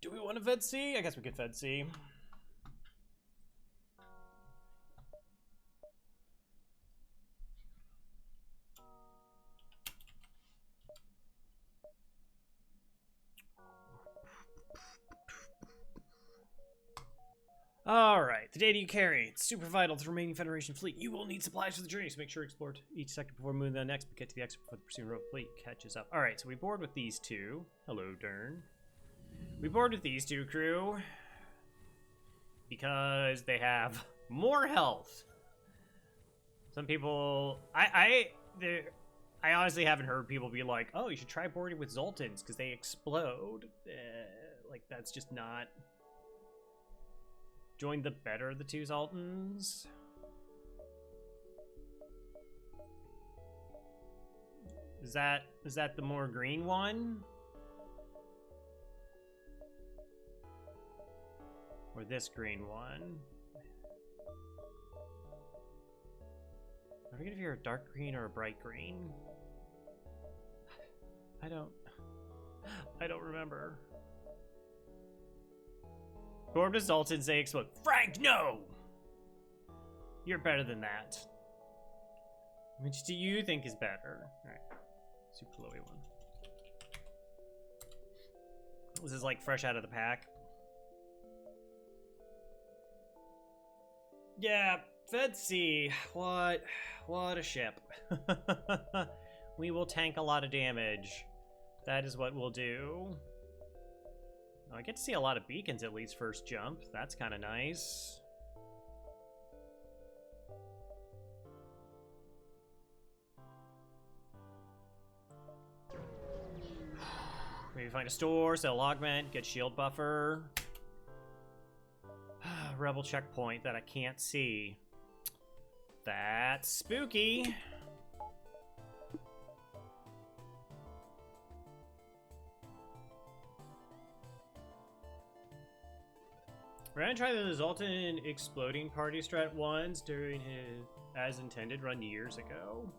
Do we want to Fed C? I guess we could Fed C. Alright, the data you carry. It's super vital to the remaining Federation fleet. You will need supplies for the journey, so make sure to explore each sector before moving to the next, but get to the exit before the pursuing rogue fleet catches up. Alright, so we board with these two. Hello, Dern. We board with these two, crew. Because they have more health. Some people... I honestly haven't heard people be like, oh, you should try boarding with Zoltans, because they explode. Like, that's just not... Join the better of the two Zoltans. Is that the more green one? Or this green one? I forget if you're a dark green or a bright green. I don't remember. Gorb to Zoltan say explode. Frank, no! You're better than that. Which do you think is better? Alright. Super glowy one. This is like fresh out of the pack. Yeah, Fed C. What a ship. We will tank a lot of damage. That is what we'll do. Oh, I get to see a lot of beacons at least first jump. That's kind of nice. Maybe find a store, sell augment, get shield buffer. Rebel checkpoint that I can't see. That's spooky. We're gonna try the Zoltan exploding party strat once during his as intended run years ago.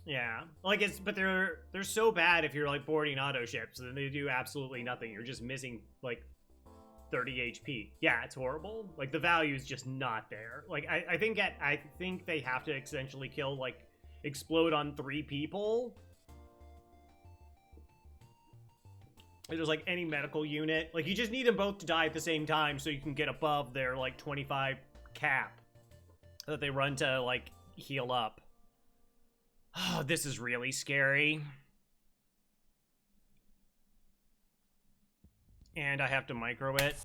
Yeah, like but they're so bad if you're like boarding auto ships, and then they do absolutely nothing. You're just missing like 30 HP. Yeah, it's horrible. Like the value is just not there. Like I think they have to essentially kill like explode on 3 people. If there's like any medical unit, like you just need them both to die at the same time so you can get above their like 25 cap that they run to like heal up. Oh, this is really scary. And I have to micro it.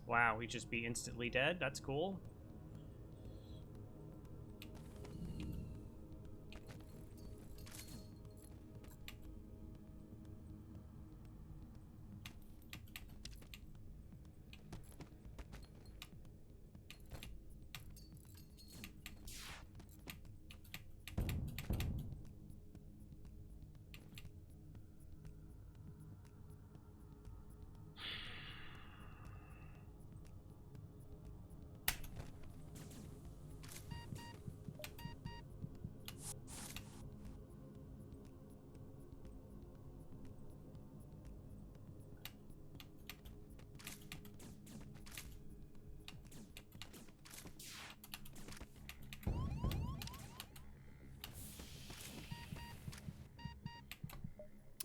Wow, we'd just be instantly dead. That's cool.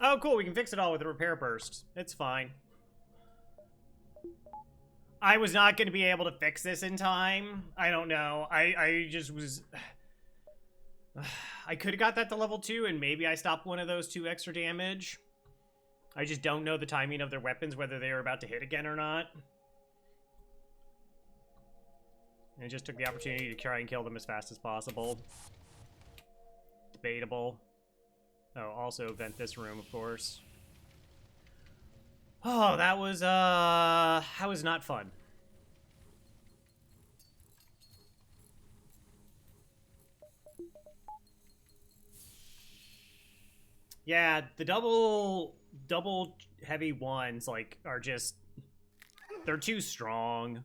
Oh, cool. We can fix it all with a repair burst. It's fine. I was not going to be able to fix this in time. I don't know. I just was... I could have got that to level 2, and maybe I stopped one of those 2 extra damage. I just don't know the timing of their weapons, whether they were about to hit again or not. And I just took the opportunity to try and kill them as fast as possible. Debatable. Oh, also vent this room, of course. Oh, that was not fun. Yeah, the double heavy ones, like, are just... They're too strong.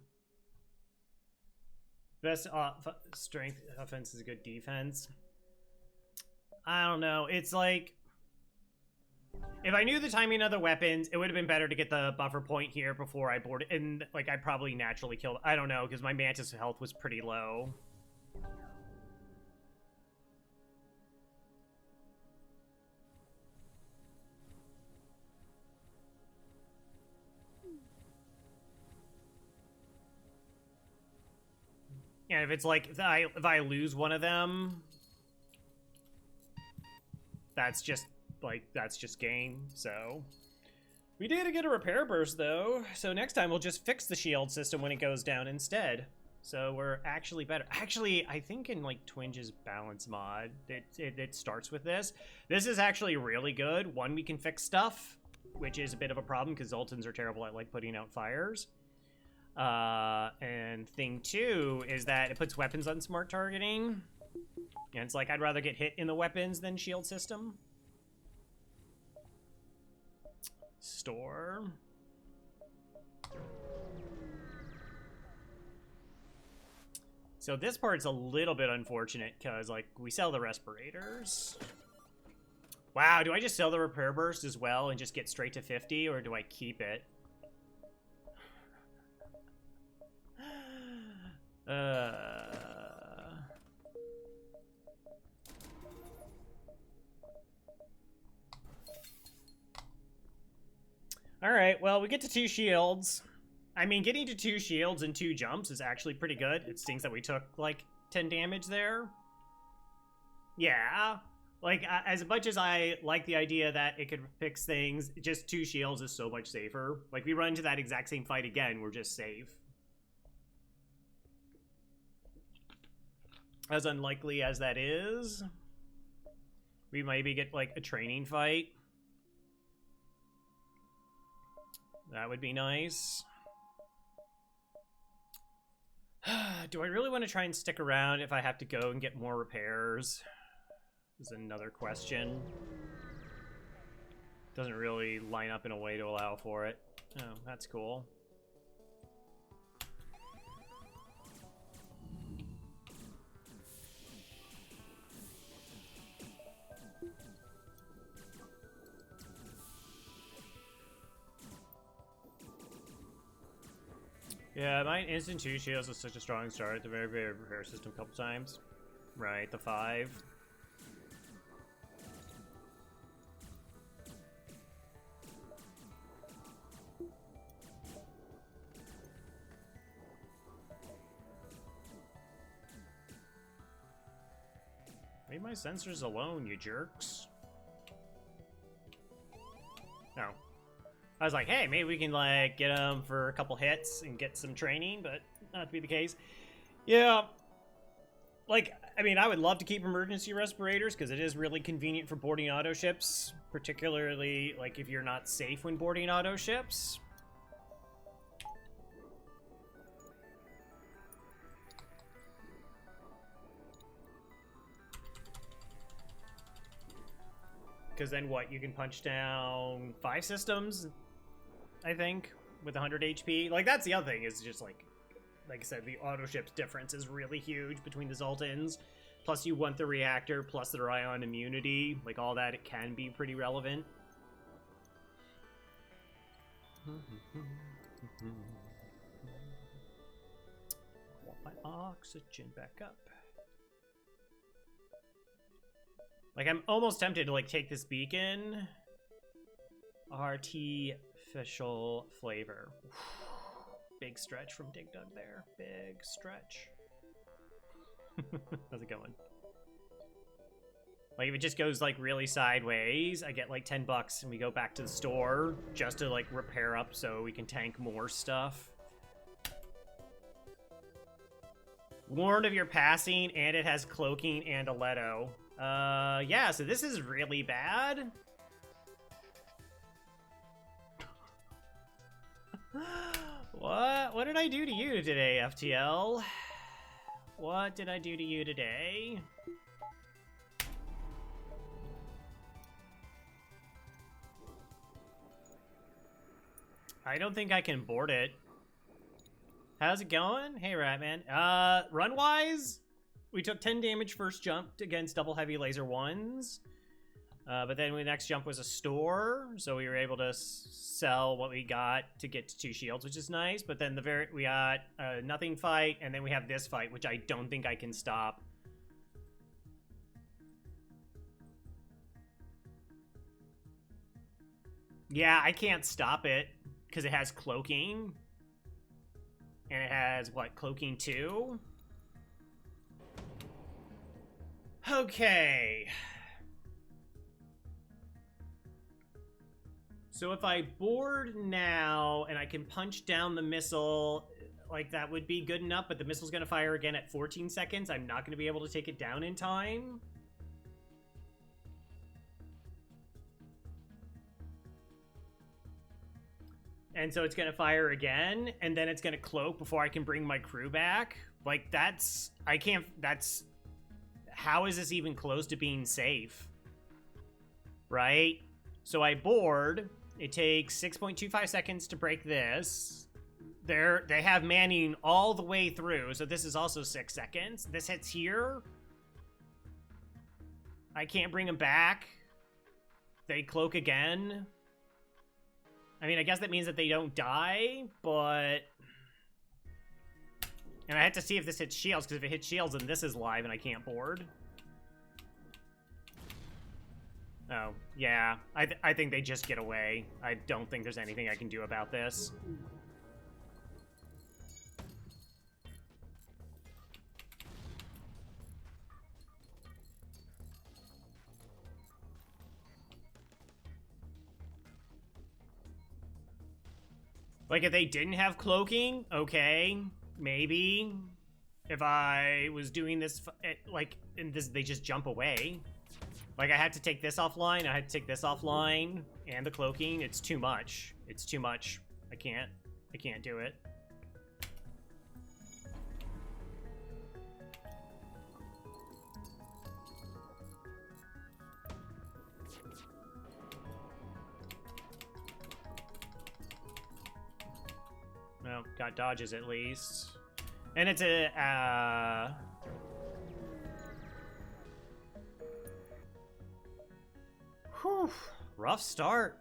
Best strength offense is good defense. I don't know. It's like, if I knew the timing of the weapons, it would have been better to get the buffer point here before I boarded. And like, I probably naturally killed. I don't know, because my Mantis health was pretty low. Yeah, if it's like, if I lose one of them, that's just, like, that's just game, so. We did get a repair burst, though, so next time we'll just fix the shield system when it goes down instead. So we're actually better. Actually, I think in, like, Twinge's balance mod, it starts with this. This is actually really good. One, we can fix stuff, which is a bit of a problem, because Zoltans are terrible at, like, putting out fires. And thing two is that it puts weapons on smart targeting. And it's like, I'd rather get hit in the weapons than shield system. Store. So this part's a little bit unfortunate because, like, we sell the respirators. Wow, do I just sell the repair burst as well and just get straight to 50, or do I keep it? Alright, well, we get to 2 shields. I mean, getting to 2 shields and 2 jumps is actually pretty good. It stinks that we took, like, 10 damage there. Yeah. Like, as much as I like the idea that it could fix things, just 2 shields is so much safer. Like, we run into that exact same fight again, we're just safe. As unlikely as that is, we maybe get, like, a training fight. That would be nice. Do I really want to try and stick around if I have to go and get more repairs? Is another question. Doesn't really line up in a way to allow for it. Oh, that's cool. Yeah, my instant 2 shields was such a strong start at the very, very repair system a couple times. Right, the 5. Leave my sensors alone, you jerks. No. I was like, hey, maybe we can, like, get them for a couple hits and get some training, but not to be the case. Yeah. Like, I mean, I would love to keep emergency respirators, because it is really convenient for boarding auto ships, particularly, like, if you're not safe when boarding auto ships. Because then what, you can punch down 5 systems, I think, with 100 HP. Like, that's the other thing, is just, like I said, the auto ship's difference is really huge between the Zoltans. Plus you want the reactor, plus the ion immunity. Like, all that, it can be pretty relevant. Want my oxygen back up. Like, I'm almost tempted to, like, take this beacon. Artificial flavor. Big stretch from Dig Dug there. Big stretch. How's it going? Like, if it just goes, like, really sideways, I get, like, 10 bucks and we go back to the store just to, like, repair up so we can tank more stuff. Warned of your passing, and it has cloaking and a Leto. Yeah, so this is really bad. What did I do to you today, FTL? What did I do to you today? I don't think I can board it. How's it going? Hey, Ratman. Run-wise, we took 10 damage first jump against double heavy laser ones. But then the next jump was a store, so we were able to sell what we got to get to 2 shields, which is nice. But then we got a nothing fight, and then we have this fight, which I don't think I can stop. Yeah, I can't stop it because it has cloaking, and it has what, cloaking 2? Okay. So if I board now and I can punch down the missile, like that would be good enough, but the missile's gonna fire again at 14 seconds. I'm not gonna be able to take it down in time. And so it's gonna fire again, and then it's gonna cloak before I can bring my crew back. Like how is this even close to being safe? Right? So I board. It takes 6.25 seconds to break this. They have manning all the way through, so this is also 6 seconds. This hits here. I can't bring them back. They cloak again. I mean, I guess that means that they don't die, but... And I have to see if this hits shields, because if it hits shields, then this is live and I can't board. Oh, yeah. I think they just get away. I don't think there's anything I can do about this. Like, if they didn't have cloaking, okay, maybe. If I was doing this, like, and this, they just jump away. Like, I had to take this offline, I had to take this offline, and the cloaking. It's too much. It's too much. I can't do it. Well, got dodges at least. And it's a, whew, rough start.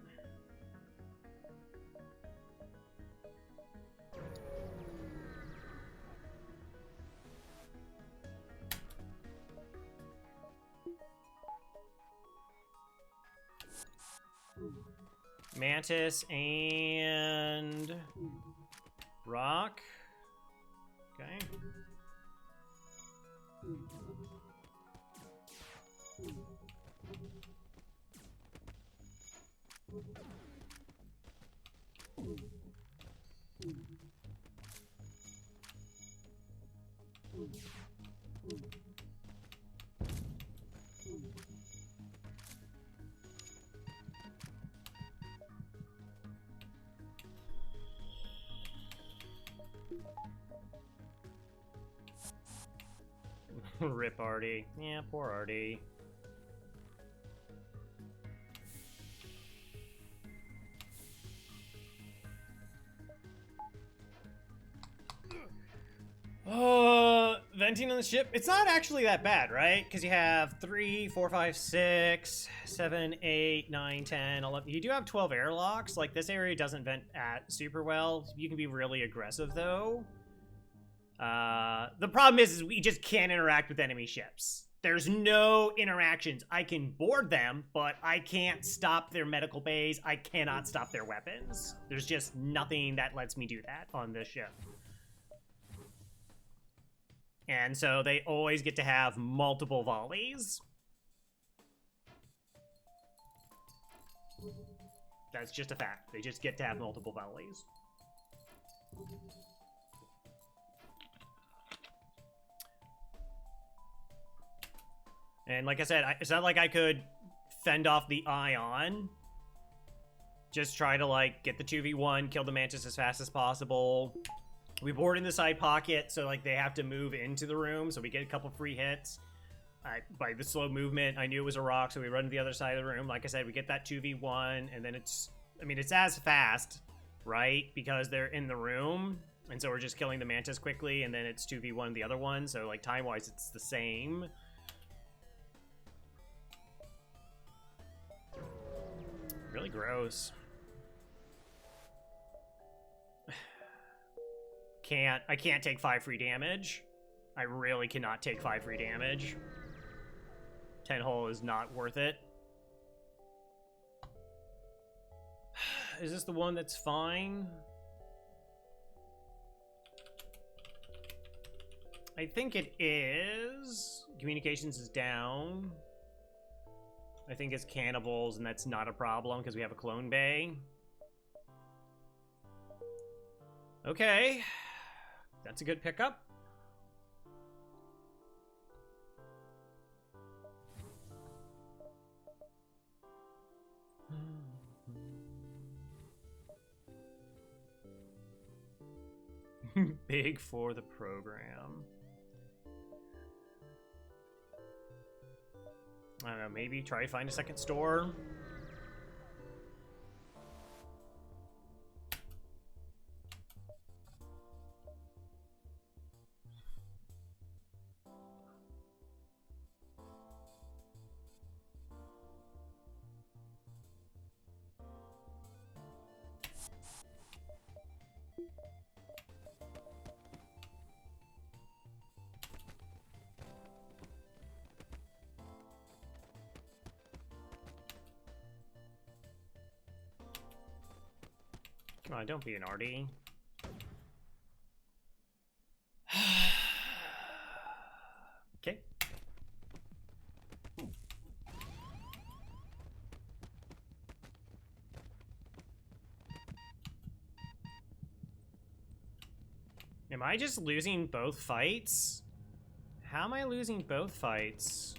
Mantis and Rock. Okay. Rip Artie. Yeah, poor Artie. Venting on the ship. It's not actually that bad, right? Because you have 3, 4, 5, 6, 7, 8, 9, 10, 11. You do have 12 airlocks. Like, this area doesn't vent at super well. You can be really aggressive, though. The problem is we just can't interact with enemy ships. There's no interactions. I can board them, but I can't stop their medical bays. I cannot stop their weapons. There's just nothing that lets me do that on this ship. And so they always get to have multiple volleys. That's just a fact. They just get to have multiple volleys. And like I said, it's not like I could fend off the Ion. Just try to, like, get the 2v1, kill the Mantis as fast as possible. We board in the side pocket, so, like, they have to move into the room, so we get a couple free hits. By the slow movement, I knew it was a rock, so we run to the other side of the room. Like I said, we get that 2v1, and then it's... I mean, it's as fast, right? Because they're in the room. And so we're just killing the Mantis quickly, and then it's 2v1 the other one, so like time-wise it's the same. Really gross. I can't take 5 free damage. I really cannot take 5 free damage. 10 hull is not worth it. Is this the one that's fine? I think it is. Communications is down. I think it's cannibals, and that's not a problem because we have a clone bay. Okay. That's a good pickup. Big for the program. I don't know, maybe try to find a second store. Come on, don't be an arty. Okay. Am I just losing both fights? How am I losing both fights?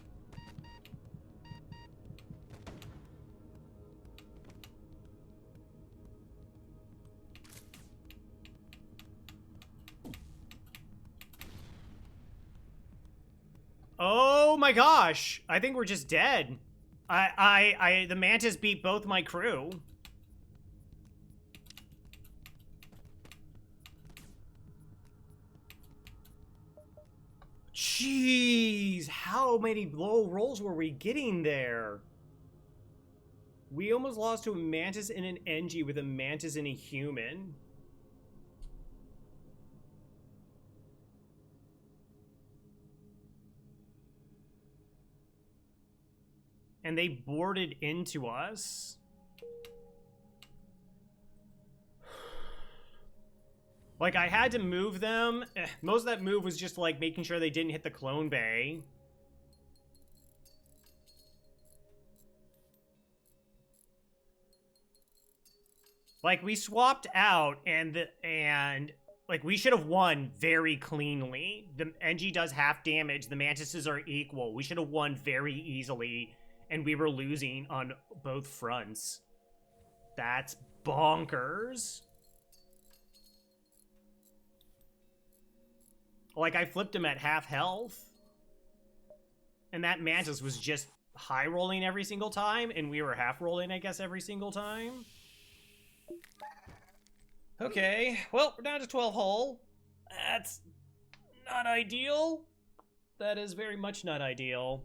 Oh my gosh! I think we're just dead. The Mantis beat both my crew. Jeez, how many low rolls were we getting there? We almost lost to a Mantis and an NG with a Mantis and a human. And they boarded into us. Like, I had to move them. Most of that move was just, like, making sure they didn't hit the clone bay. Like, we swapped out, and like, we should have won very cleanly. The NG does half damage. The Mantises are equal. We should have won very easily. And we were losing on both fronts. That's bonkers. Like, I flipped him at half health. And that Mantis was just high rolling every single time. And we were half rolling, I guess, every single time. Okay, well, we're down to 12 hull. That's not ideal. That is very much not ideal.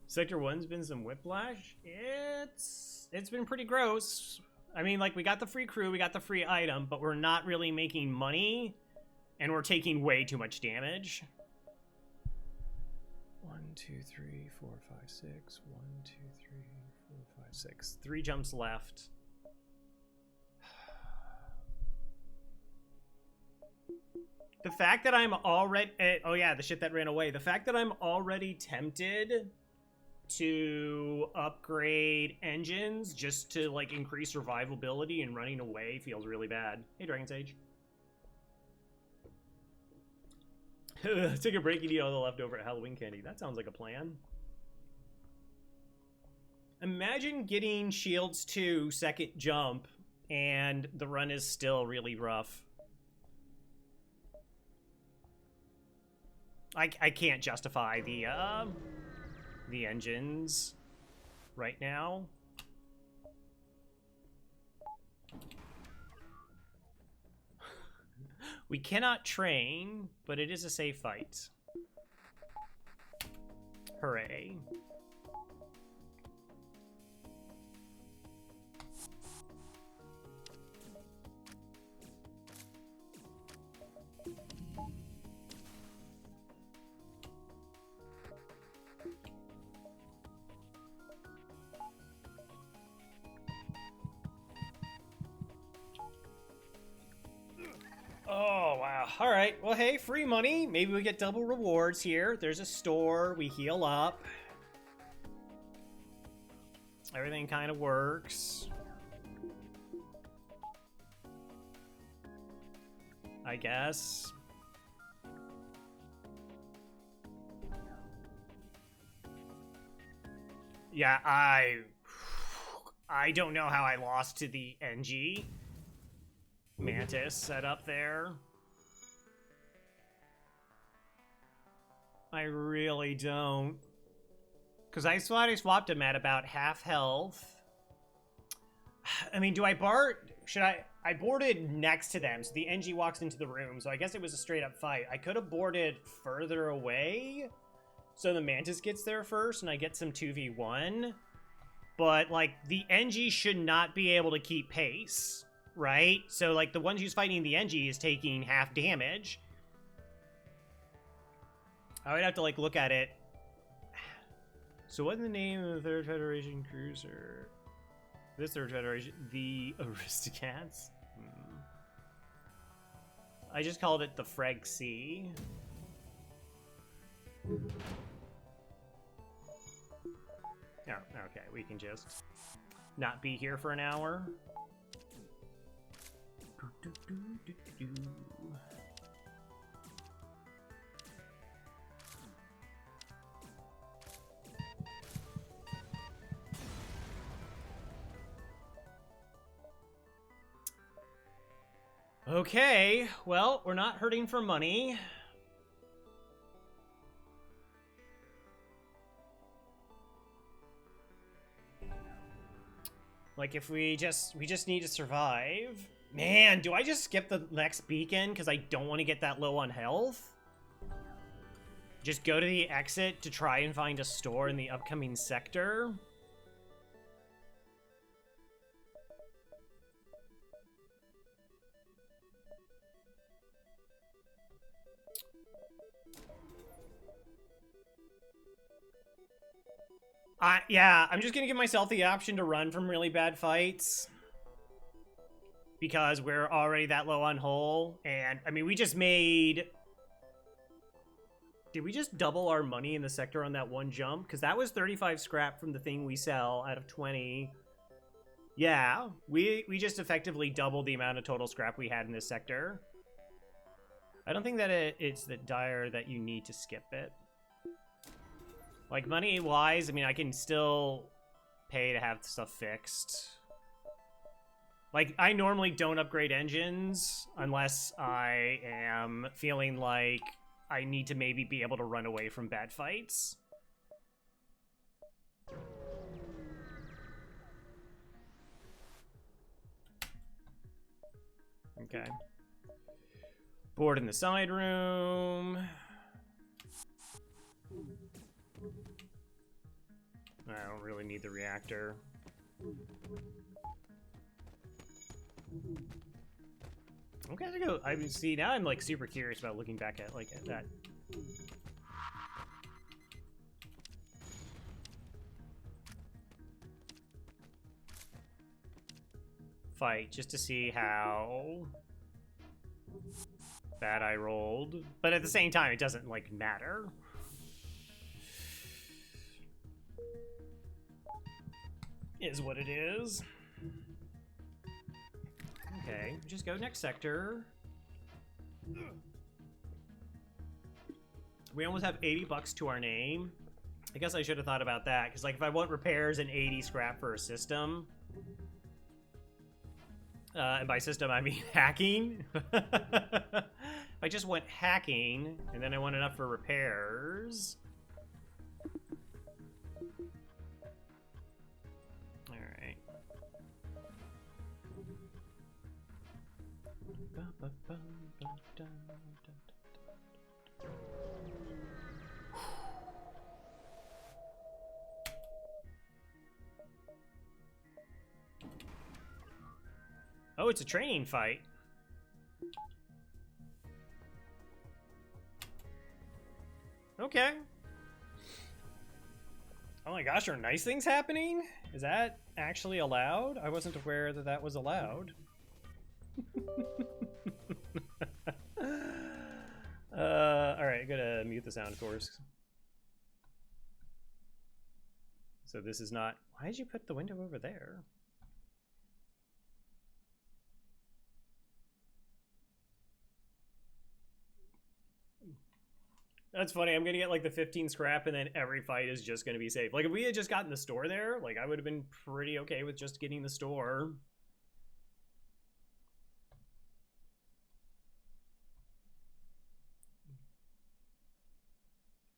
Sector 1's been some whiplash. It's been pretty gross. I mean, like, we got the free crew, we got the free item, but we're not really making money, and we're taking way too much damage. 1, 2, 3, 4, 5, 6. 1, 2, 3, 4, 5, 6. 3 jumps left. The fact that I'm already... oh yeah, the shit that ran away. The fact that I'm already tempted to upgrade engines just to, like, increase survivability and running away feels really bad. Hey, Dragon Sage. Take a break and eat all the leftover Halloween candy. That sounds like a plan. Imagine getting Shields 2 second jump and the run is still really rough. I can't justify the engines right now. We cannot train, but it is a safe fight. Hooray. Oh, wow. All right. Well, hey, free money. Maybe we get double rewards here. There's a store. We heal up. Everything kind of works. I guess. Yeah, I don't know how I lost to the NG Mantis set up there. I really don't. Because I thought I swapped him at about half health. I mean, do I BART? Should I boarded next to them, so the NG walks into the room, so I guess it was a straight up fight. I could have boarded further away, so the Mantis gets there first, and I get some 2v1. But, like, the NG should not be able to keep pace, right? So, like, the one who's fighting the NG is taking half damage. I would have to, like, look at it. So what's the name of the Third Federation cruiser? This Third Federation, the Aristocats? I just called it the Freg C. Oh, okay, we can just not be here for an hour. Okay, well, we're not hurting for money. Like, if we just need to survive. Man, do I just skip the next beacon because I don't want to get that low on health? Just go to the exit to try and find a store in the upcoming sector? Yeah, I'm just gonna give myself the option to run from really bad fights. Because we're already that low on hull. And, I mean, we just made... Did we just double our money in the sector on that one jump? Because that was 35 scrap from the thing we sell out of 20. Yeah, we just effectively doubled the amount of total scrap we had in this sector. I don't think that it's that dire that you need to skip it. Like, money-wise, I mean, I can still pay to have stuff fixed. Like, I normally don't upgrade engines unless I am feeling like I need to maybe be able to run away from bad fights. Okay. Board in the side room. I don't really need the reactor. Okay, to go. I mean, see, now I'm like super curious about looking back at like at that. Fight just to see how bad I rolled, but at the same time, it doesn't like matter. Is what it is. Okay, just go next sector. We almost have 80 bucks to our name. I guess I should have thought about that, because like if I want repairs and 80 scrap for a system, and by system I mean hacking. If I just went hacking, and then I want enough for repairs. Alright. Oh, it's a training fight. Okay. Oh my gosh, are nice things happening? Is that actually allowed? I wasn't aware that that was allowed. Alright, I gotta mute the sound, of course. So this is not... Why did you put the window over there? That's funny. I'm gonna get like the 15 scrap, and then every fight is just gonna be safe. Like if we had just gotten the store there, like I would have been pretty okay with just getting the store.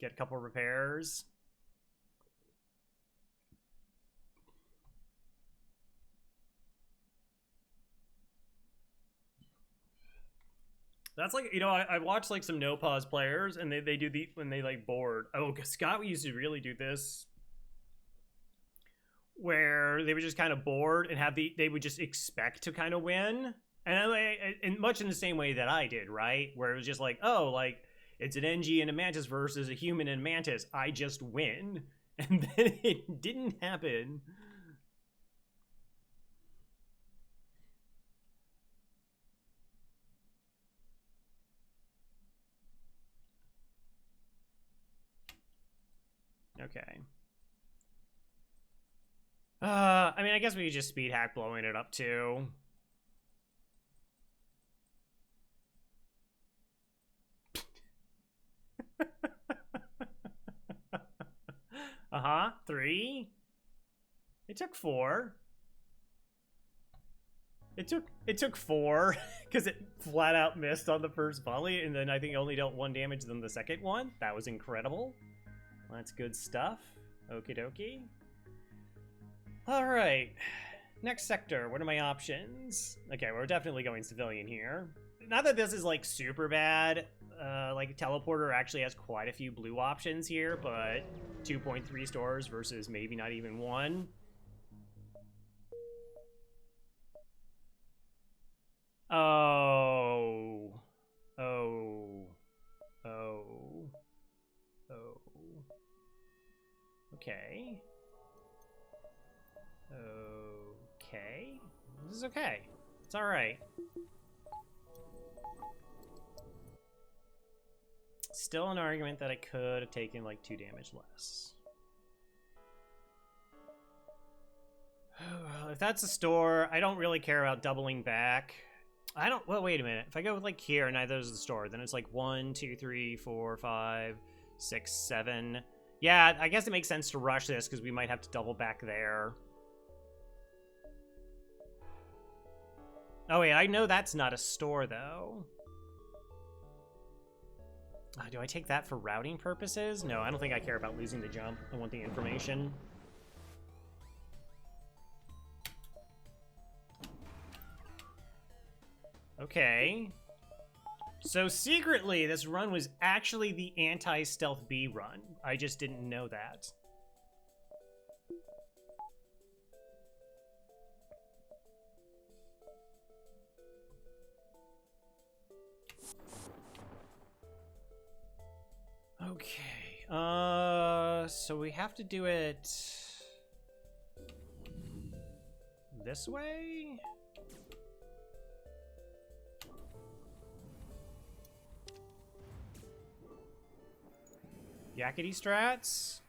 Get a couple repairs. That's like, you know, I watched like some no pause players, and they do the, when they like board. Oh, Scott used to really do this, where they would just kind of board and have they would just expect to kind of win. And much in the same way that I did, right? Where it was just like, oh, like, it's an NG and a Mantis versus a human and Mantis. I just win. And then it didn't happen. Okay. I mean, I guess we could just speed hack blowing it up too. Uh-huh. 3. It took 4. It took 4 because it flat out missed on the first volley, and then I think it only dealt 1 damage than the second one. That was incredible. That's good stuff. Okie dokie. Alright. Next sector. What are my options? Okay, we're definitely going civilian here. Not that this is like super bad. Like Teleporter actually has quite a few blue options here, but 2.3 stores versus maybe not even 1. Oh. Oh. Oh. Oh. Okay. Okay. This is okay. It's alright. Still an argument that I could have taken like 2 damage less. Well, if that's a store, I don't really care about doubling back. I don't, well, wait a minute. If I go with like here and neither is the store, then it's like 1, 2, 3, 4, 5, 6, 7. Yeah, I guess it makes sense to rush this because we might have to double back there. Oh wait, I know that's not a store though. Do I take that for routing purposes? No, I don't think I care about losing the jump. I want the information. Okay. So secretly, this run was actually the anti-stealth B run. I just didn't know that. Okay. So we have to do it this way? Yakety strats?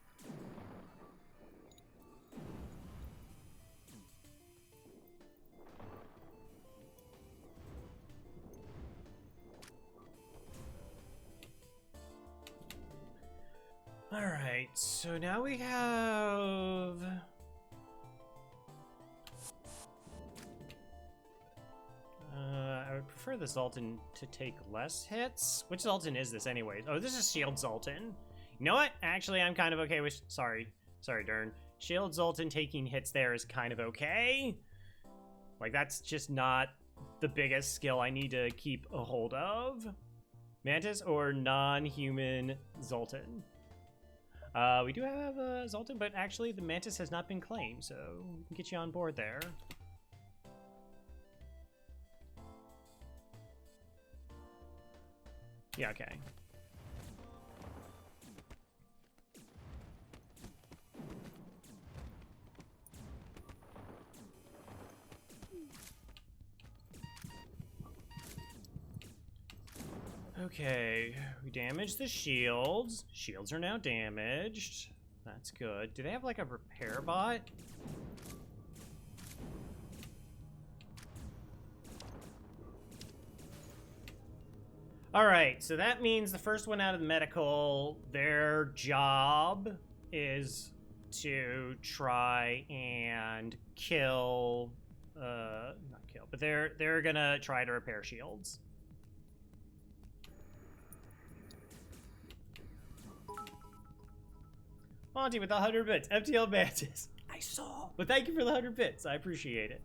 Alright, so now we have... I would prefer prefer the Zoltan to take less hits. Which Zoltan is this anyways? Oh, this is Shield Zoltan. You know what? Actually, I'm kind of okay with... Sorry, Dern. Shield Zoltan taking hits there is kind of okay. Like, that's just not the biggest skill I need to keep a hold of. Mantis or non-human Zoltan? We do have a Zoltan, but actually the Mantis has not been claimed, so we can get you on board there. Yeah, okay. Okay, we damaged the shields. Shields are now damaged. That's good. Do they have like a repair bot? Alright, so that means the first one out of the medical, their job is to try and kill, not kill, but they're gonna try to repair shields. Monty with 100 bits. FTL Mantis. I saw. But thank you for the 100 bits. I appreciate it.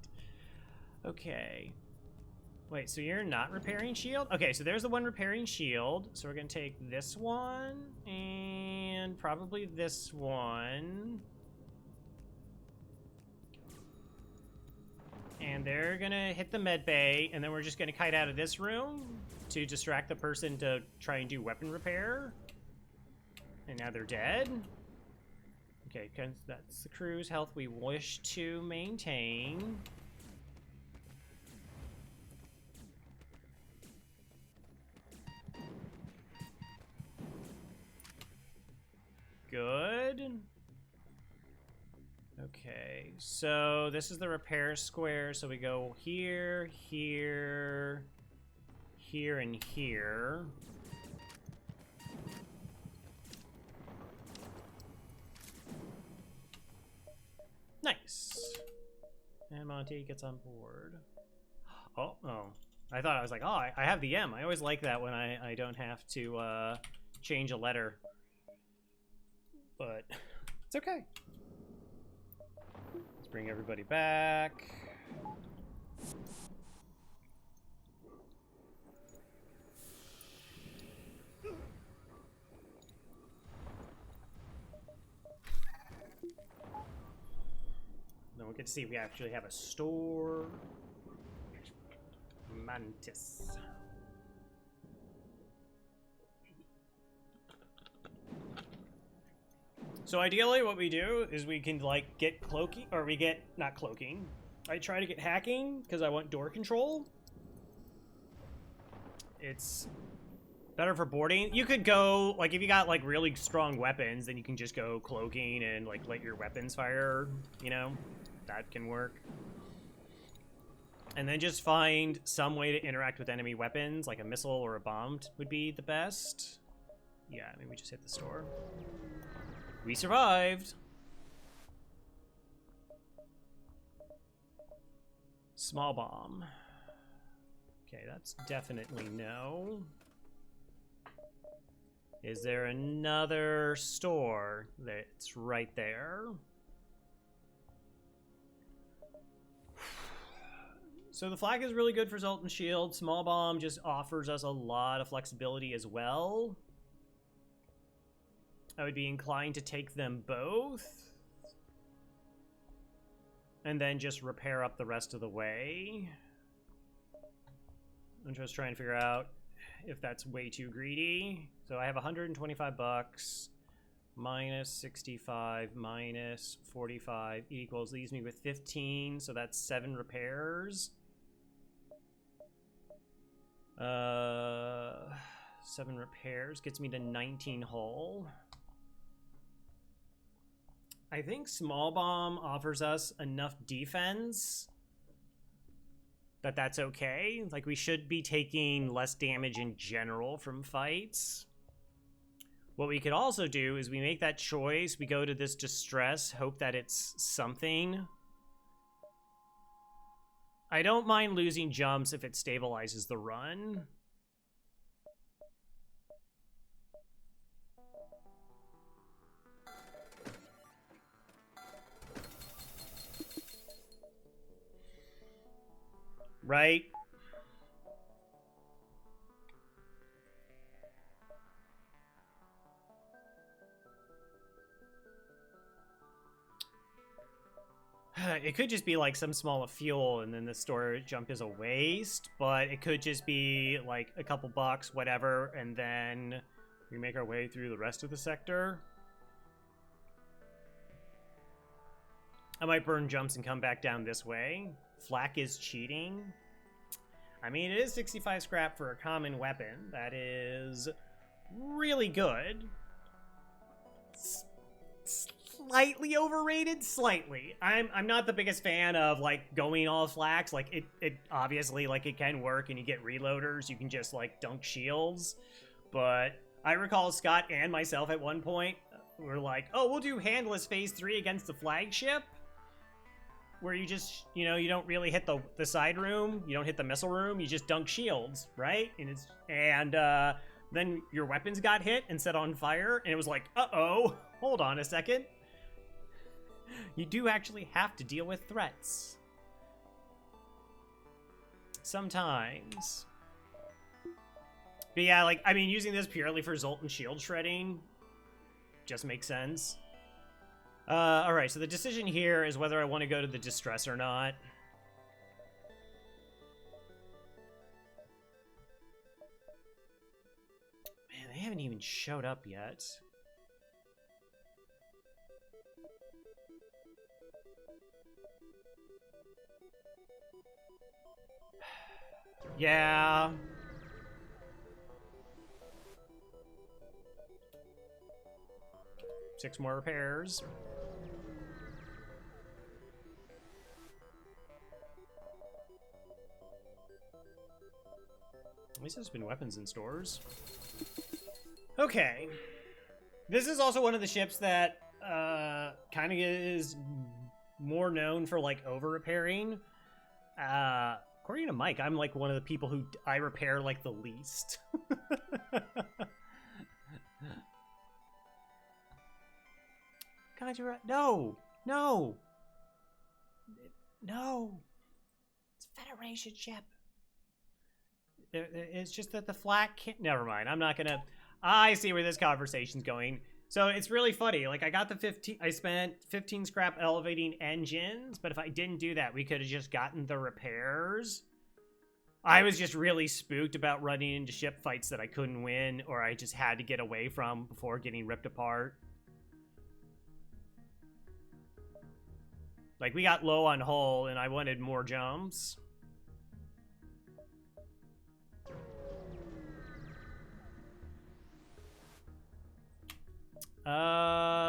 Okay. Wait, so you're not repairing shield? Okay, so there's the one repairing shield. So we're going to take this one and probably this one. And they're going to hit the med bay, and then we're just going to kite out of this room to distract the person to try and do weapon repair. And now they're dead. Okay, because that's the crew's health we wish to maintain. Good. Okay, so this is the repair square, so we go here, here, here, and here. Nice. And Monty gets on board. Oh. I thought I was like, oh, I have the M. I always like that when I don't have to change a letter. But it's okay. Let's bring everybody back. Then we'll get to see if we actually have a store. Mantis. So ideally what we do is we can like get cloaking, or we get, not cloaking. I try to get hacking because I want door control. It's better for boarding. You could go, like if you got like really strong weapons, then you can just go cloaking and like let your weapons fire, you know? That can work. And then just find some way to interact with enemy weapons, like a missile or a bomb would be the best. Yeah, I mean, we just hit the store. We survived! Small bomb. Okay, that's definitely no. Is there another store that's right there? So the flag is really good for Zoltan Shield. Small bomb just offers us a lot of flexibility as well. I would be inclined to take them both. And then just repair up the rest of the way. I'm just trying to figure out if that's way too greedy. So I have 125 bucks. Minus 65, minus 45 equals, leaves me with 15. So that's 7 repairs. 7 repairs gets me to 19 hull. I think small bomb offers us enough defense that that's okay. Like, we should be taking less damage in general from fights. What we could also do is we make that choice, we go to this distress, hope that it's something. I don't mind losing jumps if it stabilizes the run. Right? It could just be like some small fuel and then the store jump is a waste, but it could just be like a couple bucks, whatever, and then we make our way through the rest of the sector. I might burn jumps and come back down this way. Flak is cheating. I mean, it is 65 scrap for a common weapon. That is really good. Slightly overrated, slightly. I'm not the biggest fan of like going all flaks. Like it obviously like it can work and you get reloaders. You can just like dunk shields. But I recall Scott and myself at one point were like, oh, we'll do handless phase 3 against the flagship. Where you just, you know, you don't really hit the side room, you don't hit the missile room, you just dunk shields, right? And then your weapons got hit and set on fire, and it was like, uh-oh, hold on a second. You do actually have to deal with threats. Sometimes. But yeah, like, I mean, using this purely for Zolt and shield shredding just makes sense. Alright, so the decision here is whether I want to go to the distress or not. Man, they haven't even showed up yet. Yeah. Six more repairs. At least there's been weapons in stores. Okay. This is also one of the ships that kind of is more known for like over repairing. According to Mike, I'm like one of the people who I repair like the least. God, you're right. No, no, no. It's Federation ship. It's just that the flak can't. Never mind. I'm not gonna. I see where this conversation's going. So it's really funny. Like I got the 15. I spent 15 scrap elevating engines, but if I didn't do that, we could have just gotten the repairs. I was just really spooked about running into ship fights that I couldn't win, or I just had to get away from before getting ripped apart. Like we got low on hull, and I wanted more jumps.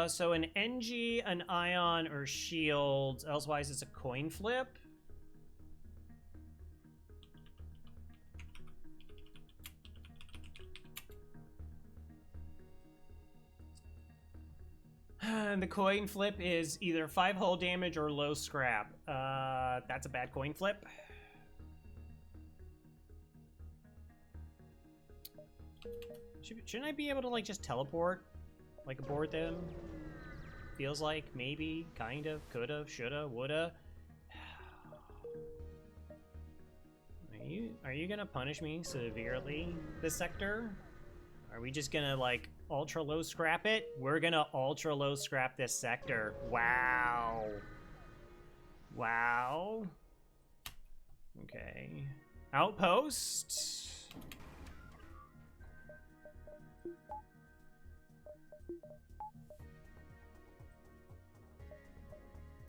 So an NG, an ion, or shield. Elsewise, it's a coin flip. And the coin flip is either 5 hull damage or low scrap. That's a bad coin flip. Shouldn't I be able to, like, just teleport? Like, aboard them? Feels like, maybe, kind of, could've, shoulda, woulda. Are you gonna punish me severely this sector? Are we just gonna, like, ultra low scrap it? We're gonna ultra low scrap this sector. Wow. Wow. Okay. Outpost.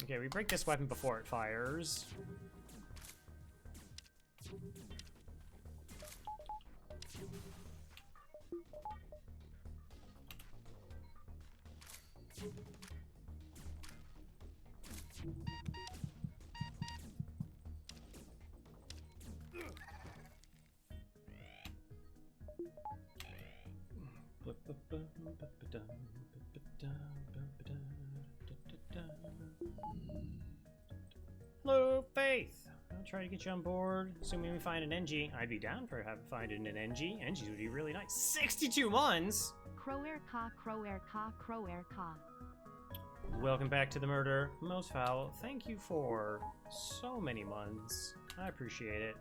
Okay, we break this weapon before it fires. Hello, Faith. How try to get you on board. Assuming we find an NG. I'd be down for finding an NG. NGs would be really nice. 62 months! Crower ka, crower ka, crower ka. Welcome back to the murder. Most foul. Thank you for so many months. I appreciate it.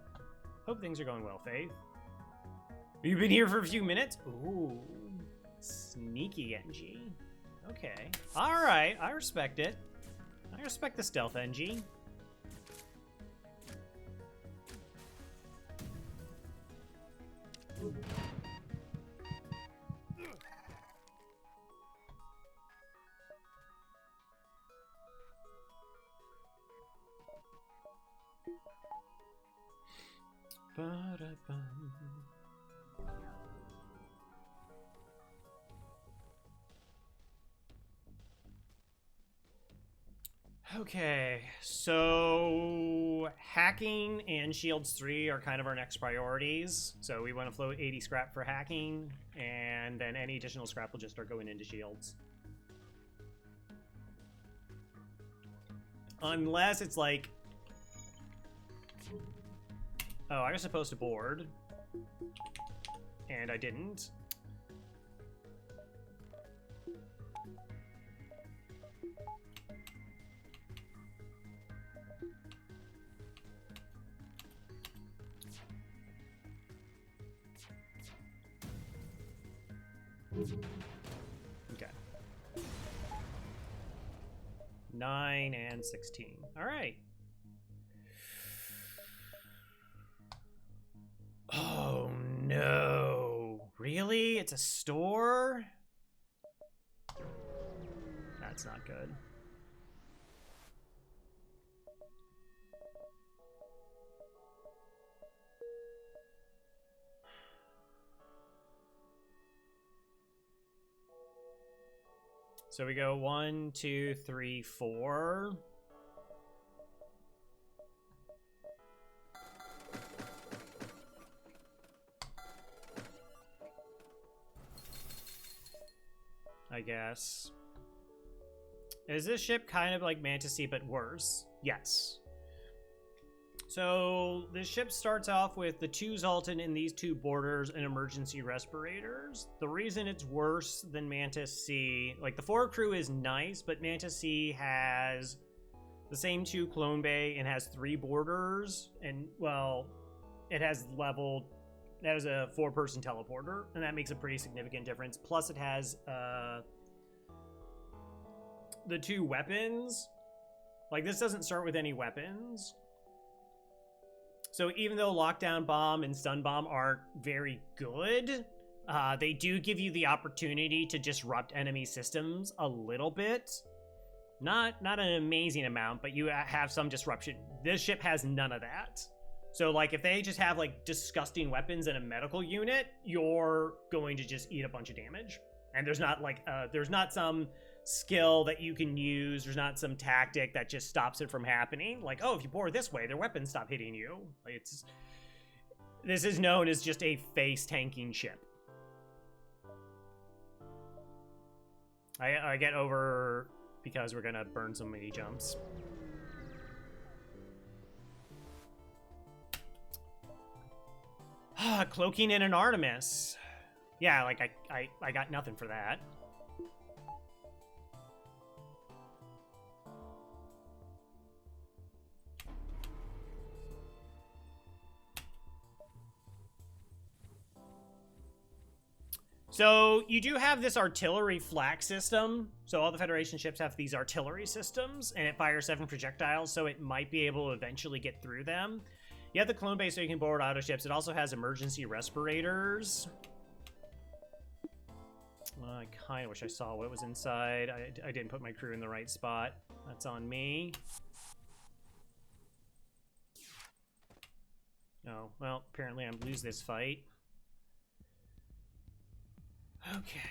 Hope things are going well, Faith. You've been here for a few minutes? Ooh. Sneaky NG. Okay. Alright, I respect it. I respect the stealth NG. Ba-da-bum. Okay, so hacking and Shields 3 are kind of our next priorities. So we want to float 80 scrap for hacking, and then any additional scrap will just start going into Shields. Unless it's like... Oh, I was supposed to board. And I didn't. Okay. 9 and 16. All right. Oh no. Really? It's a store? That's not good. So we go 1, 2, 3, 4. I guess. Is this ship kind of like Mantis Sea but worse? Yes. So this ship starts off with the 2 Zoltan in these 2 borders and emergency respirators. The reason it's worse than Mantis Sea, like the 4 crew is nice, but Mantis Sea has the same 2 clone bay and has 3 borders, and well, it has leveled. That has a 4-person teleporter, and that makes a pretty significant difference. Plus, it has the 2 weapons. Like, this doesn't start with any weapons. So even though Lockdown Bomb and Stun Bomb aren't very good, they do give you the opportunity to disrupt enemy systems a little bit. Not an amazing amount, but you have some disruption. This ship has none of that. So, like, if they just have, like, disgusting weapons in a medical unit, you're going to just eat a bunch of damage. And there's not, like, there's not some skill that you can use. There's not some tactic that just stops it from happening. Like, oh, if you board this way, their weapons stop hitting you. This is known as just a face-tanking ship. I get over because we're gonna burn so many jumps. Cloaking in an Artemis. Yeah, like I got nothing for that. So you do have this artillery flak system. So all the Federation ships have these artillery systems, and it fires 7 projectiles, so it might be able to eventually get through them. You have the clone base so you can board auto ships. It also has emergency respirators. I kind of wish I saw what was inside. I didn't put my crew in the right spot. That's on me. Oh, well, apparently I lose this fight. Okay.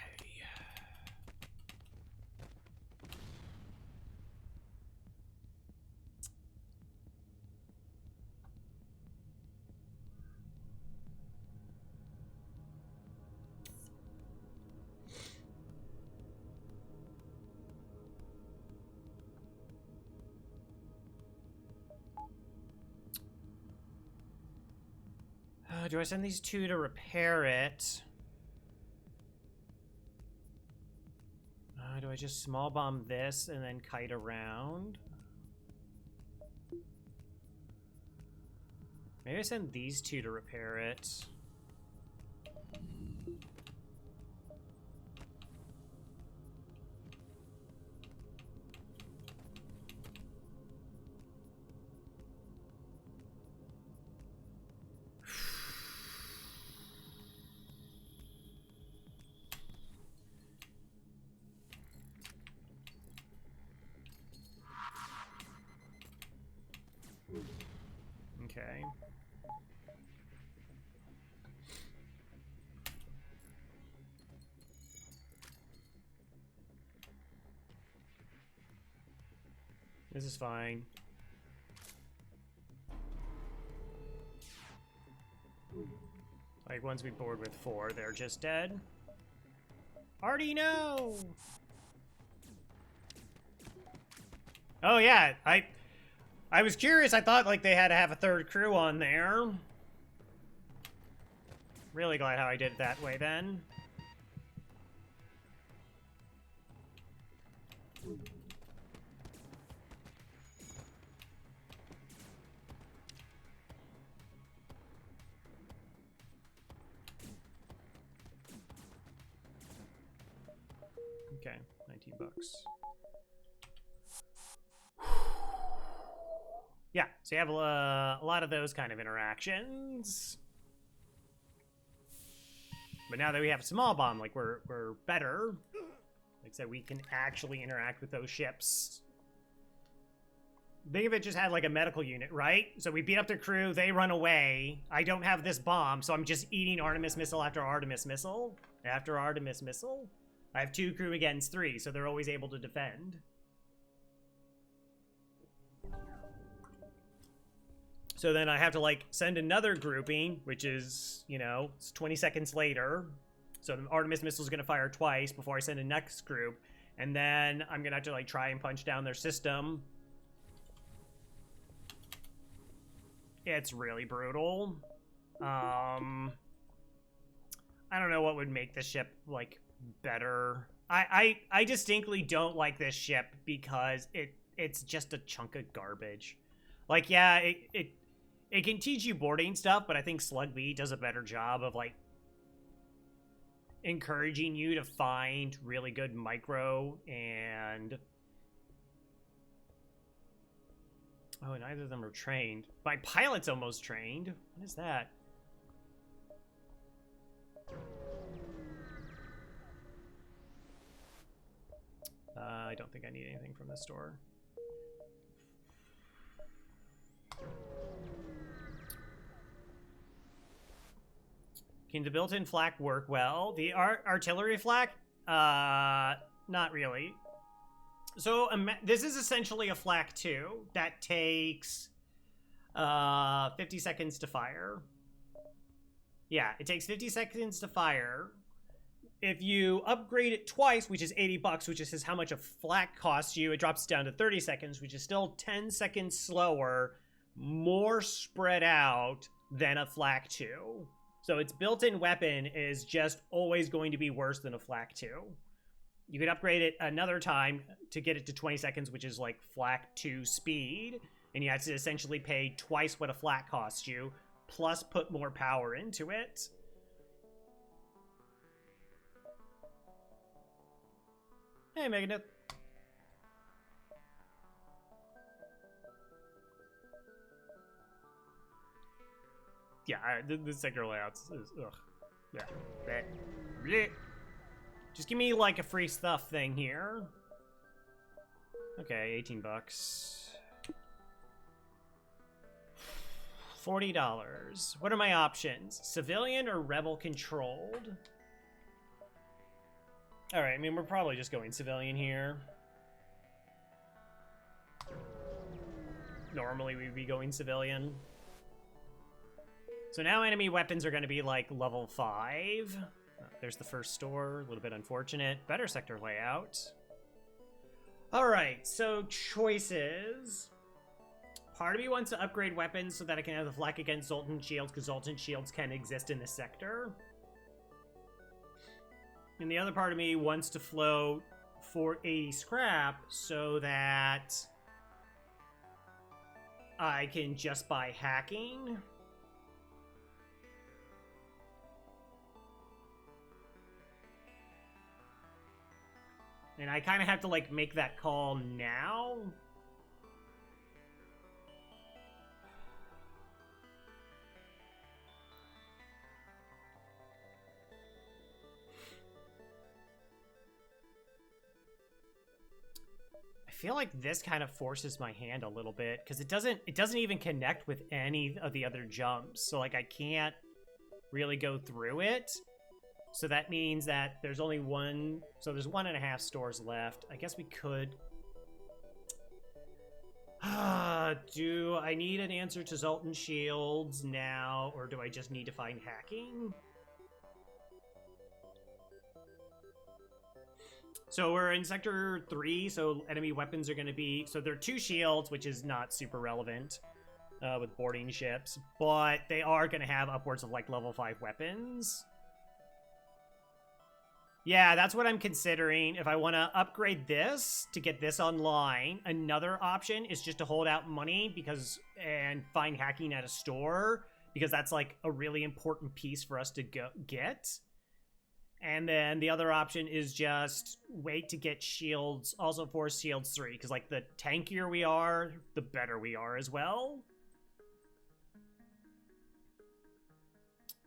Do I send these two to repair it? Do I just small bomb this and then kite around? Maybe I send these two to repair it. Okay. This is fine. Like, once we board with 4, they're just dead. Already know! Oh yeah, I was curious. I thought, like, they had to have a third crew on there. Really glad how I did it that way, then. Okay, 19 bucks. Yeah, so you have a lot of those kind of interactions. But now that we have a small bomb, like, we're better. Like I said, we can actually interact with those ships. Think of it just had, like, a medical unit, right? So we beat up their crew, they run away. I don't have this bomb, so I'm just eating Artemis missile after Artemis missile. After Artemis missile. I have 2 crew against 3, so they're always able to defend. So then I have to, like, send another grouping, which is, you know, it's 20 seconds later. So the Artemis missile is going to fire twice before I send a next group. And then I'm going to have to, like, try and punch down their system. It's really brutal. I don't know what would make the ship, like, better. I distinctly don't like this ship because it's just a chunk of garbage. Like, yeah, it can teach you boarding stuff, but I think Slug B does a better job of, like, encouraging you to find really good micro and... Oh, neither of them are trained. My pilot's almost trained. What is that? I don't think I need anything from this store. Can the built-in flak work well? The artillery flak? Not really. So this is essentially a flak 2 that takes 50 seconds to fire. Yeah, it takes 50 seconds to fire. If you upgrade it twice, which is 80 bucks, which is how much a flak costs you, it drops down to 30 seconds, which is still 10 seconds slower, more spread out than a flak 2. So its built-in weapon is just always going to be worse than a flak 2. You could upgrade it another time to get it to 20 seconds, which is like flak 2 speed, and you have to essentially pay twice what a flak costs you, plus put more power into it. Hey, Megadeth. Yeah, the sector layouts is, ugh. Yeah. Bleh. Just give me, like, a free stuff thing here. Okay, 18 bucks. $40. What are my options? Civilian or rebel controlled? Alright, I mean, we're probably just going civilian here. Normally we'd be going civilian. So now enemy weapons are going to be like level 5. There's the first store, a little bit unfortunate. Better sector layout. Alright, so choices. Part of me wants to upgrade weapons so that I can have the flak against Zoltan shields, because Zoltan shields can exist in this sector. And the other part of me wants to float 480 scrap so that I can just buy hacking. And I kind of have to, like, make that call now. I feel like this kind of forces my hand a little bit because it doesn't even connect with any of the other jumps. So, like, I can't really go through it. So that means that there's only one... So there's 1.5 stores left. I guess we could... do I need an answer to Zoltan Shields now, or do I just need to find hacking? So we're in Sector 3, so enemy weapons are going to be... So there are 2 shields, which is not super relevant with boarding ships, but they are going to have upwards of, like, level 5 weapons. Yeah, that's what I'm considering. If I want to upgrade this to get this online, another option is just to hold out money and find hacking at a store, because that's like a really important piece for us to get. And then the other option is just wait to get shields, also for shields 3, because like the tankier we are, the better we are as well.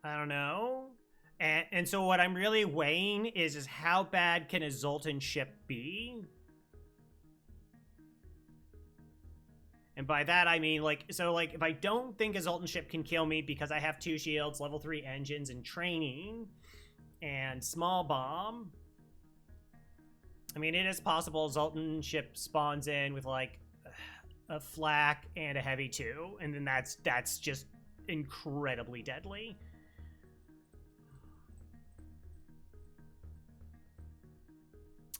I don't know. And so what I'm really weighing is how bad can a Zoltan ship be? And by that I mean, like, so like if I don't think a Zoltan ship can kill me because I have 2 shields, level 3 engines, and training, and small bomb, I mean, it is possible a Zoltan ship spawns in with like a flak and a heavy 2, and then that's just incredibly deadly.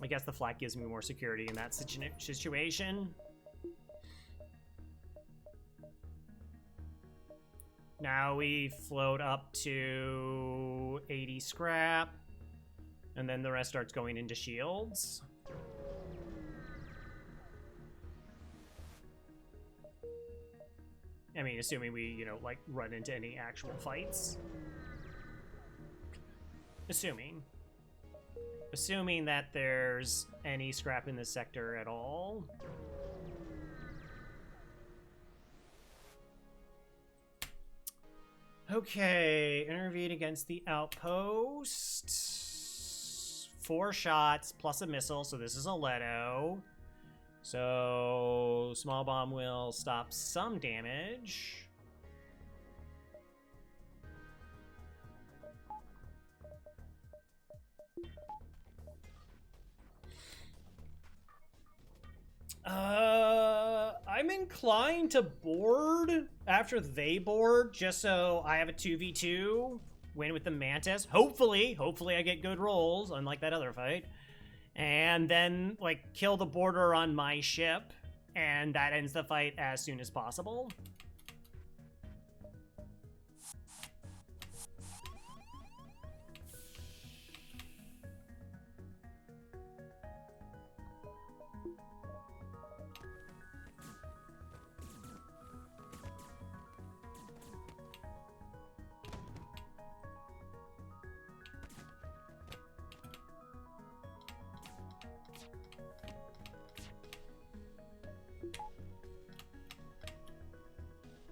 I guess the flak gives me more security in that situation. Now we float up to 80 scrap, and then the rest starts going into shields. I mean, assuming we, you know, like, run into any actual fights. Assuming that there's any scrap in this sector at all. Okay, intervene against the outpost. 4 shots plus a missile, so this is a Leto. So small bomb will stop some damage. I'm inclined to board after they board, just so I have a 2v2, win with the Mantis. Hopefully I get good rolls, unlike that other fight. And then, like, kill the boarder on my ship, and that ends the fight as soon as possible.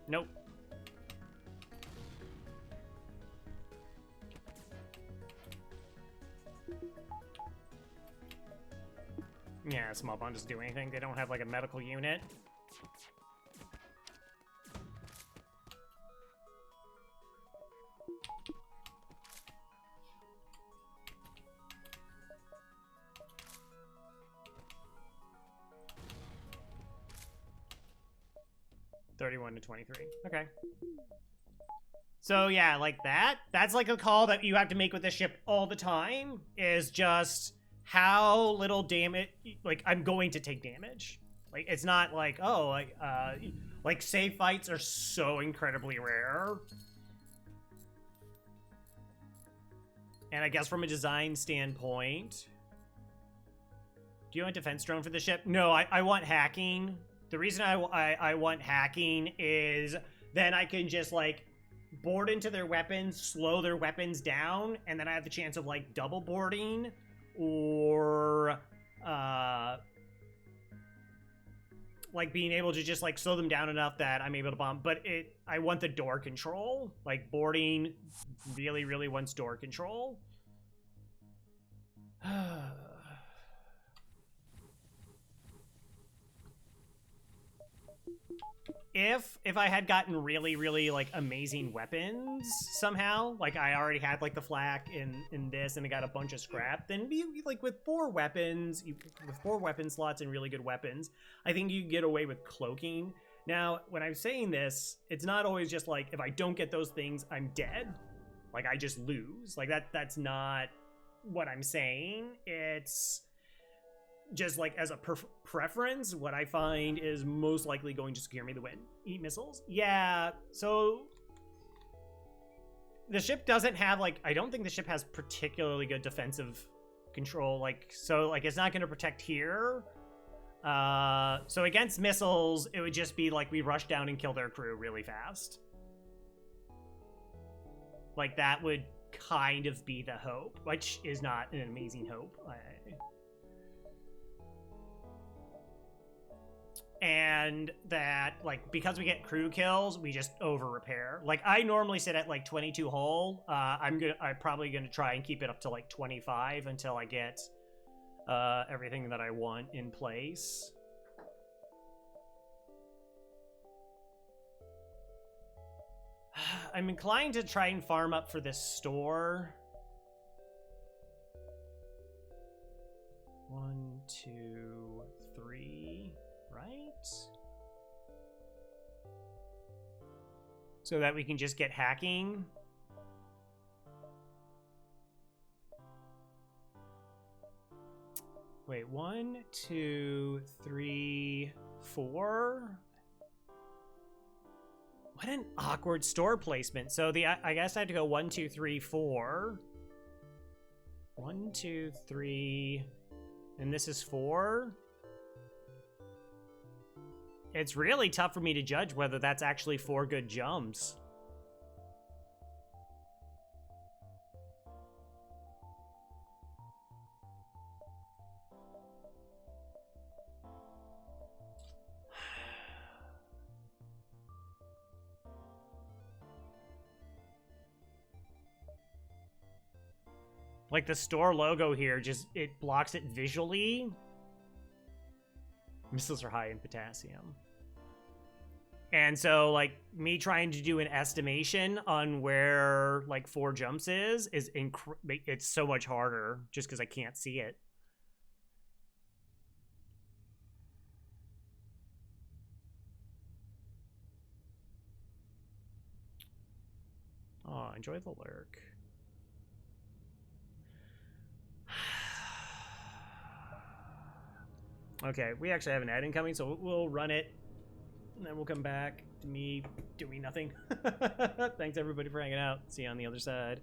Nope. Yeah, small bomb doesn't do anything. They don't have like a medical unit. $31 to 23. Okay. So yeah, like that's like a call that you have to make with this ship all the time, is just how little damage, like, I'm going to take damage. Like, it's not like, oh, Like, safe fights are so incredibly rare. And I guess from a design standpoint... Do you want defense drone for the ship? No, I want hacking. The reason I want hacking is then I can just, like, board into their weapons, slow their weapons down, and then I have the chance of, like, double boarding or... like being able to just like slow them down enough that I'm able to bomb, but I want the door control. Like boarding really wants door control. If I had gotten really like amazing weapons somehow, like I already had like the flak in this and I got a bunch of scrap, then be like with 4 weapons, with 4 weapon slots and really good weapons, I think you get away with cloaking. Now, when I'm saying this, it's not always just like if I don't get those things, I'm dead. Like I just lose. Like that's not what I'm saying. It's just like as a preference, what I find is most likely going to secure me the win. Eat missiles? Yeah, so the ship doesn't have like, I don't think the ship has particularly good defensive control. Like, so like it's not going to protect here. So against missiles, it would just be like we rush down and kill their crew really fast. Like that would kind of be the hope, which is not an amazing hope. And that, like, because we get crew kills, we just over repair. Like, I normally sit at like 22 hull. I'm probably gonna try and keep it up to like 25 until I get everything that I want in place. I'm inclined to try and farm up for this store. 1, 2, 3. Right? So that we can just get hacking. Wait, 1, 2, 3, 4. What an awkward store placement. So I guess I have to go 1, 2, 3, 4. 1, 2, 3, and this is 4. It's really tough for me to judge whether that's actually 4 good jumps. Like the store logo here, just it blocks it visually. Missiles are high in potassium. And so, like, me trying to do an estimation on where, like, 4 jumps is it's so much harder just because I can't see it. Oh, enjoy the lurk. Okay, we actually have an ad incoming, so we'll run it. And then we'll come back to me doing nothing. Thanks everybody for hanging out. See you on the other side.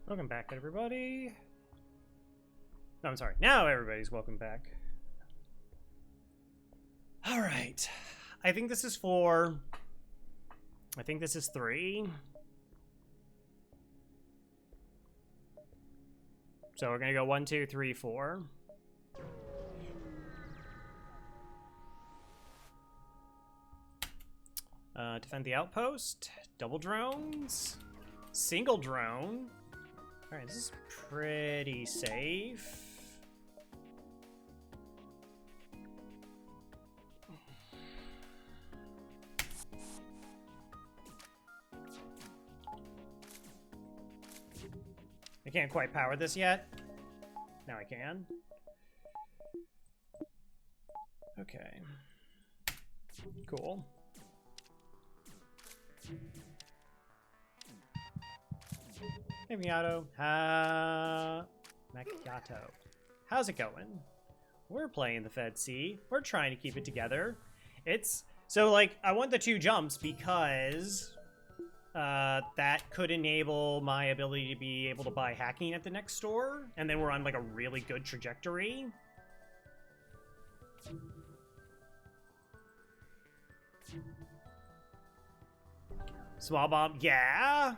Welcome back, everybody. No, I'm sorry. Now everybody's welcome back. All right. I think this is 4. I think this is 3. So we're gonna go 1, 2, 3, 4. Defend the outpost. Double drones. Single drone. Alright, this is pretty safe. I can't quite power this yet. Now I can. Okay. Cool. Hey, Macchiato. Macchiato. How's it going? We're playing the Fed C. We're trying to keep it together. It's... So, like, I want the 2 jumps because... that could enable my ability to be able to buy hacking at the next store. And then we're on, like, a really good trajectory. Small bomb, yeah.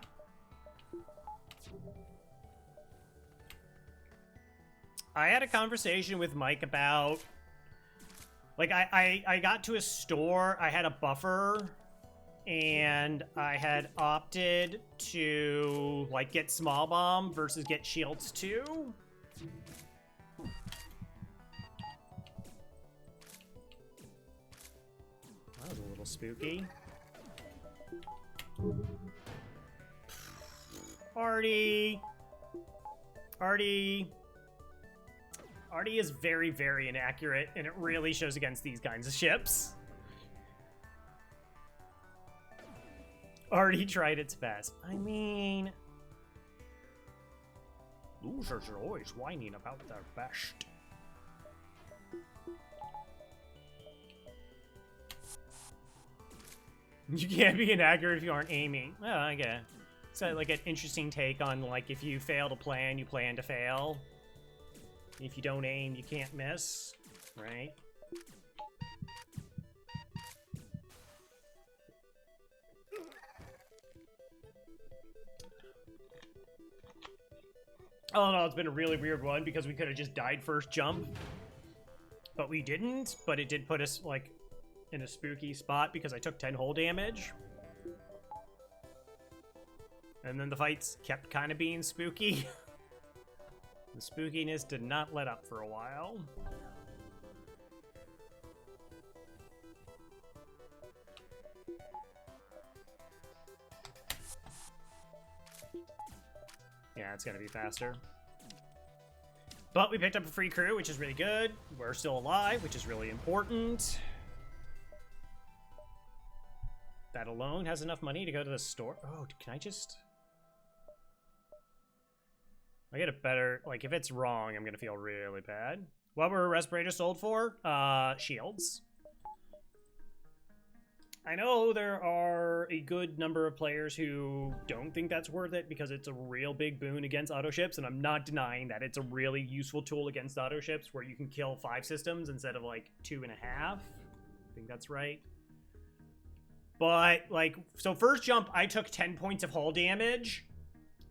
I had a conversation with Mike about, like, I got to a store, I had a buffer, and I had opted to, like, get small bomb versus get shields too. That was a little spooky. Artie is very, very inaccurate, and it really shows against these kinds of ships. Artie tried its best. I mean... Losers are always whining about their best. You can't be inaccurate if you aren't aiming. Oh, okay. So, like, an interesting take on, like, if you fail to plan, you plan to fail. If you don't aim, you can't miss, right? Oh no, it's been a really weird one because we could have just died first jump. But we didn't, but it did put us, like, in a spooky spot because I took 10 hull damage. And then the fights kept kind of being spooky. The spookiness did not let up for a while. Yeah, it's gonna be faster. But we picked up a free crew, which is really good. We're still alive, which is really important. That alone has enough money to go to the store. Oh, can I just... I get a better... Like, if it's wrong, I'm gonna feel really bad. What were respirators sold for? Shields. I know there are a good number of players who don't think that's worth it because it's a real big boon against auto ships, and I'm not denying that it's a really useful tool against auto ships where you can kill 5 systems instead of, like, 2.5. I think that's right. But, like, so first jump, I took 10 points of hull damage,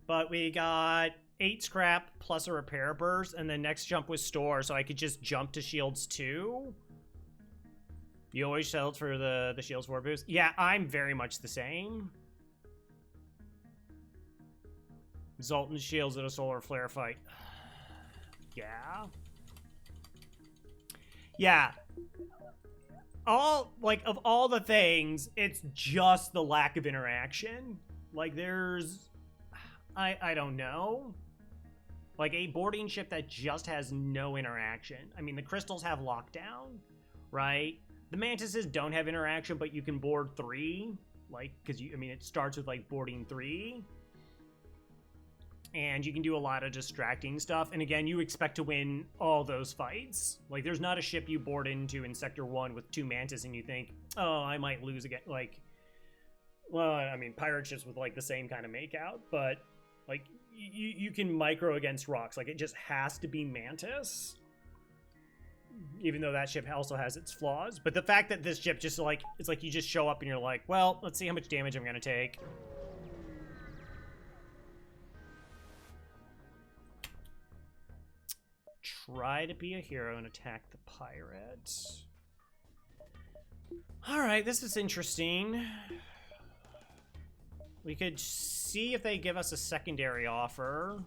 but we got 8 scrap plus a repair burst, and then next jump was store, so I could just jump to shields 2. You always settled for the shields 4 boost? Yeah, I'm very much the same. Zoltan shields at a solar flare fight. Yeah. Yeah. All, like, of all the things, it's just the lack of interaction. Like, there's... I don't know. Like, a boarding ship that just has no interaction. I mean, the crystals have lockdown, right? The mantises don't have interaction, but you can board 3. Like, because, I mean, it starts with, like, boarding 3. And you can do a lot of distracting stuff. And again, you expect to win all those fights. Like, there's not a ship you board into in Sector 1 with 2 mantis and you think, oh, I might lose again. Like, well, I mean, pirate ships with, like, the same kind of makeout. But, like, you can micro against rocks. Like, it just has to be Mantis. Even though that ship also has its flaws. But the fact that this ship just, like, it's like you just show up and you're like, well, let's see how much damage I'm gonna take. Try to be a hero and attack the pirate. Alright, this is interesting. We could see if they give us a secondary offer.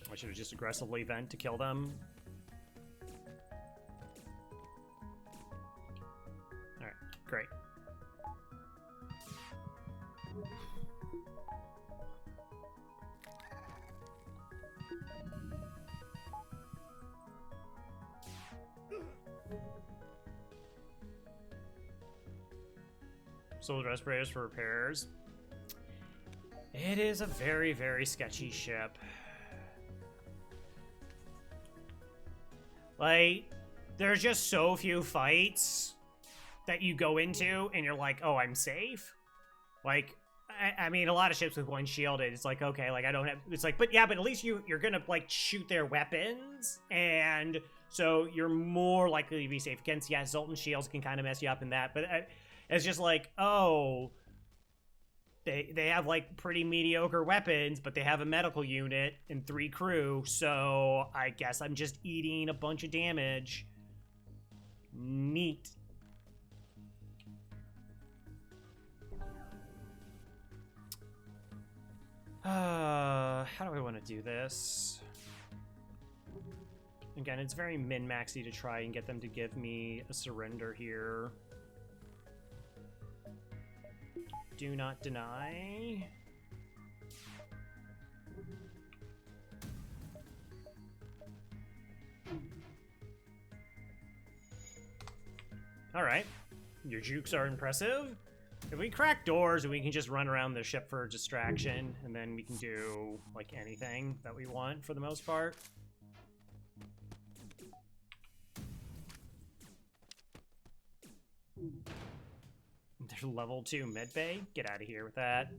I should have just aggressively vent to kill them. Alright, great. Sold respirators for repairs. It is a very, very sketchy ship. Like, there's just so few fights that you go into and you're like, oh, I'm safe. Like, I mean, a lot of ships with one shielded, it's like, okay, like, I don't have, it's like, but yeah, but at least you're gonna, like, shoot their weapons, and so you're more likely to be safe against, yeah, Zoltan shields can kind of mess you up in that, but it's just like, oh, they have, like, pretty mediocre weapons, but they have a medical unit and 3 crew, so I guess I'm just eating a bunch of damage. Neat. How do I want to do this? Again, it's very min-maxy to try and get them to give me a surrender here. Do not deny. All right. Your jukes are impressive. If we crack doors and we can just run around the ship for distraction, and then we can do, like, anything that we want for the most part. There's level 2 medbay. Get out of here with that.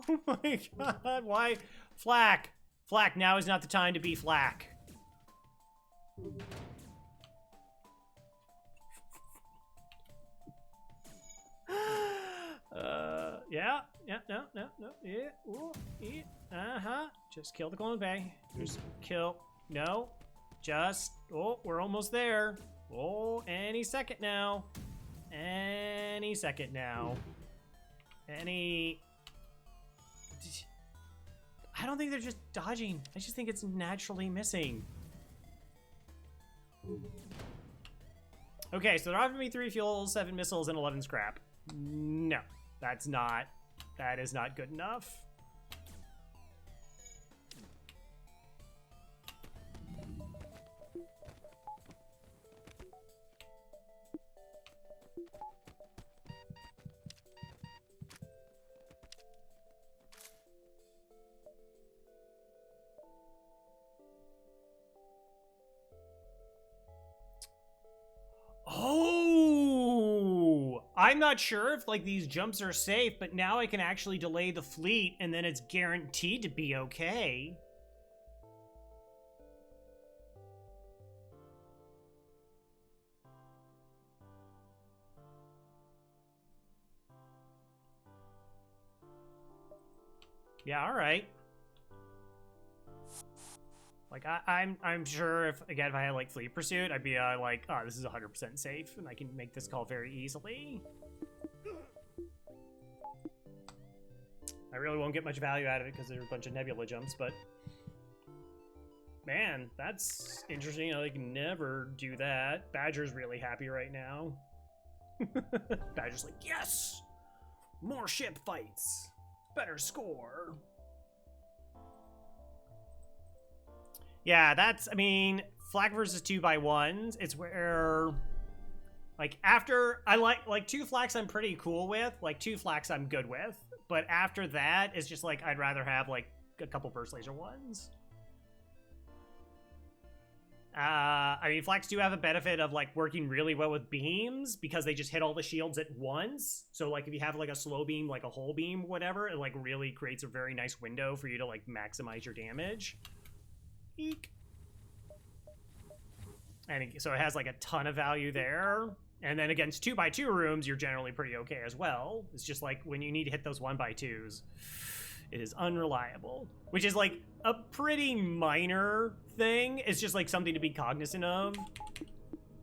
Oh my god, why? Flak! Flak, now is not the time to be flak. Yeah, no, yeah, ooh, yeah, just kill the clone bay. Just kill, no, just, oh, we're almost there. Oh, any second now. Any second now. I don't think they're just dodging. I just think it's naturally missing. Okay, so they're offering me 3 fuel, 7 missiles, and 11 scrap. No, that is not good enough. Oh, I'm not sure if, like, these jumps are safe, but now I can actually delay the fleet and then it's guaranteed to be okay. Yeah, all right. Like, I'm sure if I had, like, Fleet Pursuit, I'd be, like, oh, this is 100% safe, and I can make this call very easily. I really won't get much value out of it because there's a bunch of Nebula jumps, but... Man, that's interesting. I, like, never do that. Badger's really happy right now. Badger's like, yes! More ship fights! Better score! Yeah, that's, I mean, flak versus 2x1s, it's where, like, Like after I like 2 flax I'm pretty cool with. Like 2 flax I'm good with. But after that, it's just like I'd rather have like a couple burst laser ones. I mean, flax do have a benefit of like working really well with beams because they just hit all the shields at once. So like if you have like a slow beam, like a whole beam, whatever, it like really creates a very nice window for you to like maximize your damage. Eek. And so it has like a ton of value there. And then against 2x2 rooms, you're generally pretty okay as well. It's just like when you need to hit those 1x2s, it is unreliable, which is like a pretty minor thing. It's just like something to be cognizant of.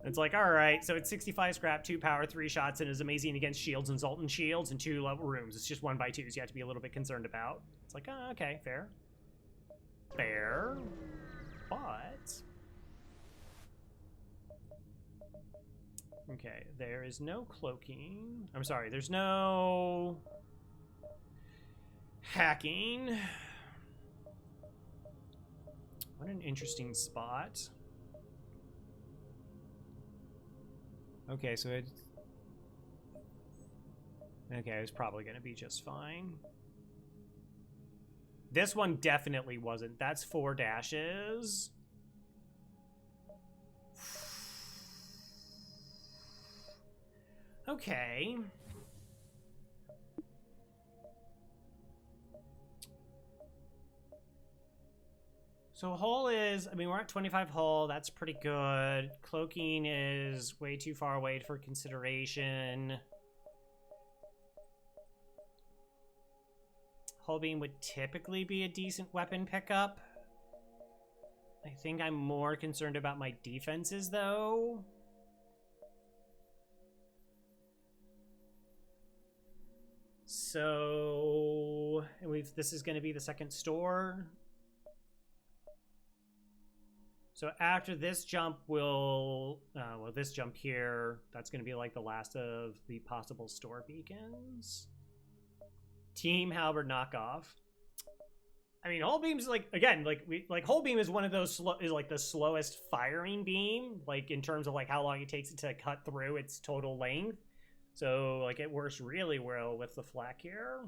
It's like, all right, so it's 65 scrap, 2 power, 3 shots, and is amazing against shields and Zoltan shields and 2 level rooms. It's just 1x2s you have to be a little bit concerned about. It's like, oh, okay, fair. Fair. But... okay, there is no cloaking. I'm sorry, there's no... hacking. What an interesting spot. Okay, so it... okay, it's probably going to be just fine. This one definitely wasn't. That's 4 dashes. Okay. So hull is, I mean, we're at 25 hull. That's pretty good. Cloaking is way too far away for consideration. Hull beam would typically be a decent weapon pickup. I think I'm more concerned about my defenses, though. So, this is going to be the second store. So after this jump, well, this jump here, that's going to be like the last of the possible store beacons. Team Halberd knockoff. I mean, Hull Beam's like, again, like Hull Beam is one of those is like the slowest firing beam, like in terms of like how long it takes it to cut through its total length. So like it works really well with the flak here.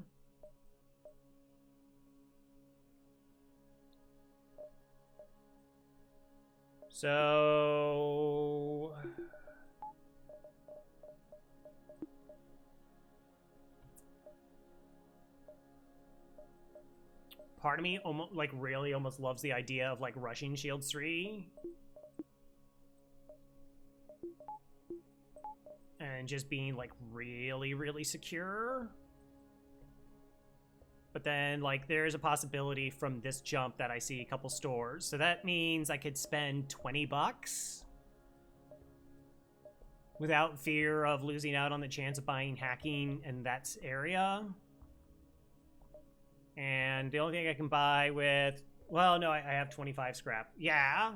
So part of me almost like really almost loves the idea of like rushing Shields 3 and just being like really, really secure. But then like there's a possibility from this jump that I see a couple stores. So that means I could spend 20 bucks without fear of losing out on the chance of buying hacking in that area. And the only thing I can buy with, well, no, I have 25 scrap. Yeah.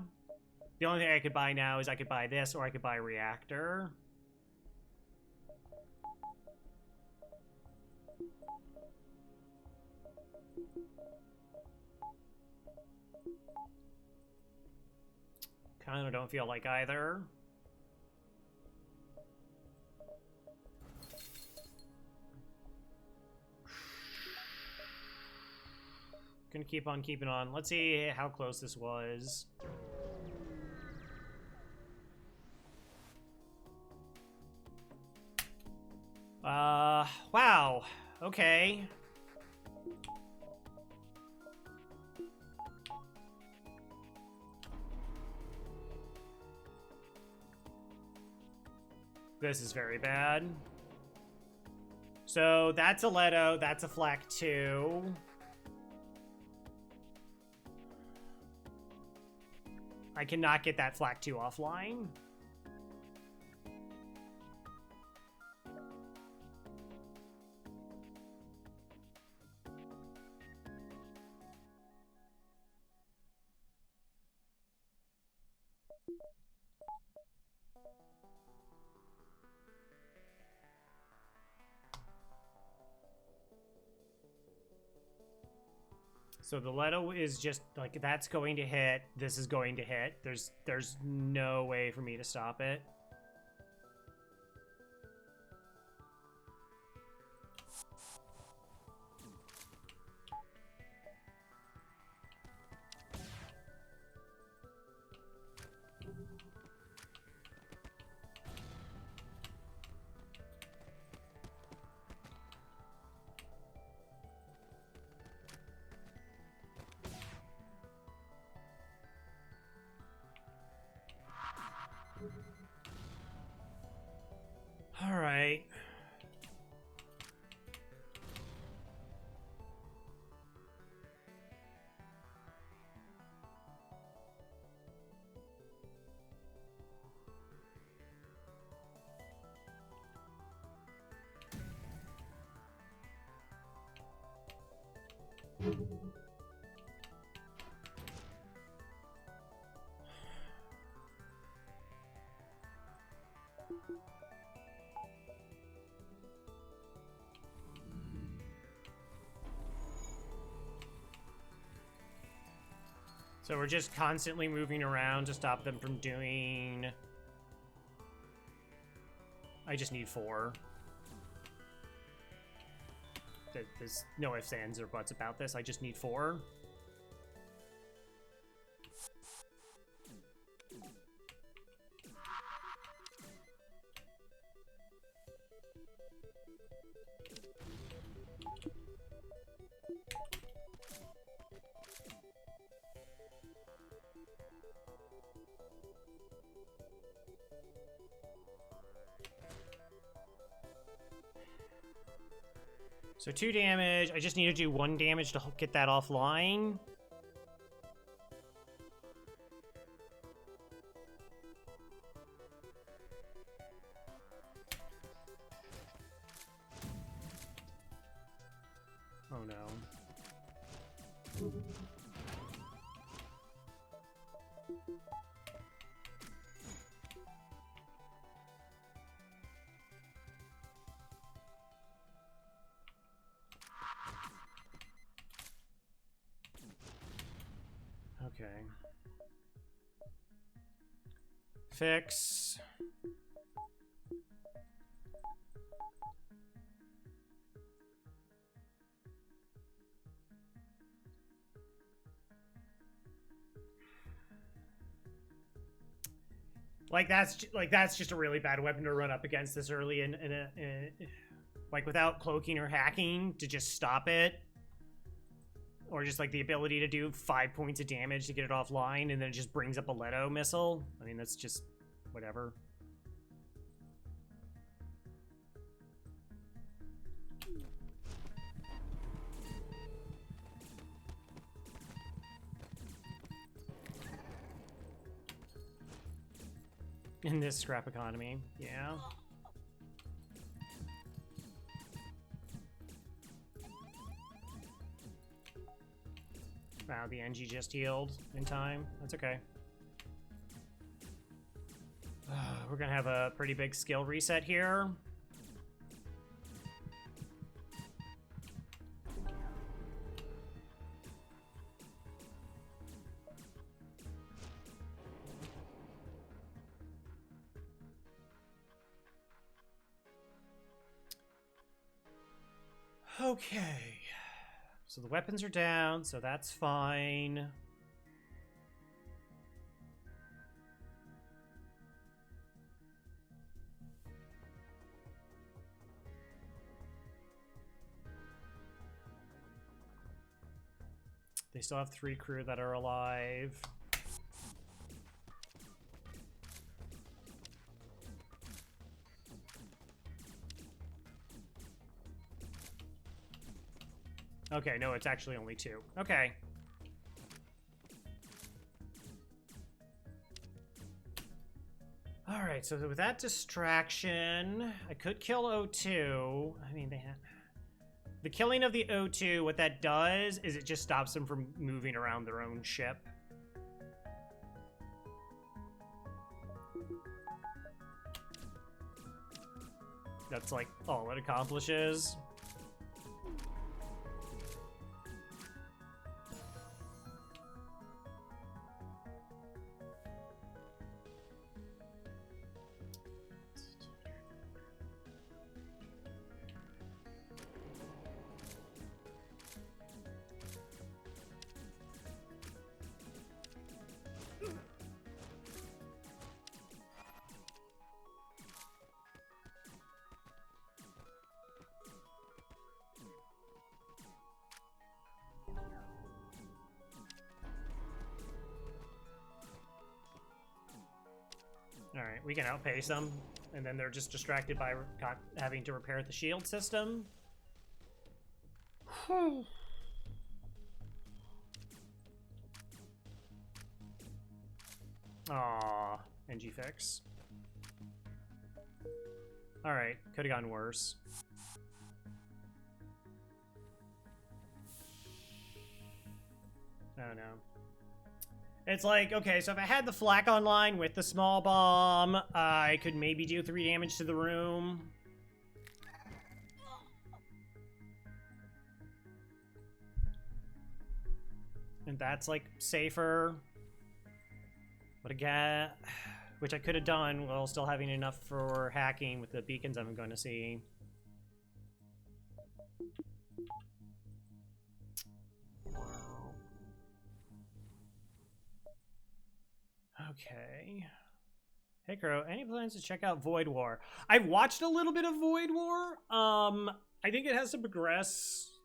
The only thing I could buy now is I could buy this or I could buy a reactor. Kind of don't feel like either. Gonna keep on keeping on. Let's see how close this was. Wow. Okay. This is very bad. So that's a Leto, that's a flak 2. I cannot get that flak 2 offline. So the Leto is just like, that's going to hit. This is going to hit. There's no way for me to stop it. All right. So we're just constantly moving around to stop them from doing... I just need 4. There's no ifs, ands, or buts about this. I just need 4. So 2 damage. I just need to do 1 damage to get that offline. Oh no. Okay. Fix. That's just a really bad weapon to run up against this early in like without cloaking or hacking to just stop it. Or just like the ability to do 5 points of damage to get it offline, and then it just brings up a Leto missile. I mean, that's just whatever. In this scrap economy, yeah. Wow, the NG just healed in time. That's okay. We're gonna have a pretty big skill reset here. Okay. So the weapons are down, so that's fine. They still have 3 crew that are alive. Okay, no, it's actually only 2. Okay. All right, so with that distraction, I could kill O2. I mean, they have... The killing of the O2, what that does is it just stops them from moving around their own ship. That's like all it accomplishes. All right, we can outpace them. and then they're just distracted by having to repair the shield system. Aww, NG fix. Alright, could have gotten worse. Oh no. It's like, okay, so if I had the flak online with the small bomb, I could maybe do 3 damage to the room. And that's, like, safer. But again, which I could have done while still having enough for hacking with the beacons I'm going to see. Okay. Hey Crow, any plans to check out Void War? I've watched a little bit of Void War. I think it has to progress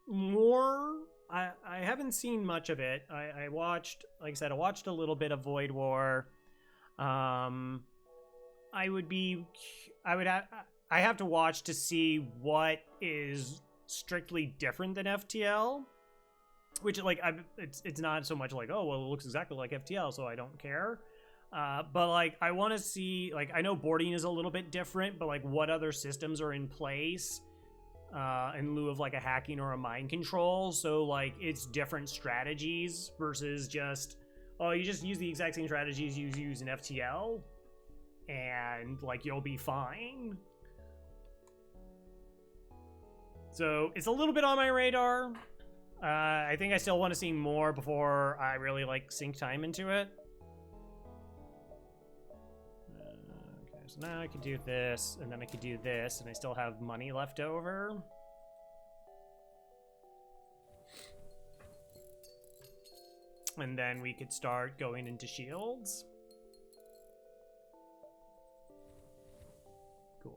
more. I haven't seen much of it. I watched, like I said, I watched a little bit of Void War. I have to watch to see what is strictly different than FTL. Which, like, it's not so much like, oh, well, it looks exactly like FTL, so I don't care. But, like, I want to see, like, I know boarding is a little bit different, but, like, what other systems are in place in lieu of, like, a hacking or a mind control. So, like, it's different strategies versus just, oh, you just use the exact same strategies you use in FTL, and, like, you'll be fine. So, it's a little bit on my radar. I think I still want to see more before I really, like, sink time into it. Okay, so now I could do this, and then I could do this, and I still have money left over. And then we could start going into shields. Cool.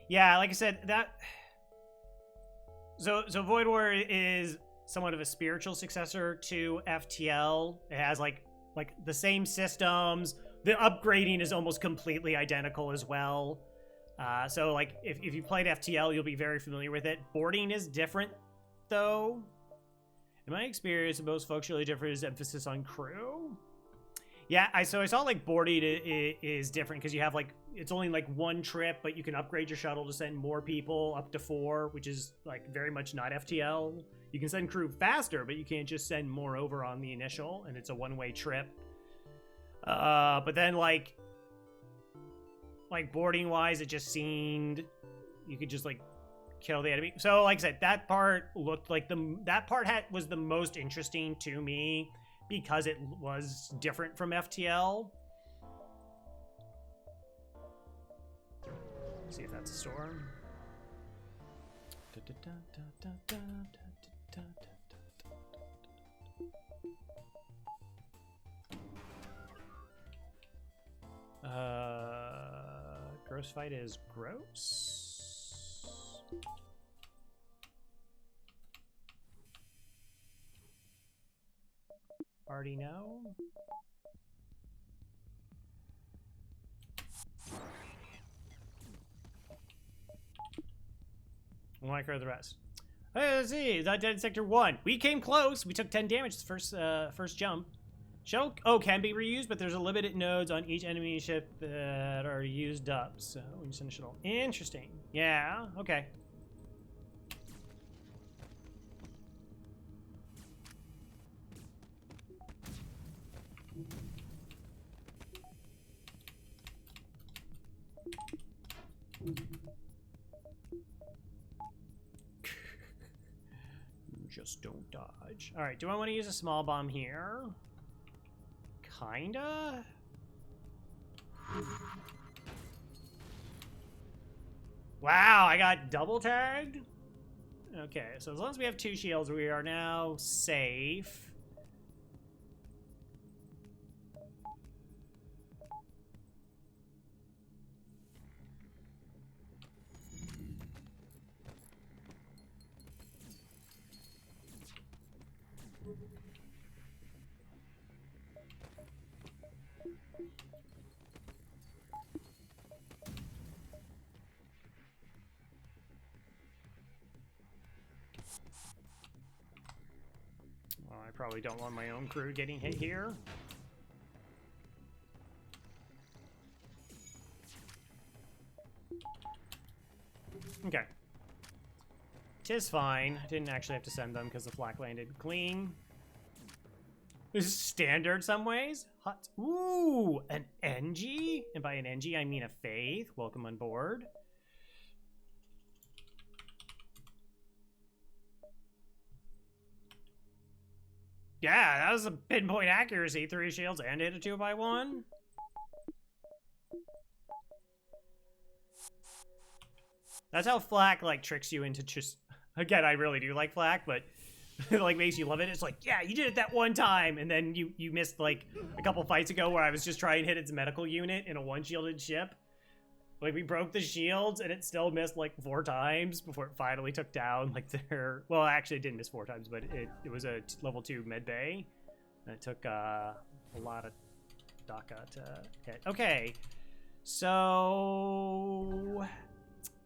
Yeah, like I said, that... So Void War is somewhat of a spiritual successor to FTL. It has like the same systems. The upgrading is almost completely identical as well. So like if you played FTL, you'll be very familiar with it. Boarding is different though. In my experience, the most functionally different is emphasis on crew. Yeah, so I saw like boarding is different because you have like, it's only like 1 trip, but you can upgrade your shuttle to send more people up to 4, which is like very much not FTL. You can send crew faster, but you can't just send more over on the initial, and it's a 1-way trip. But then like boarding wise, it just seemed you could just like kill the enemy. So like I said, that part looked like was the most interesting to me because it was different from FTL. Let's see if that's a storm. Gross fight is gross. Already know. We'll micro the rest. Hey, let's see. That dead sector 1. We came close. We took 10 damage the first jump. Shuttle, can be reused, but there's a limited nodes on each enemy ship that are used up. So we can send a shuttle. Interesting. Yeah. Okay. Just don't dodge. All right. Do I want to use a small bomb here? Kinda. Wow, I got double tagged. Okay, so as long as we have 2 shields, we are now safe. Probably don't want my own crew getting hit here. Okay. Tis fine. I didn't actually have to send them because the flak landed clean. This is standard some ways. Hot. Ooh, an NG? And by an NG, I mean a Faith. Welcome on board. Yeah, that was a pinpoint accuracy. 3 shields and hit a 2x1. That's how flak, like, tricks you into just... Again, I really do like flak, but it, like, makes you love it. It's like, yeah, you did it that one time, and then you missed, like, a couple fights ago where I was just trying to hit its medical unit in a 1-shielded ship. Like, we broke the shields, and it still missed, like, 4 times before it finally took down, like, their... Well, actually, it didn't miss 4 times, but it was a level 2 med bay. And it took a lot of DACA to hit. Okay, so...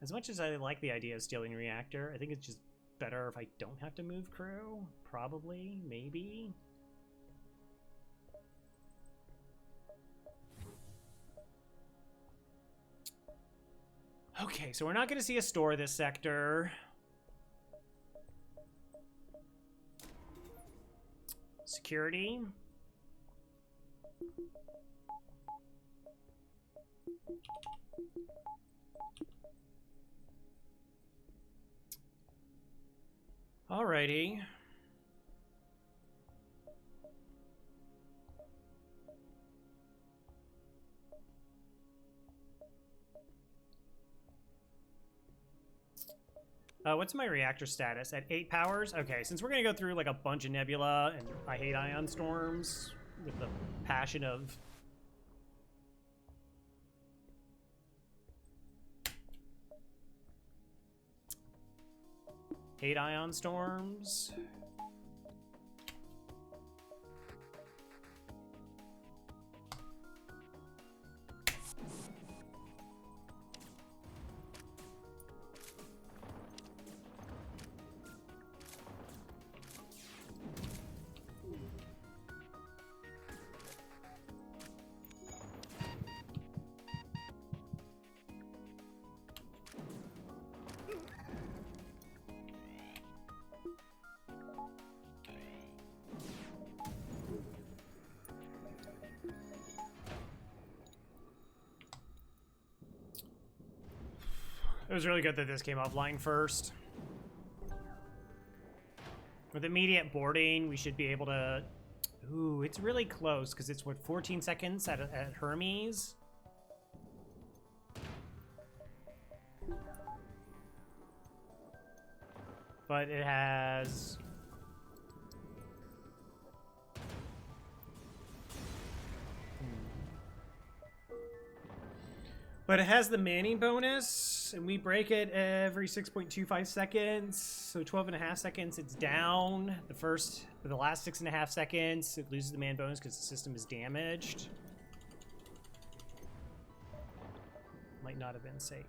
As much as I like the idea of stealing a reactor, I think it's just better if I don't have to move crew. Probably, maybe. Okay, so we're not going to see a store this sector. Security. Alrighty. What's my reactor status? At 8 powers? Okay, since we're gonna go through like a bunch of nebula, and I hate ion storms with the passion of... Hate ion storms. It was really good that this came offline first. With immediate boarding, we should be able to... Ooh, it's really close, because it's, what, 14 seconds at Hermes? But it has... But it has the manning bonus, and we break it every 6.25 seconds. So 12.5 seconds, it's down. The last 6.5 seconds, it loses the man bonus because the system is damaged. Might not have been safe.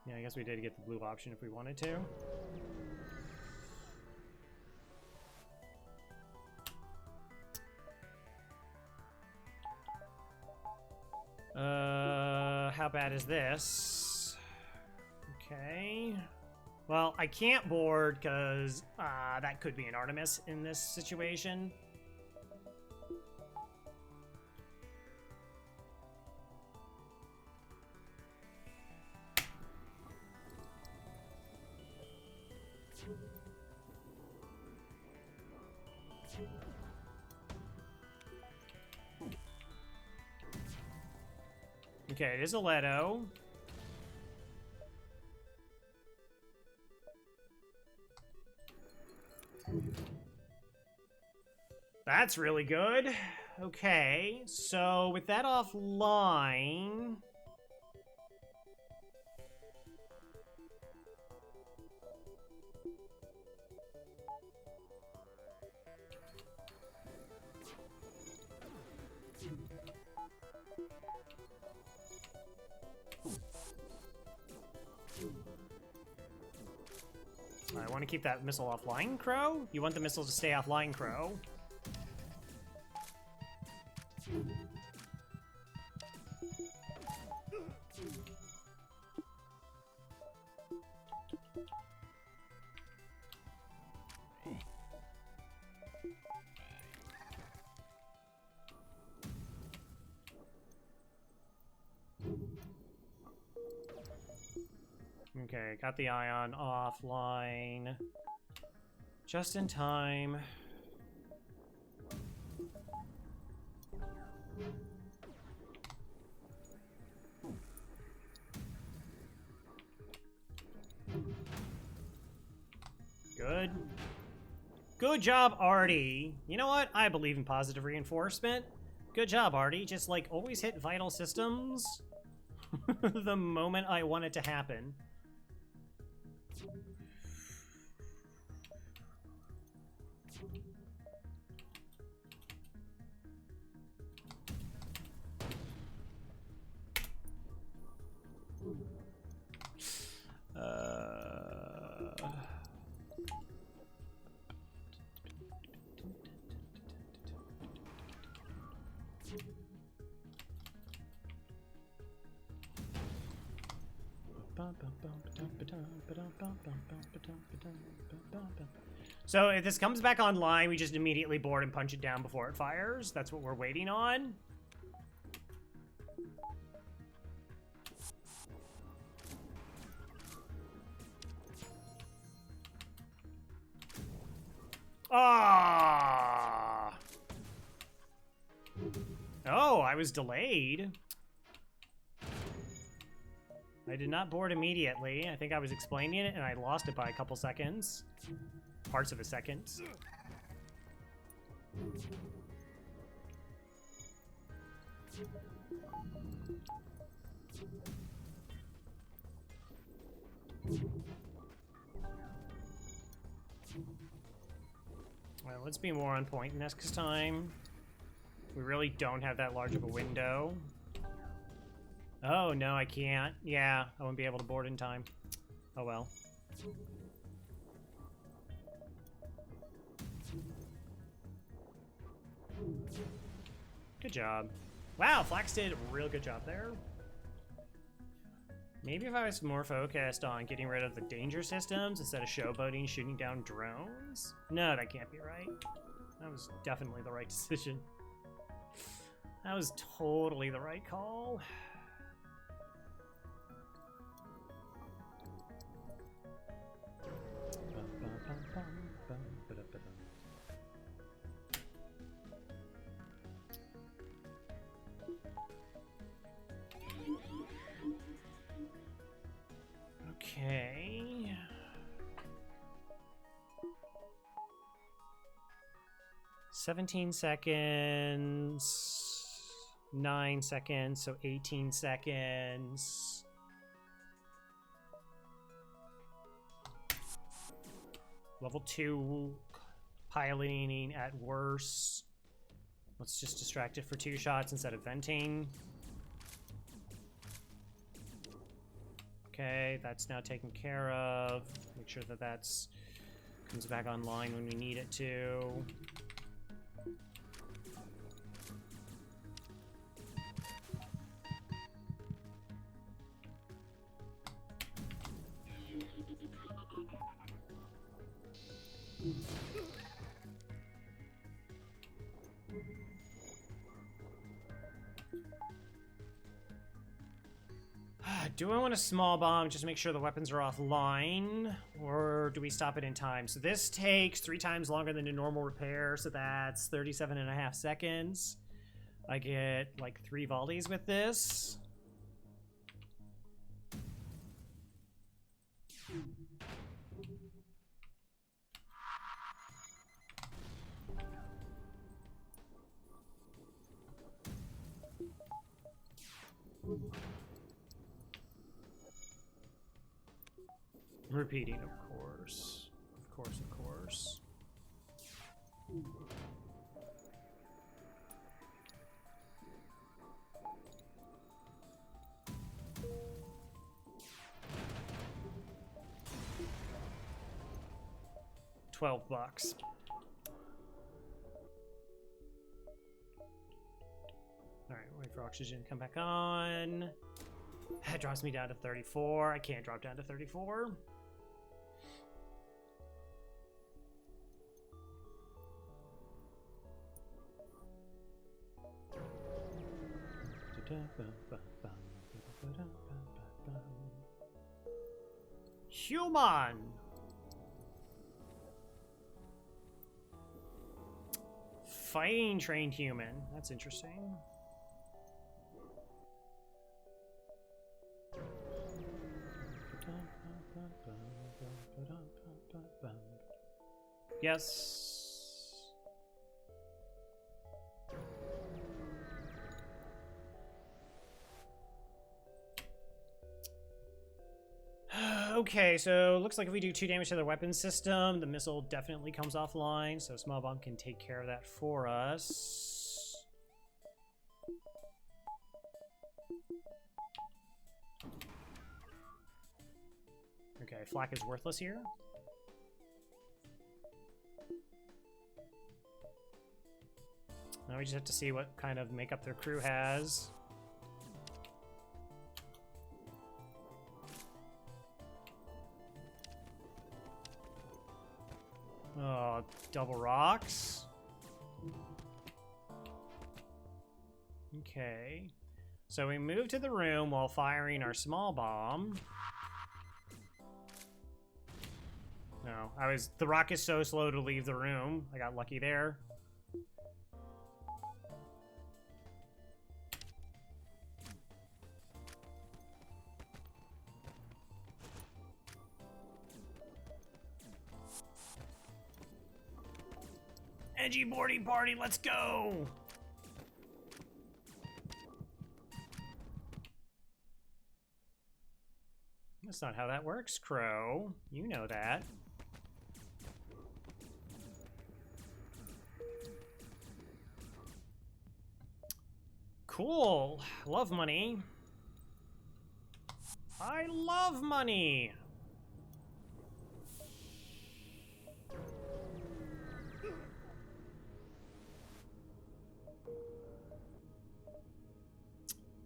Yeah, I guess we did get the blue option if we wanted to. How bad is this? Okay. Well, I can't board because that could be an Artemis in this situation. Okay, it is a Leto. That's really good. Okay, so with that offline... I want to keep that missile offline, Crow? You want the missile to stay offline, Crow? Okay, got the ion offline. Just in time. Good. Good job, Artie. You know what? I believe in positive reinforcement. Good job, Artie. Just, like, always hit vital systems the moment I want it to happen. So if this comes back online, we just immediately board and punch it down before it fires. That's what we're waiting on. Ah! Oh, I was delayed. I did not board immediately. I think I was explaining it, and I lost it by a couple seconds. Parts of a second. Well, let's be more on point next time. We really don't have that large of a window. Oh, no, I can't. Yeah, I won't be able to board in time. Oh, well. Good job. Wow, Flax did a real good job there. Maybe if I was more focused on getting rid of the danger systems instead of showboating shooting down drones? No, that can't be right. That was definitely the right decision. That was totally the right call. Okay. 17 seconds, 9 seconds, so 18 seconds. Level 2 piloting at worst. Let's just distract it for 2 shots instead of venting. Okay, that's now taken care of. Make sure that that's comes back online when we need it to. Do I want a small bomb just to make sure the weapons are offline? Or do we stop it in time? So this takes 3 times longer than a normal repair, so that's 37.5 seconds. I get like 3 volleys with this. Repeating, of course. Of course, of course. 12 bucks. All right, wait for oxygen to come back on. That drops me down to 34. I can't drop down to 34. Human. Fighting trained human. That's interesting. Yes. Okay, so looks like if we do 2 damage to the weapon system, the missile definitely comes offline, so small bomb can take care of that for us. Okay, flak is worthless here. Now we just have to see what kind of makeup their crew has. Oh, double rocks. Okay. So we move to the room while firing our small bomb. No, the rock is so slow to leave the room. I got lucky there. Edgy boarding party, let's go! That's not how that works, Crow. You know that. Cool. Love money. I love money!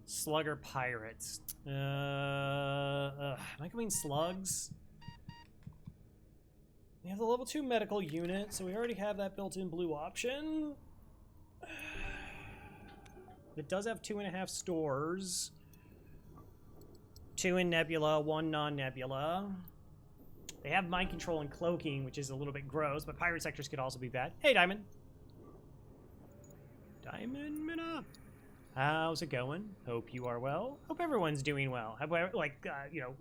Slugger pirates. Am I going slugs? We have the level 2 medical unit, so we already have that built-in blue option. It does have 2.5 stores. 2 in Nebula, 1 non-Nebula. They have mind control and cloaking, which is a little bit gross, but pirate sectors could also be bad. Hey, Diamond. Diamond Minna. How's it going? Hope you are well. Hope everyone's doing well. You know,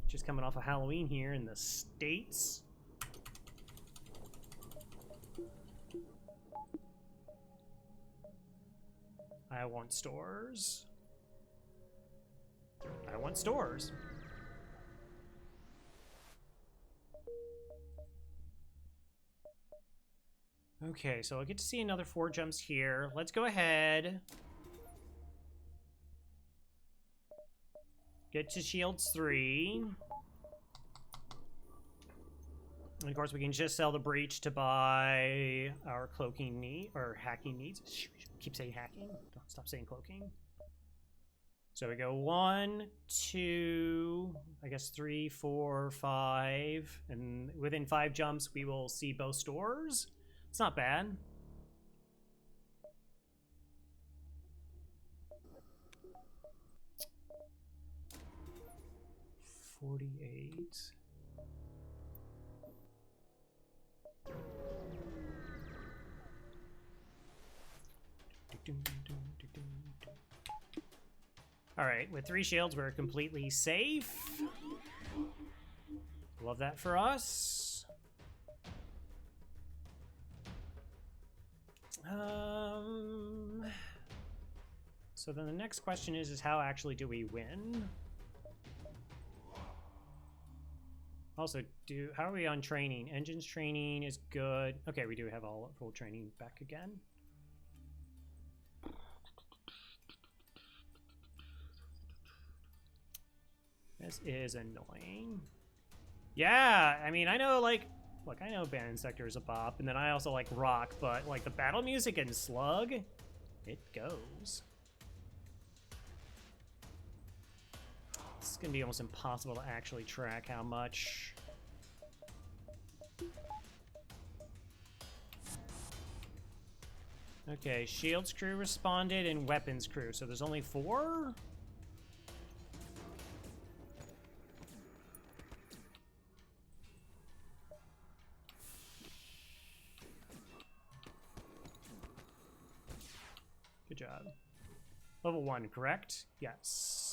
just coming off of Halloween here in the States. I want stores. I want stores. Okay, so I'll get to see another 4 jumps here. Let's go ahead. Get to shields 3. And of course, we can just sell the breach to buy our cloaking need or hacking needs. Keep saying hacking. Don't stop saying cloaking. So we go 1, 2, I guess 3, 4, 5, and within 5 jumps, we will see both stores. It's not bad. $48. All right, with 3 shields, we're completely safe. Love that for us. So then the next question is how actually do we win? Also, how are we on training? Engines training is good. Okay, we do have all full training back again. This is annoying. Yeah, I mean, I know, like, Look, I know Abandoned Sector is a bop, and then I also like rock, but like the battle music and Slug, it goes. It's gonna be almost impossible to actually track how much. Okay, Shields crew responded and Weapons crew, so there's only 4? Good job. Level 1, correct? Yes.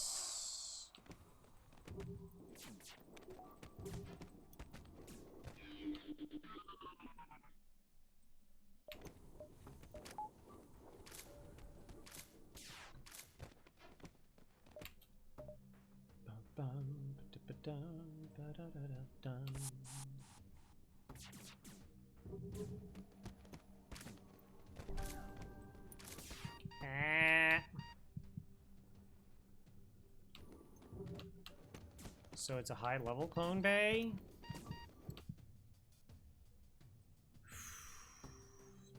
So it's a high level clone bay.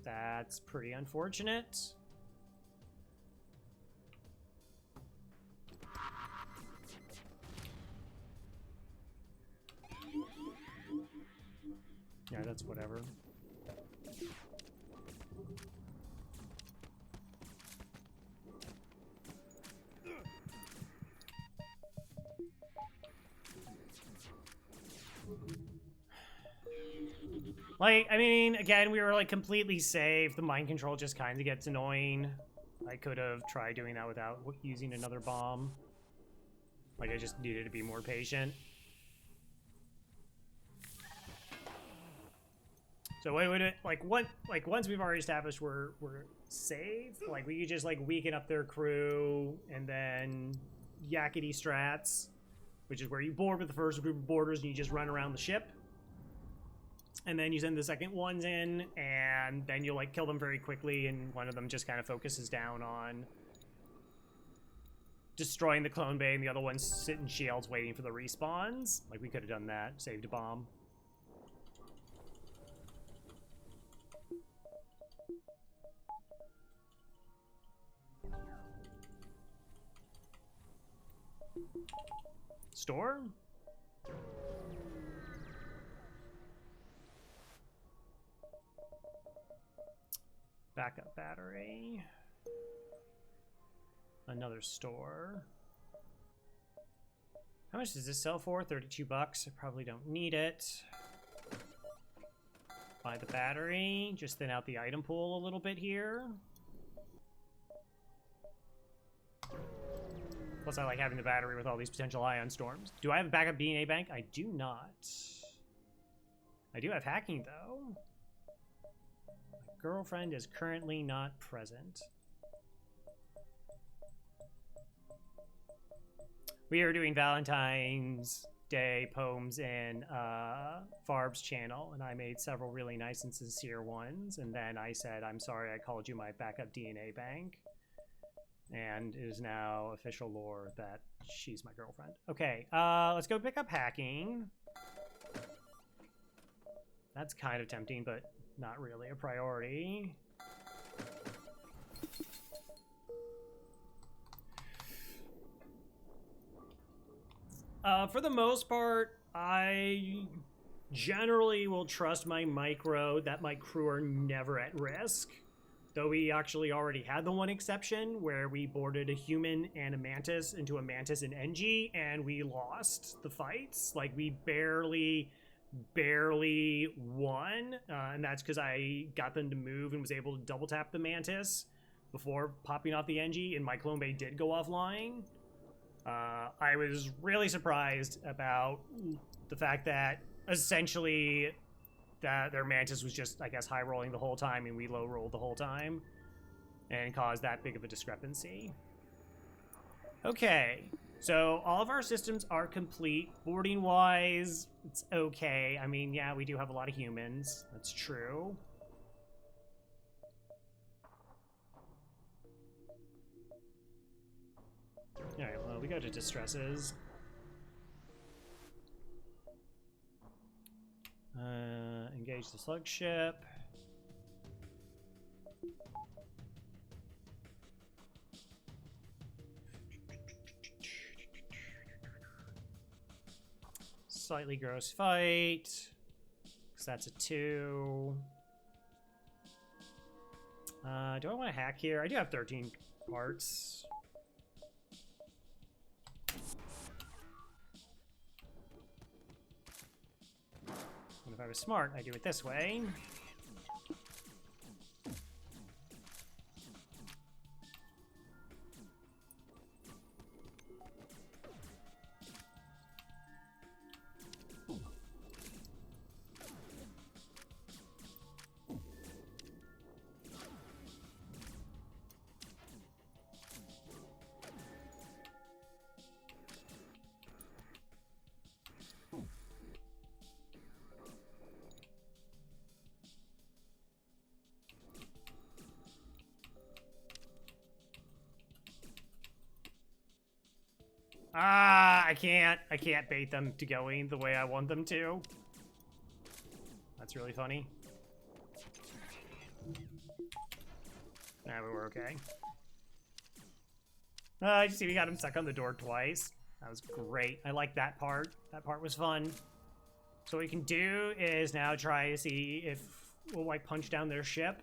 That's pretty unfortunate. Yeah, that's whatever. Like, I mean, again, we were like completely safe. The mind control just kind of gets annoying. I could have tried doing that without using another bomb. Like, I just needed to be more patient. So wait, like what? Like once we've already established we're safe, like we could just like weaken up their crew and then yakety strats, which is where you board with the first group of boarders and you just run around the ship. And then you send the second ones in, and then you'll like kill them very quickly, and one of them just kind of focuses down on destroying the clone bay, and the other ones sit in shields waiting for the respawns. Like we could have done that, saved a bomb. Store? Backup battery. Another store. How much does this sell for? 32 bucks. I probably don't need it. Buy the battery. Just thin out the item pool a little bit here. Plus, I like having the battery with all these potential ion storms. Do I have a backup DNA bank? I do not. I do have hacking, though. My girlfriend is currently not present. We are doing Valentine's Day poems in Farb's channel, and I made several really nice and sincere ones, and then I said, I'm sorry I called you my backup DNA bank. And it is now official lore that she's my girlfriend. Okay, let's go pick up hacking. That's kind of tempting, but not really a priority. For the most part, I generally will trust my micro that my crew are never at risk. Though we actually already had the one exception where we boarded a human and a mantis into a mantis and NG, and we lost the fights. Like, we barely won, and that's because I got them to move and was able to double tap the mantis before popping off the NG, and my clone bay did go offline. I was really surprised about the fact that essentially that their mantis was just, I guess, high rolling the whole time and we low rolled the whole time and caused that big of a discrepancy. Okay, so all of our systems are complete. Boarding wise, it's okay. I mean, yeah, we do have a lot of humans. That's true. All right, well, we go to distresses. Change the slug ship. Slightly gross fight. Because that's a 2. Do I want to hack here? I do have 13 parts. And if I was smart, I'd do it this way. I can't bait them to going the way I want them to. That's really funny. Nah, but we're okay. You see, we got him stuck on the door twice. That was great. I like that part. That part was fun. So what we can do is now try to see if we'll like punch down their ship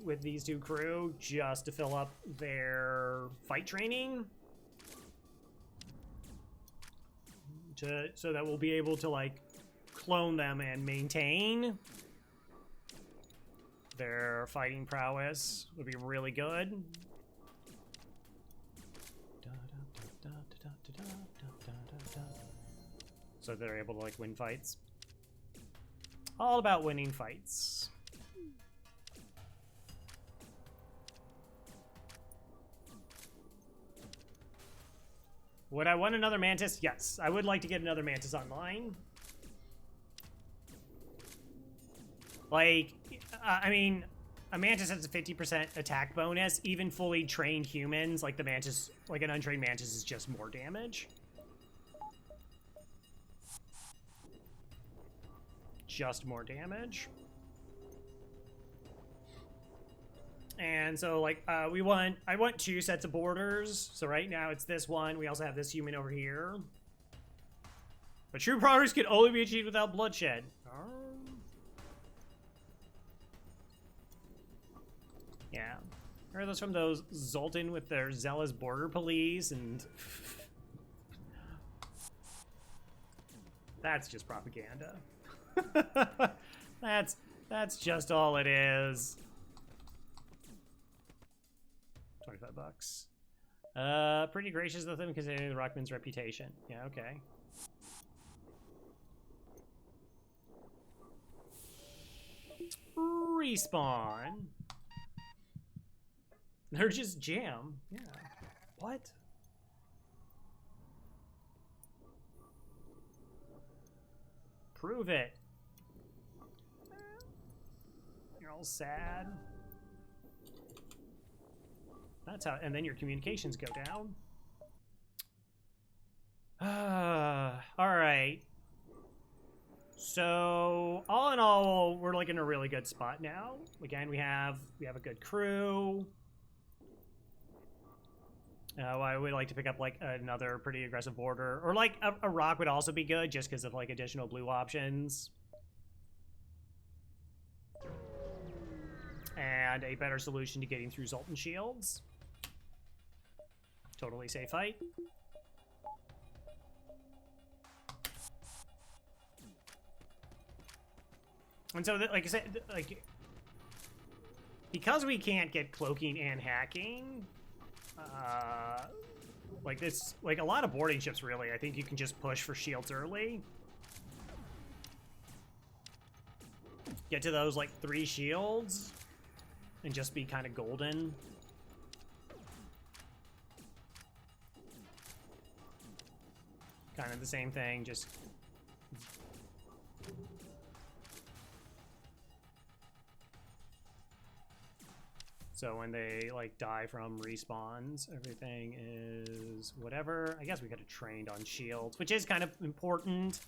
with these 2 crew just to fill up their fight training. So that we'll be able to like clone them and maintain their fighting prowess. Would be really good. So they're able to like win fights. All about winning fights. Would I want another Mantis? Yes, I would like to get another Mantis online. Like, I mean, a Mantis has a 50% attack bonus. Even fully trained humans, like the Mantis, like an untrained Mantis is just more damage. Just more damage. And so, like, I want 2 sets of borders. So right now it's this one. We also have this human over here. But true progress can only be achieved without bloodshed. Yeah. I heard those from those Zoltan with their zealous border police, and that's just propaganda. That's just all it is. 25 bucks. Pretty gracious of them considering the Rockman's reputation. Yeah, okay. Respawn. They're just jam. Yeah. What? Prove it. You're all sad. That's how, and then your communications go down. All right. So, all in all, we're like in a really good spot now. Again, we have a good crew. I would like to pick up like another pretty aggressive border, or like a rock would also be good, just because of like additional blue options. And a better solution to getting through Zoltan shields. Totally safe fight. And so, like I said, like because we can't get cloaking and hacking, like this, like a lot of boarding ships, really, I think you can just push for shields early. Get to those like 3 shields, and just be kind of golden. Kind of the same thing, just so when they like die from respawns, everything is whatever. I guess we could have trained on shields, which is kind of important.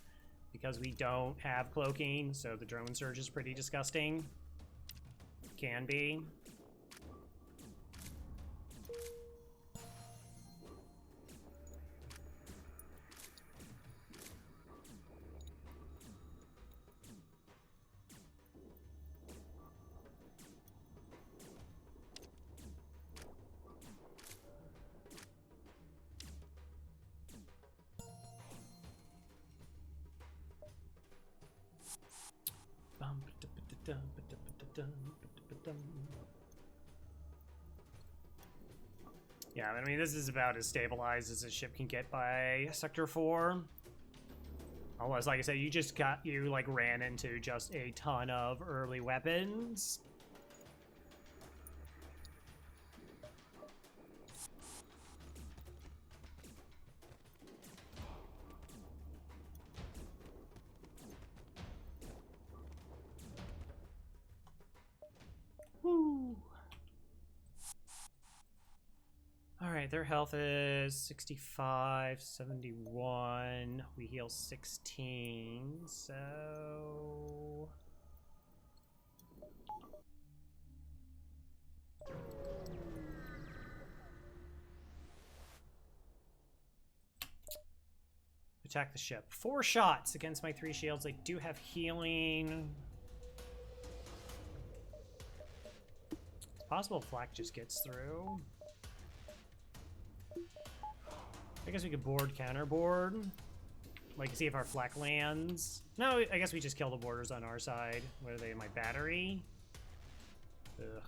because we don't have cloaking, so the drone surge is pretty disgusting. Can be. Yeah, I mean, this is about as stabilized as a ship can get by Sector 4. Unless, like I said, you like ran into just a ton of early weapons. Woo. Alright, their health is 65, 71. We heal 16, so... Attack the ship. 4 shots against my 3 shields. I do have healing. It's possible flak just gets through. I guess we could board counterboard. Like, see if our flak lands. No, I guess we just kill the boarders on our side. What are they, my battery? Ugh.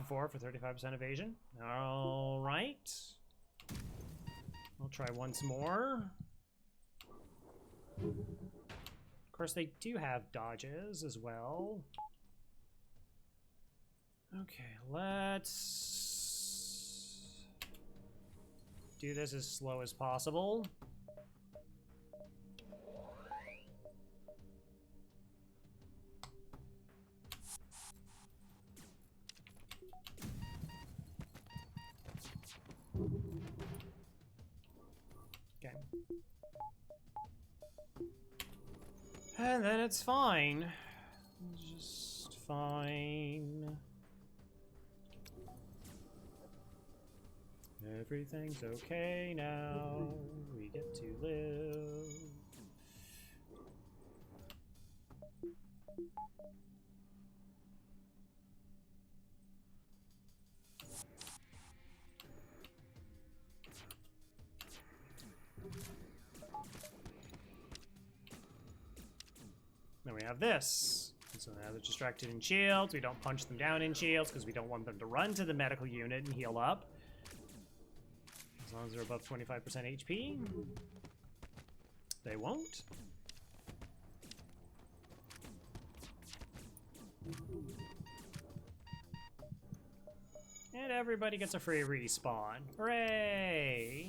Four for 35% evasion. All right. I'll try once more. Of course, they do have dodges as well. Okay, let's do this as slow as possible. Okay. And then it's fine. Just fine. Everything's okay now. We get to live. Then we have this. So now they're distracted in shields. We don't punch them down in shields because we don't want them to run to the medical unit and heal up. As long as they're above 25% HP. They won't. And everybody gets a free respawn. Hooray!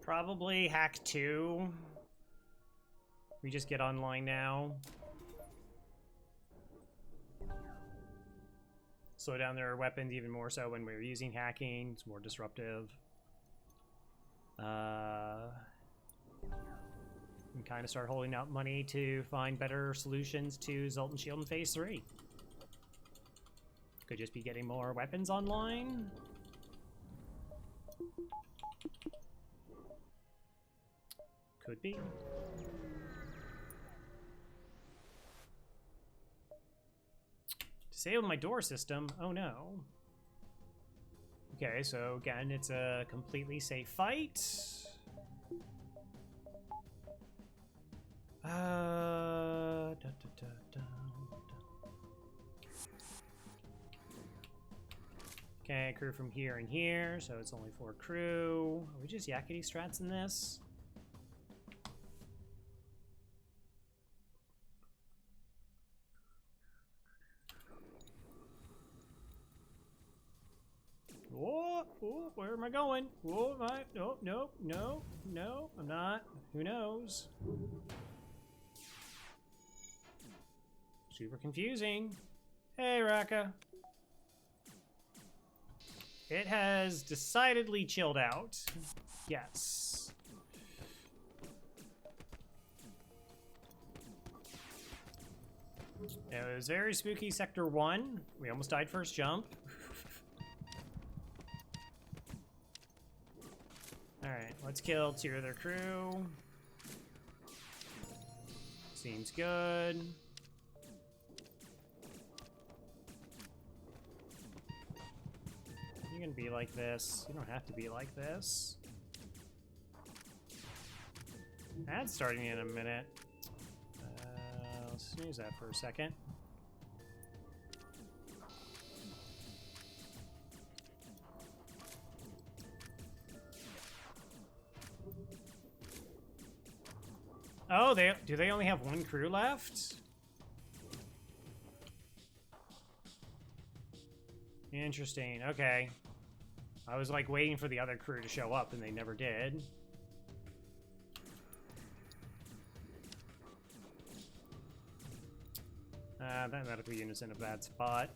Probably hack 2. We just get online now. Slow down their weapons even more so when we're using hacking. It's more disruptive. And kind of start holding out money to find better solutions to Zoltan Shield in Phase 3. Could just be getting more weapons online. Could be. Disable my door system. Oh no. Okay, so again, it's a completely safe fight. Okay, crew from here and here, so it's only 4 crew. Are we just yakety strats in this? Whoa, whoa, where am I going? Whoa, am I? No, no, no, no, I'm not. Who knows? Super confusing. Hey, Raka. It has decidedly chilled out. Yes. It was very spooky Sector 1. We almost died first jump. Alright, let's kill 2 of their crew. Seems good. You're gonna be like this. You don't have to be like this. That's starting in a minute. I'll snooze that for a second. Oh, do they only have 1 crew left? Interesting. Okay. I was like waiting for the other crew to show up and they never did. That medical unit's in a bad spot.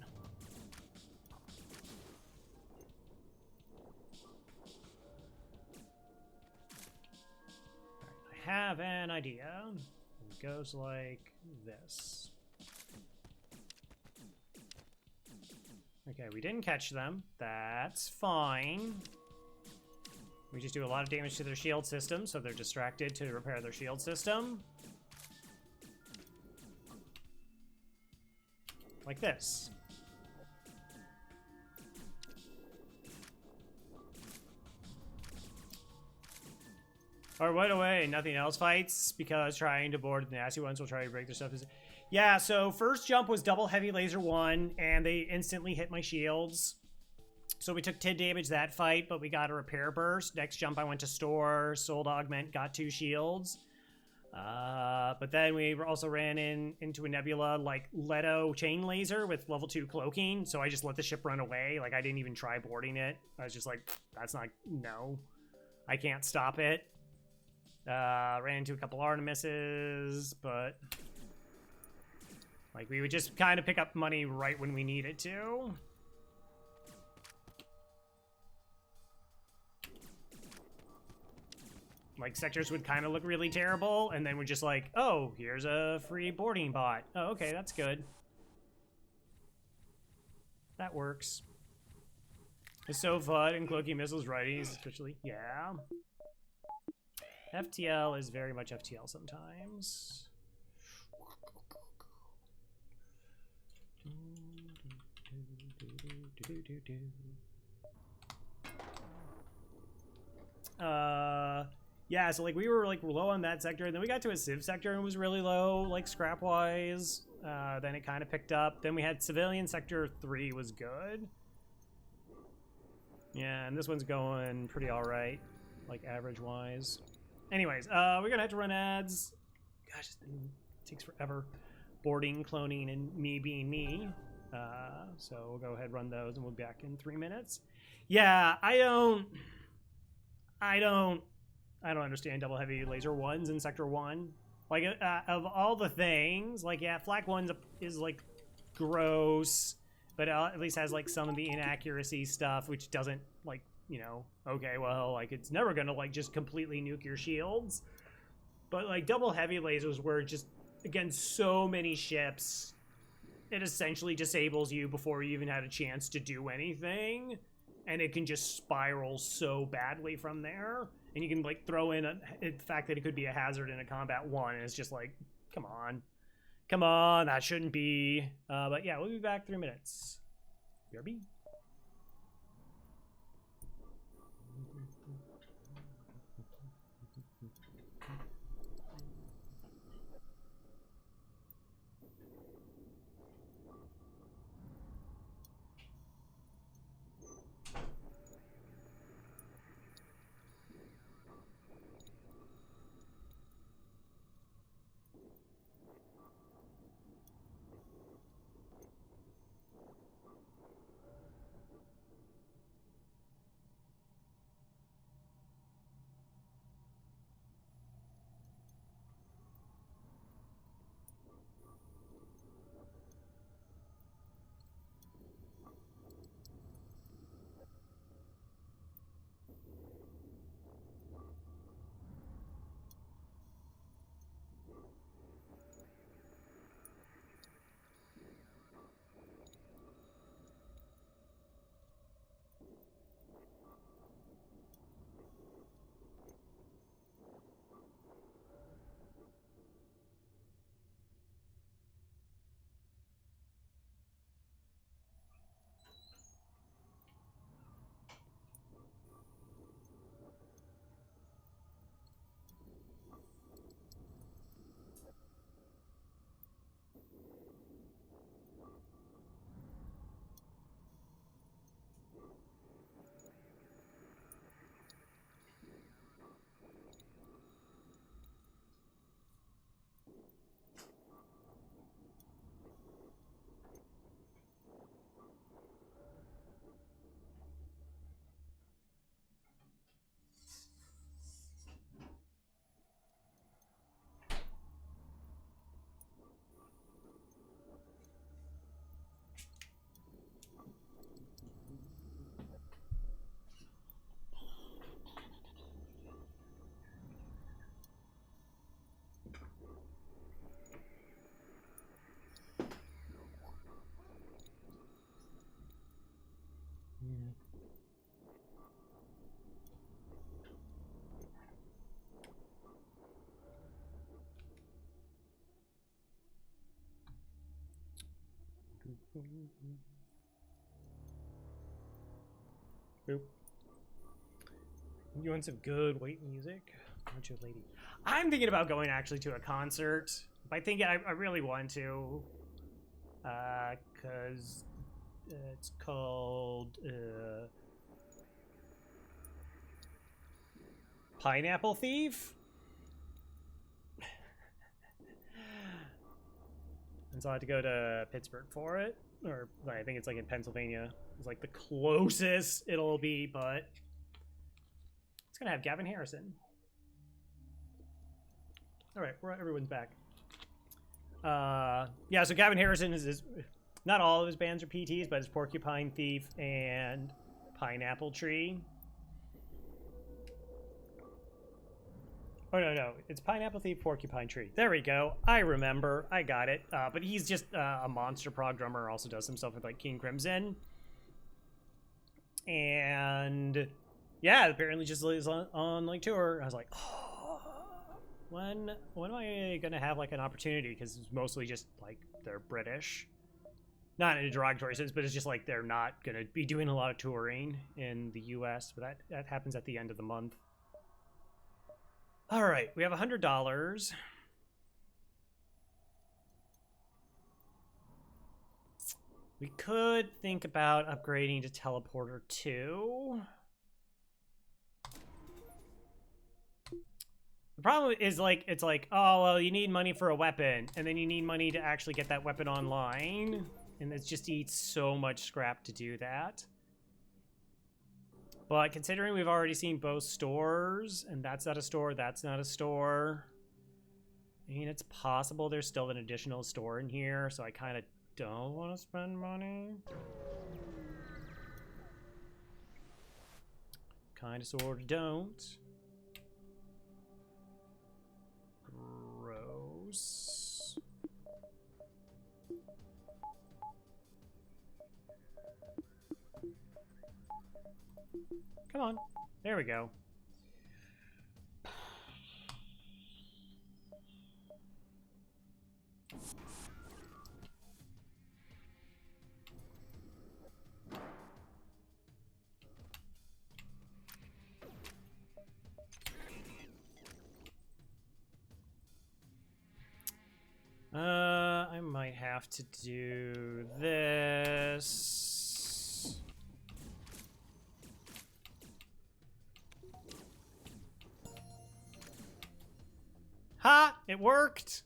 I have an idea. It goes like this. Okay, we didn't catch them. That's fine. We just do a lot of damage to their shield system, so they're distracted to repair their shield system. Like this. Or right away, nothing else fights because trying to board the nasty ones will try to break their stuff. Yeah, so first jump was double heavy laser 1, and they instantly hit my shields. So we took 10 damage that fight, but we got a repair burst. Next jump I went to store, sold augment, got 2 shields. But then we also ran into a nebula like Leto chain laser with level 2 cloaking, so I just let the ship run away. Like, I didn't even try boarding it. I was just like, that's not, no. I can't stop it. Ran into a couple Artemises, but like we would just kind of pick up money right when we needed to. Like sectors would kind of look really terrible, and then we're just like, oh, here's a free boarding bot. Oh, okay, that's good. That works. It's so fun, and cloaking missiles righties, especially. Yeah. FTL is very much FTL sometimes. Yeah, so like we were like low on that sector, and then we got to a civ sector and it was really low, like scrap wise. Then it kind of picked up. Then we had civilian sector 3 was good. Yeah, and this one's going pretty all right, like average wise. Anyways, we're gonna have to run ads. Gosh, it takes forever. Boarding, cloning, and me being me. So we'll go ahead and run those, and we'll be back in 3 minutes. Yeah, I don't understand double heavy laser 1s in sector 1. Like, of all the things, like, yeah, flak 1 is like gross, but at least has like some of the inaccuracy stuff, which doesn't like, you know, okay, well, like, it's never gonna, like, just completely nuke your shields. But, like, double heavy lasers were just, again, so many ships, it essentially disables you before you even had a chance to do anything. And it can just spiral so badly from there. And you can, like, throw in the fact that it could be a hazard in a combat 1, and it's just like, come on. Come on, that shouldn't be. But, yeah, we'll be back 3 minutes. BRB. Boop. You want some good weight music? Aren't you a lady? I'm thinking about going actually to a concert. I think I really want to. Because it's called Pineapple Thief. And so I had to go to Pittsburgh for it. Or I think it's like in Pennsylvania. It's like the closest it'll be, but it's gonna have Gavin Harrison. All right, everyone's back. Yeah, so Gavin Harrison is not all of his bands are PTs, but it's Porcupine Thief and Pineapple Tree. Oh, no. It's Pineapple Thief, Porcupine Tree. There we go. I remember. I got it. But he's just a monster prog drummer. Also does some stuff with, like, King Crimson. And, yeah, apparently just is on like, tour. I was like, oh, when am I going to have, like, an opportunity? Because it's mostly just, like, they're British. Not in a derogatory sense, but it's just, like, they're not going to be doing a lot of touring in the U.S. But that happens at the end of the month. All right, we have $100. We could think about upgrading to Teleporter 2. The problem is, like, it's like, oh, well, you need money for a weapon, and then you need money to actually get that weapon online, and it just eats so much scrap to do that. But considering we've already seen both stores, and that's not a store, that's not a store. I mean, it's possible there's still an additional store in here, so I kind of don't want to spend money. Kind of sort of don't. Gross. Come on. There we go. I might have to do this. Ha! It worked!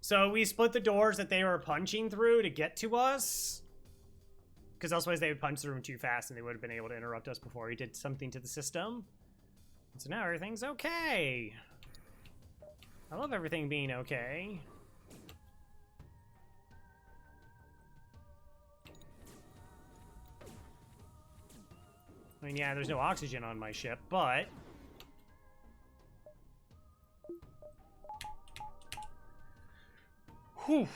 So we split the doors that they were punching through to get to us. Because otherwise they would punch through them too fast and they would have been able to interrupt us before we did something to the system. And so now everything's okay. I love everything being okay. I mean, yeah, there's no oxygen on my ship, but... Whew.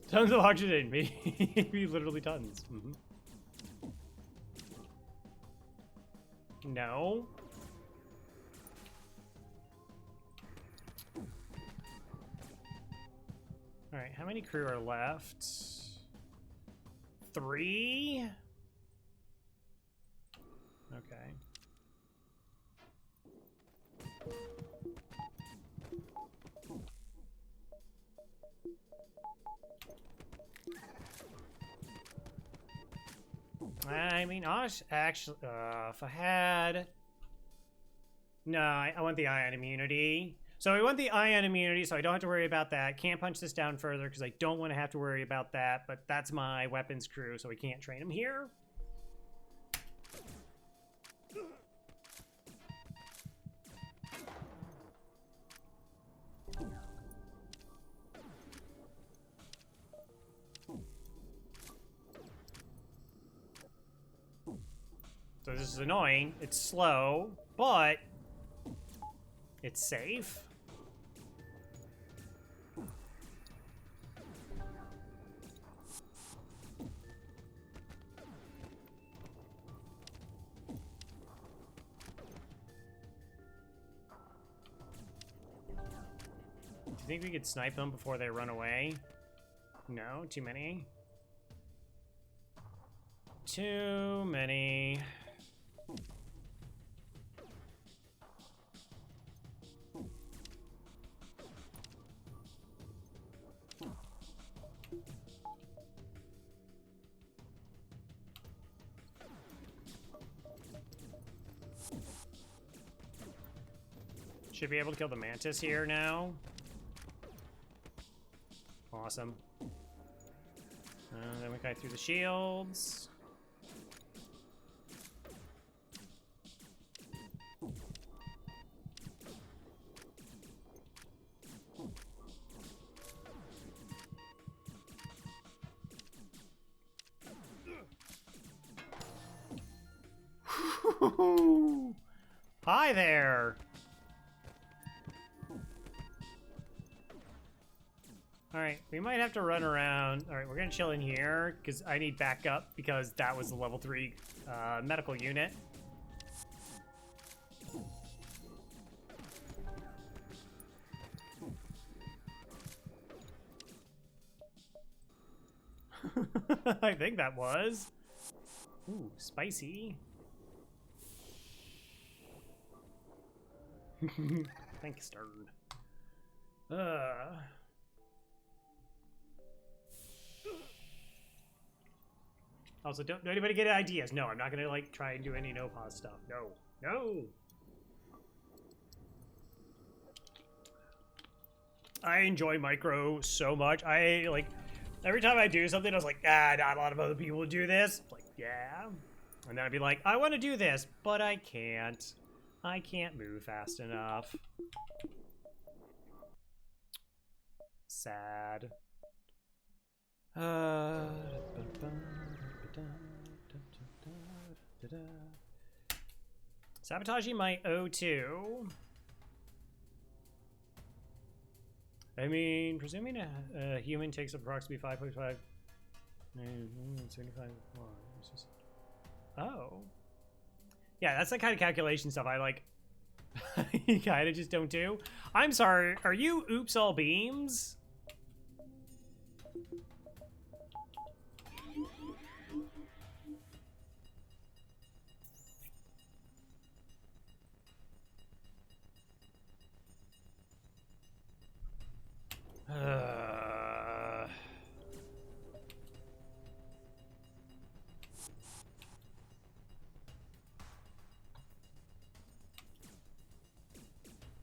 Tons of oxygen, maybe literally tons. Mm-hmm. No. All right, how many crew are left? 3? Okay. I mean, actually, if I had... No, I want the ion immunity. So I want the ion immunity, so I don't have to worry about that. Can't punch this down further because I don't want to have to worry about that, but that's my weapons crew, so we can't train them here. So this is annoying. It's slow, but it's safe. Do you think we could snipe them before they run away? No, too many. Too many. Should be able to kill the mantis here now. Awesome. Then we kite through the shields. Hi there. Alright, we might have to run around. Alright, we're gonna chill in here, because I need backup, because that was the level 3 medical unit. I think that was. Ooh, spicy. Thanks, Stern. Also, don't anybody get ideas? No, I'm not gonna like try and do any no pause stuff. No, no. I enjoy micro so much. I like every time I do something, I was like, not a lot of other people do this. Like, yeah, and then I'd be like, I want to do this, but I can't. I can't move fast enough. Sad. Sabotaging my O2. I mean, presuming a human takes approximately 5.5. 75. Oh. Yeah, that's the kind of calculation stuff I like. You kind of just don't do. I'm sorry, are you oops all beams?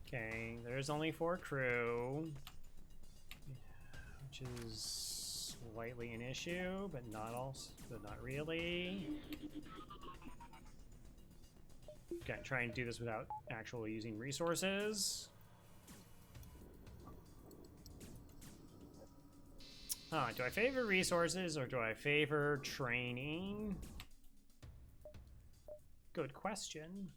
Okay, there's only 4 crew, which is slightly an issue, but not really. Okay, try and do this without actually using resources. Do I favor resources or do I favor training? Good question.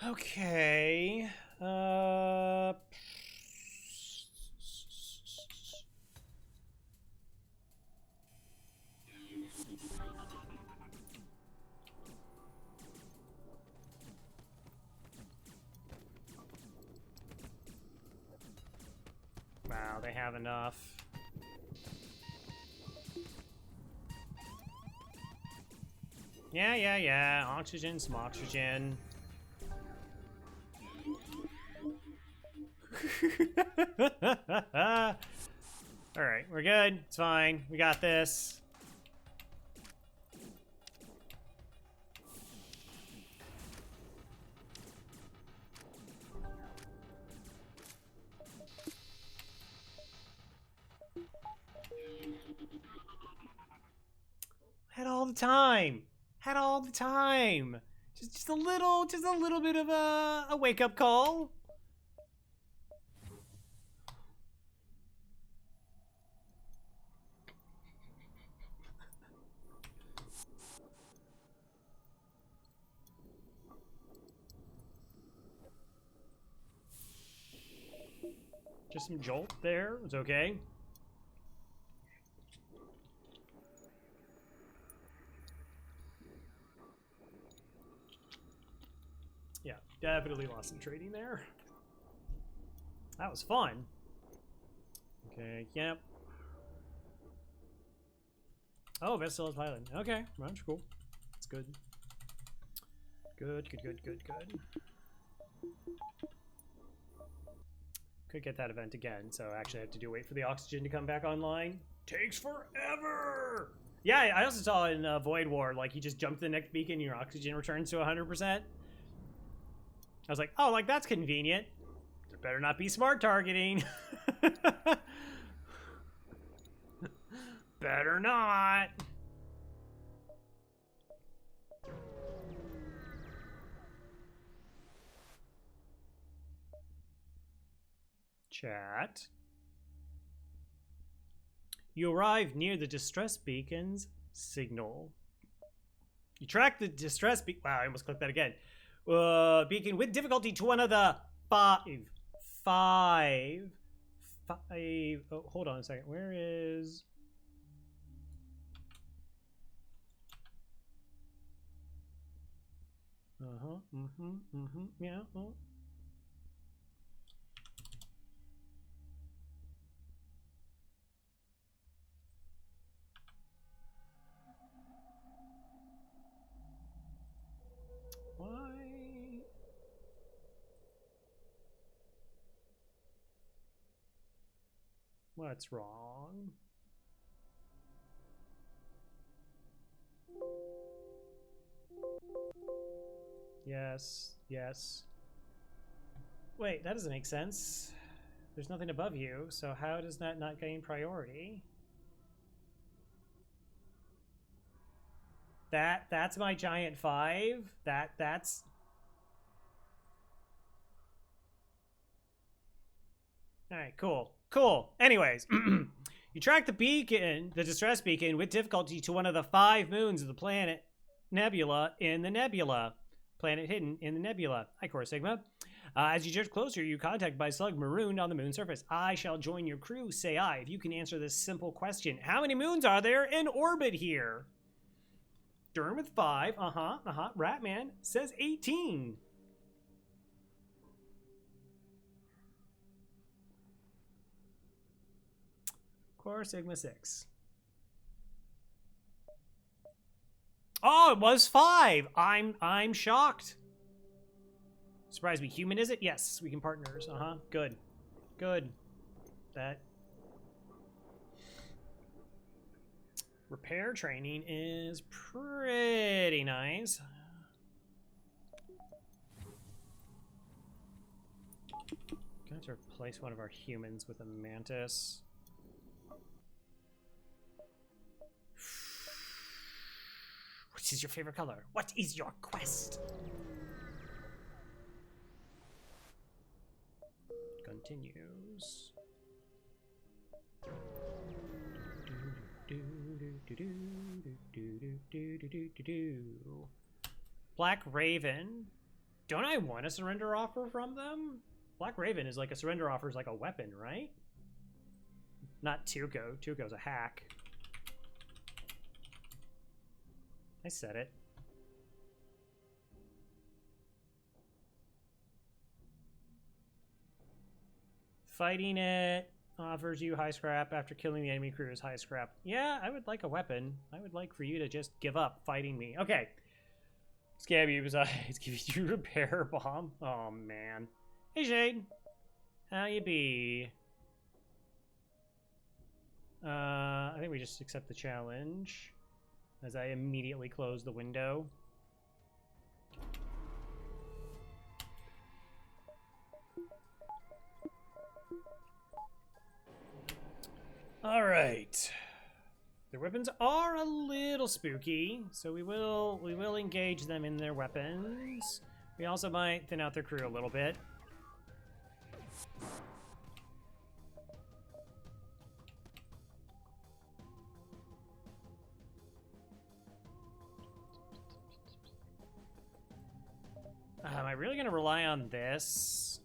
Okay. Wow, they have enough. Yeah. Oxygen, some oxygen. Alright, we're good. It's fine. We got this. time. Had all the time. Just a little bit of a wake up call. Just some jolt there. It's okay. Yeah, definitely lost some trading there. That was fun. Okay, yep. Oh, Vestila's Pilot. Okay, that's cool. That's good. Good. Could get that event again, so actually I have to wait for the oxygen to come back online. Takes forever! Yeah, I also saw in Void War, like, you just jump to the next beacon and your oxygen returns to 100%. I was like, oh, like, that's convenient. There better not be smart targeting. Better not. Chat. You arrive near the distress beacon's signal. You track the distress beacon. Wow, I almost clicked that again. Beacon with difficulty to one of the five. Oh, hold on a second. Where is? Yeah. Oh. Why? What's wrong? Yes. Wait, that doesn't make sense. There's nothing above you, so how does that not gain priority? That's my giant 5. That's all right, cool. Anyways, you track the beacon, the distress beacon, with difficulty to one of the 5 moons of the planet nebula in the nebula. Planet hidden in the nebula. Hi, Core Sigma. As you drift closer, you contacted by slug marooned on the moon's surface. I shall join your crew, say I, if you can answer this simple question. How many moons are there in orbit here? Durham with 5. Ratman says 18. Core Sigma 6. Oh, it was 5. I'm shocked. Surprise me. Human, is it? Yes, we can partners. Good. That repair training is pretty nice. Going to replace one of our humans with a mantis. Which is your favorite color? What is your quest? Continues. Black Raven. Don't I want a surrender offer from them? Black Raven is like a surrender offer is like a weapon, right? Not Tuco. Tuco's a hack. I said it. Fighting it offers you high scrap after killing the enemy crew is high scrap. Yeah, I would like a weapon. I would like for you to just give up fighting me. Okay. Scab you besides giving you repair bomb. Oh man. Hey Shade. How you be? I think we just accept the challenge as I immediately close the window. All right. Their weapons are a little spooky, so we will engage them in their weapons. We also might thin out their crew a little bit. Am I really gonna rely on this?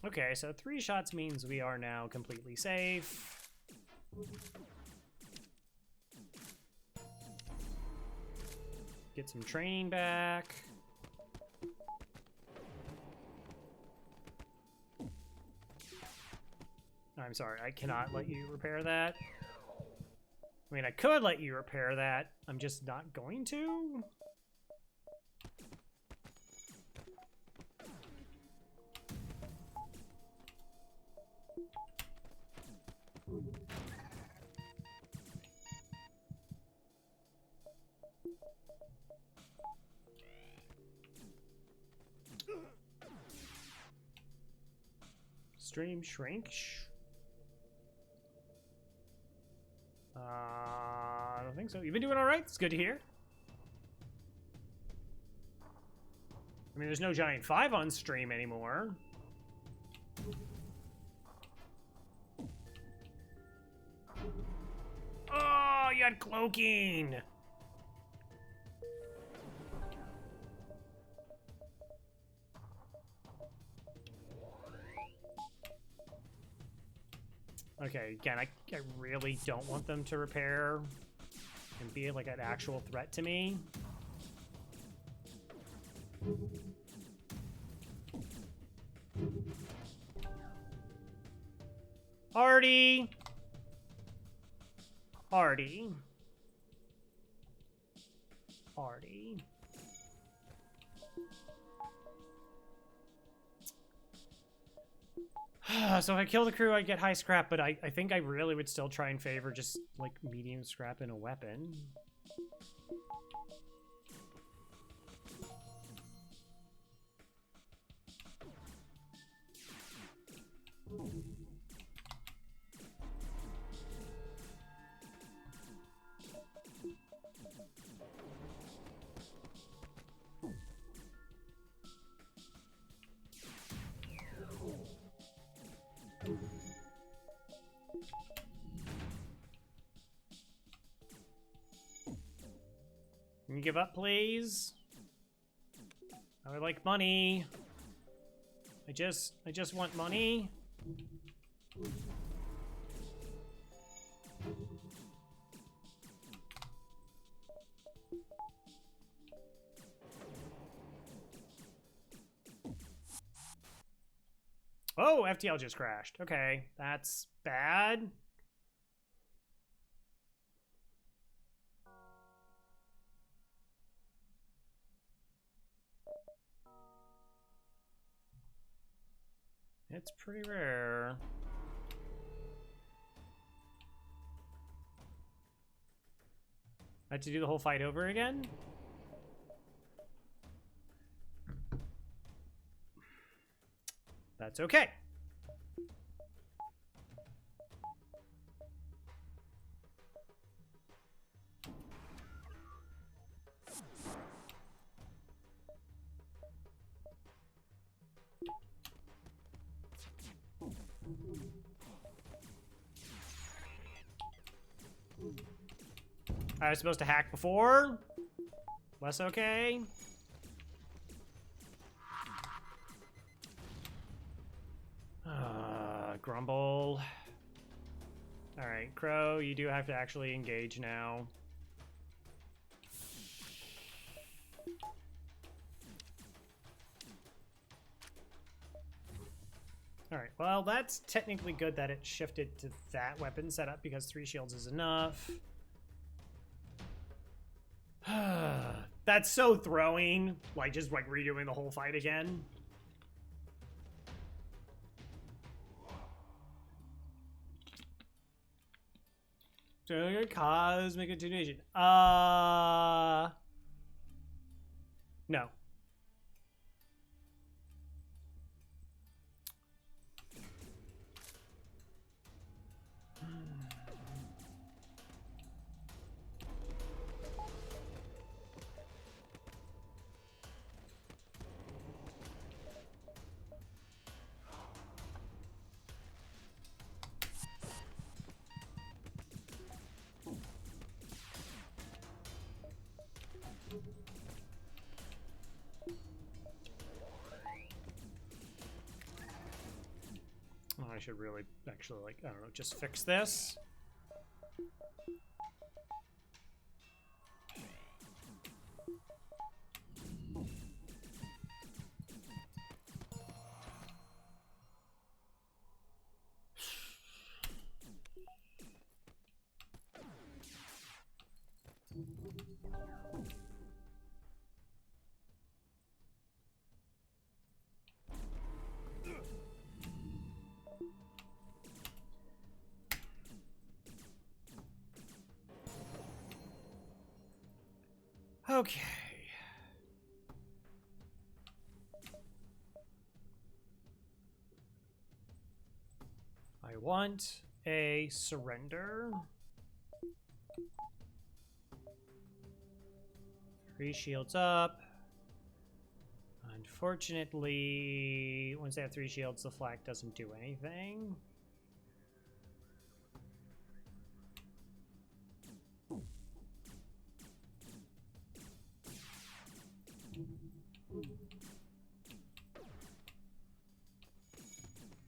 Okay, so 3 shots means we are now completely safe. Get some training back. I'm sorry, I cannot let you repair that. I mean, I could let you repair that. I'm just not going to. Stream shrink. I don't think so. You've been doing all right. It's good to hear. I mean, there's no Giant 5 on stream anymore. Oh, you had cloaking. Okay, again, I really don't want them to repair and be like an actual threat to me. Artie! Artie. Artie. So if I kill the crew, I get high scrap, but I think I really would still try and favor just, like, medium scrap in a weapon. Can you give up, please? I would like money. I just want money. Oh, FTL just crashed. Okay, that's bad. It's pretty rare. I had to do the whole fight over again? That's okay. I was supposed to hack before. Less okay. Grumble. All right, Crow, you do have to actually engage now. All right, well, that's technically good that it shifted to that weapon setup because 3 shields is enough. That's so throwing, like just like redoing the whole fight again. Cosmic continuation. No. Oh, I should really actually, like, I don't know, just fix this. Okay. I want a surrender. 3 shields up. Unfortunately, once they have 3 shields, the flak doesn't do anything.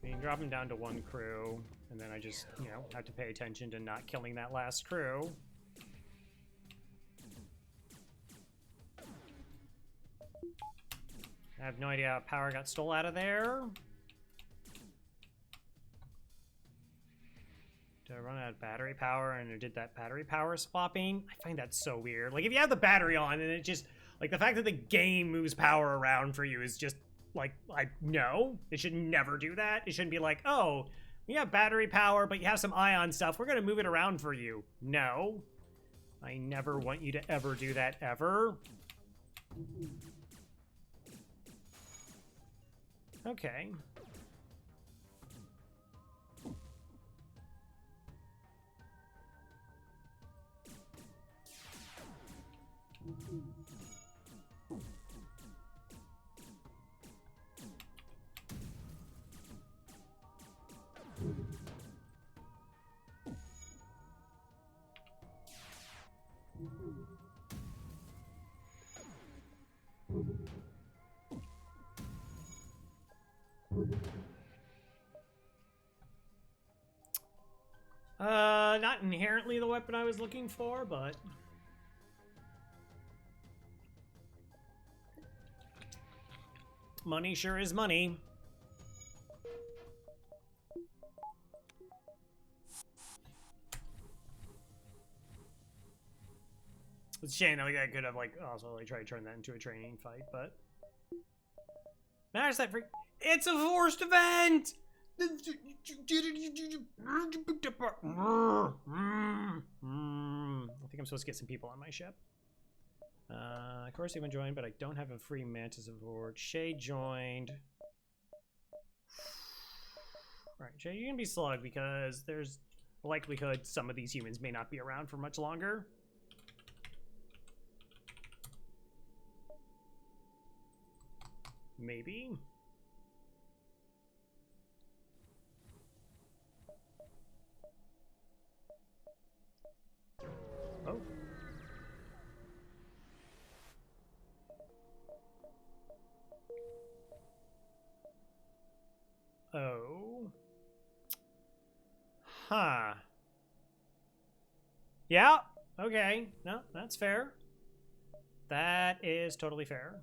I mean, drop him down to 1 crew, and then I just, you know, have to pay attention to not killing that last crew. I have no idea how power got stole out of there. Did I run out of battery power and it did that battery power swapping? I find that so weird. Like, if you have the battery on and it just, like, the fact that the game moves power around for you is just, like, no. It should never do that. It shouldn't be like, oh, we have battery power, but you have some ion stuff. We're going to move it around for you. No. I never want you to ever do that, ever. Okay. Not inherently the weapon I was looking for, but money sure is money. It's a shame that I could have, like, also, like, tried to turn that into a training fight, but matters that freak. It's a forced event. I think I'm supposed to get some people on my ship. Of course, even joined, but I don't have a free Mantis aboard. Shay joined. Alright, Shay, you're gonna be slugged because there's a likelihood some of these humans may not be around for much longer. Maybe. Oh. Oh. Huh. Yeah. Okay. No, that's fair. That is totally fair.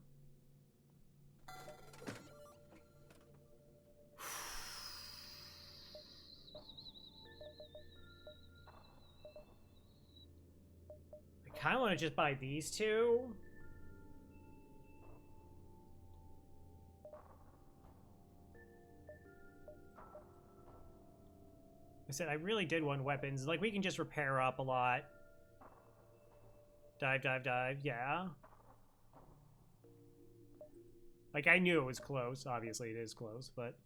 I kind of want to just buy these two. I said I really did want weapons. Like, we can just repair up a lot. Dive, dive, dive. Yeah. Like, I knew it was close. Obviously, it is close, but...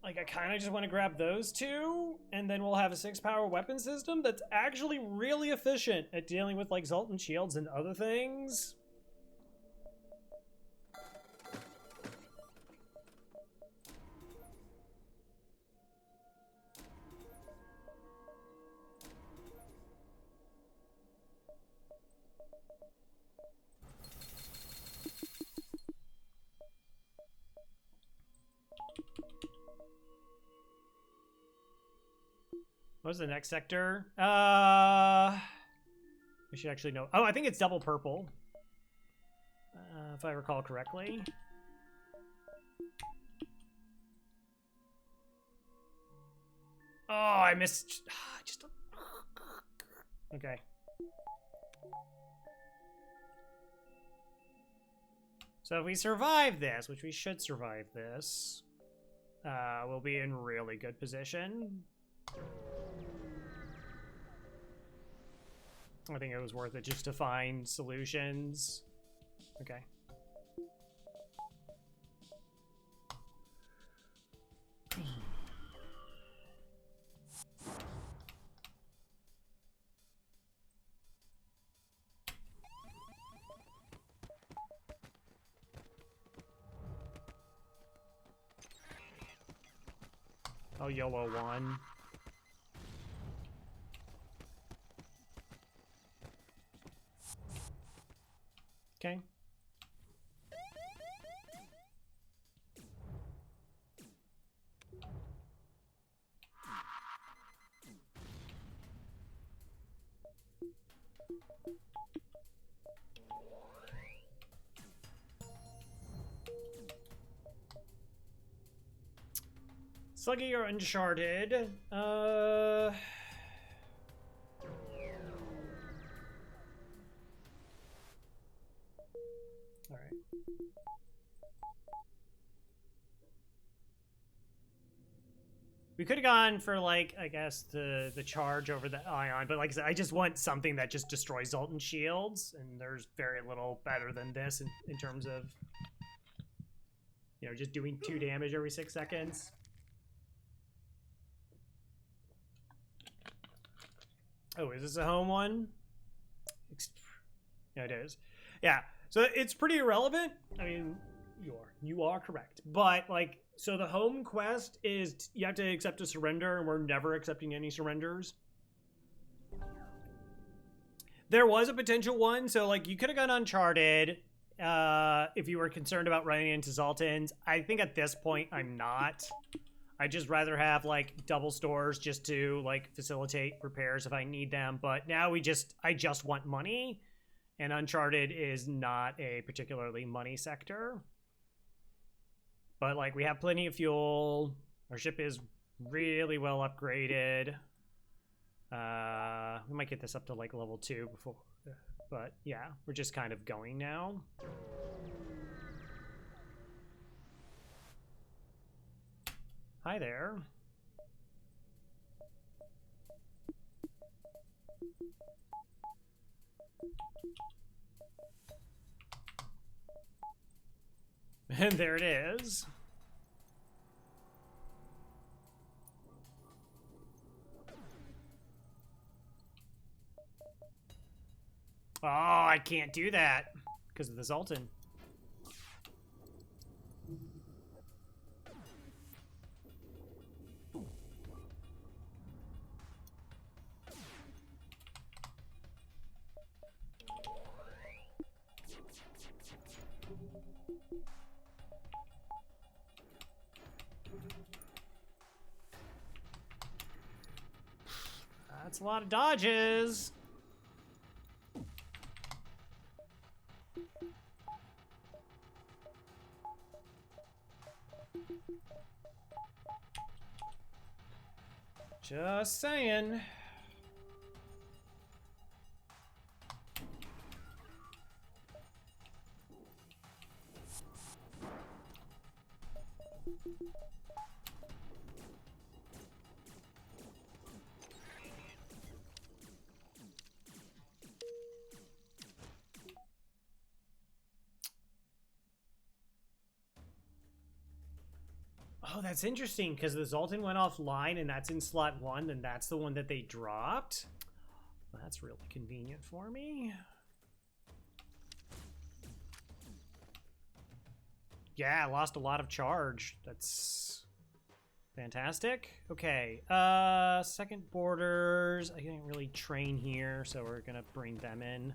Like, I kind of just want to grab those two, and then we'll have a 6-power weapon system that's actually really efficient at dealing with, like, Zoltan shields and other things. What's the next sector? I should actually know. Oh, I think it's double purple. If I recall correctly. Oh, I missed. Just. Okay. So if we survive this, which we should survive this, we'll be in really good position. I think it was worth it just to find solutions. Okay. Oh, YOLO one. Okay. Sluggy or Uncharted? All right. We could have gone for, like, I guess the charge over the ion, but like I said, I just want something that just destroys Zoltan shields, and there's very little better than this in terms of, you know, just doing 2 damage every 6 seconds. Oh, is this a home one? Yeah, it is. Yeah, so it's pretty irrelevant. I mean, you are correct. But, like, so the home quest is you have to accept a surrender, and we're never accepting any surrenders. There was a potential one, so, like, you could have gone Uncharted if you were concerned about running into Zoltans. I think at this point, I'm not. I'd just rather have, like, double stores just to, like, facilitate repairs if I need them. But now I just want money, and Uncharted is not a particularly money sector. But, like, we have plenty of fuel. Our ship is really well upgraded. We might get this up to, like, level 2 before. But, yeah, we're just kind of going now. Hi there. And there it is. Oh, I can't do that because of the Zoltan. That's a lot of dodges. Just saying. Oh, that's interesting, because the Zoltan went offline, and that's in slot 1, and that's the one that they dropped. Well, that's really convenient for me. Yeah, I lost a lot of charge. That's fantastic. Okay, second borders. I didn't really train here, so we're gonna bring them in.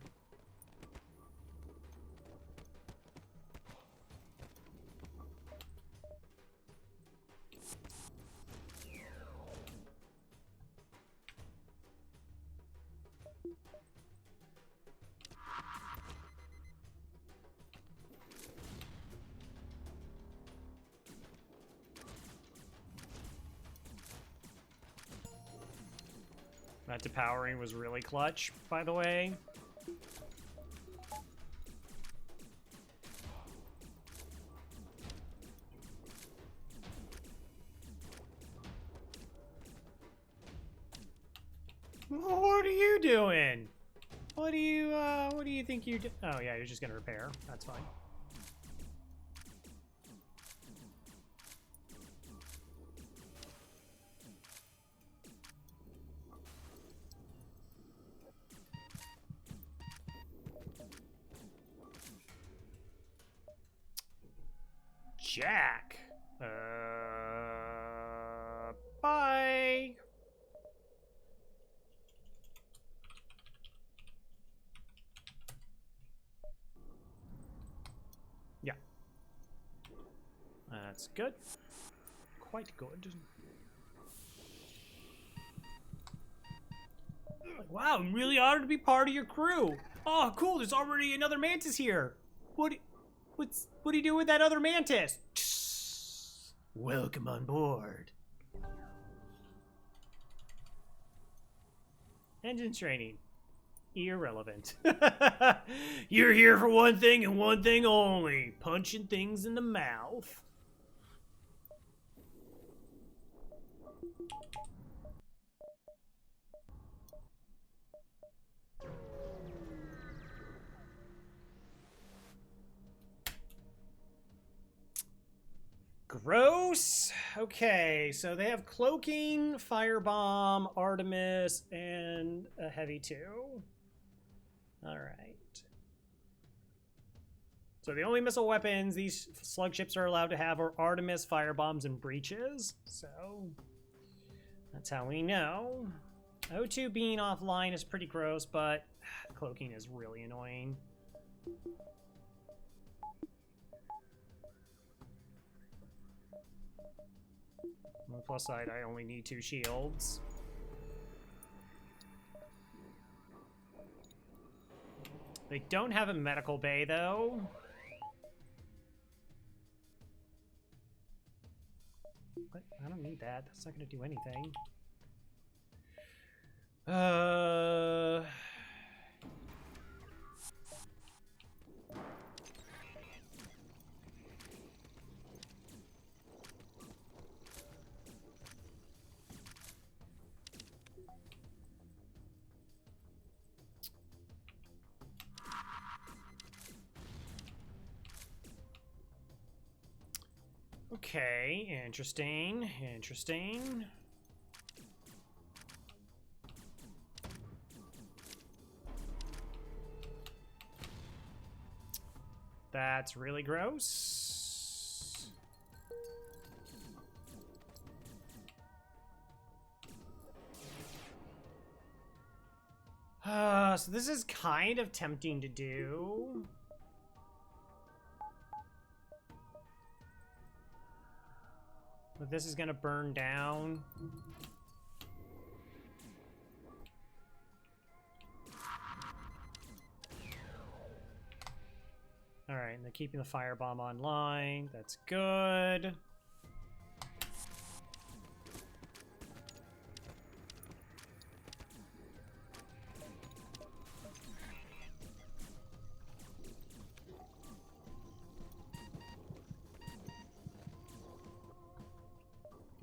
That depowering was really clutch, by the way. What are you doing? What do you think you do? Oh yeah, you're just gonna repair. That's fine. Jack. Bye. Yeah. That's good. Quite good. Wow, I'm really honored to be part of your crew. Oh, cool, there's already another mantis here. What do you do with that other mantis? Welcome on board. Engine training. Irrelevant. You're here for one thing and one thing only. Punching things in the mouth. Gross. Okay, so they have cloaking, firebomb, Artemis, and a heavy 2. All right. So the only missile weapons these slug ships are allowed to have are Artemis, firebombs, and breaches. So that's how we know. O2 being offline is pretty gross, but cloaking is really annoying. On the plus side, I only need 2 shields. They don't have a medical bay, though. What? I don't need that. That's not going to do anything. Okay, interesting, interesting. That's really gross. So this is kind of tempting to do. But this is gonna burn down. Alright, and they're keeping the firebomb online. That's good.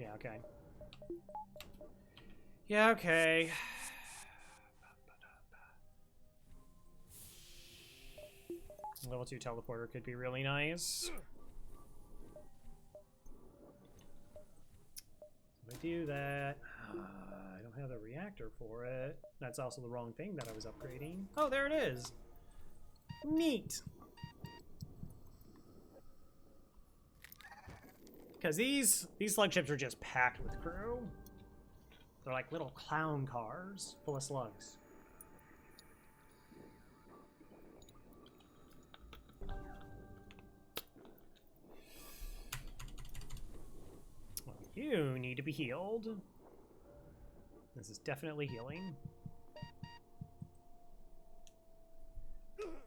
Yeah, okay. Yeah, okay. Level 2 teleporter could be really nice. If I do that, I don't have the reactor for it. That's also the wrong thing that I was upgrading. Oh, there it is. Neat. Because these slug ships are just packed with crew. They're like little clown cars full of slugs. Well, you need to be healed. This is definitely healing.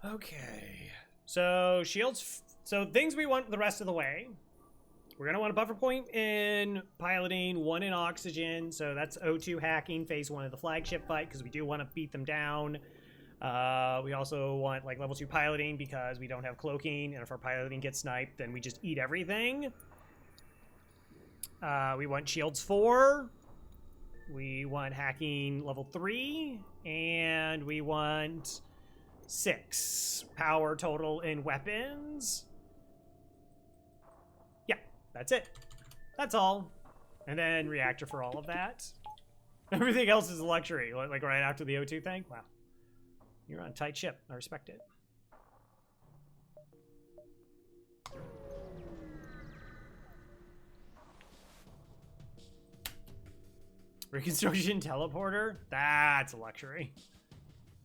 Okay. So shields. So things we want the rest of the way. We're going to want a buffer point in piloting, 1 in oxygen. So that's O2 hacking, phase 1 of the flagship fight, because we do want to beat them down. We also want like level 2 piloting because we don't have cloaking, and if our piloting gets sniped, then we just eat everything. We want shields 4. We want hacking level 3, and we want 6 power total in weapons. That's it. That's all. And then reactor for all of that. Everything else is a luxury. Like right after the O2 thing. Wow. You're on a tight ship. I respect it. Reconstruction teleporter? That's a luxury.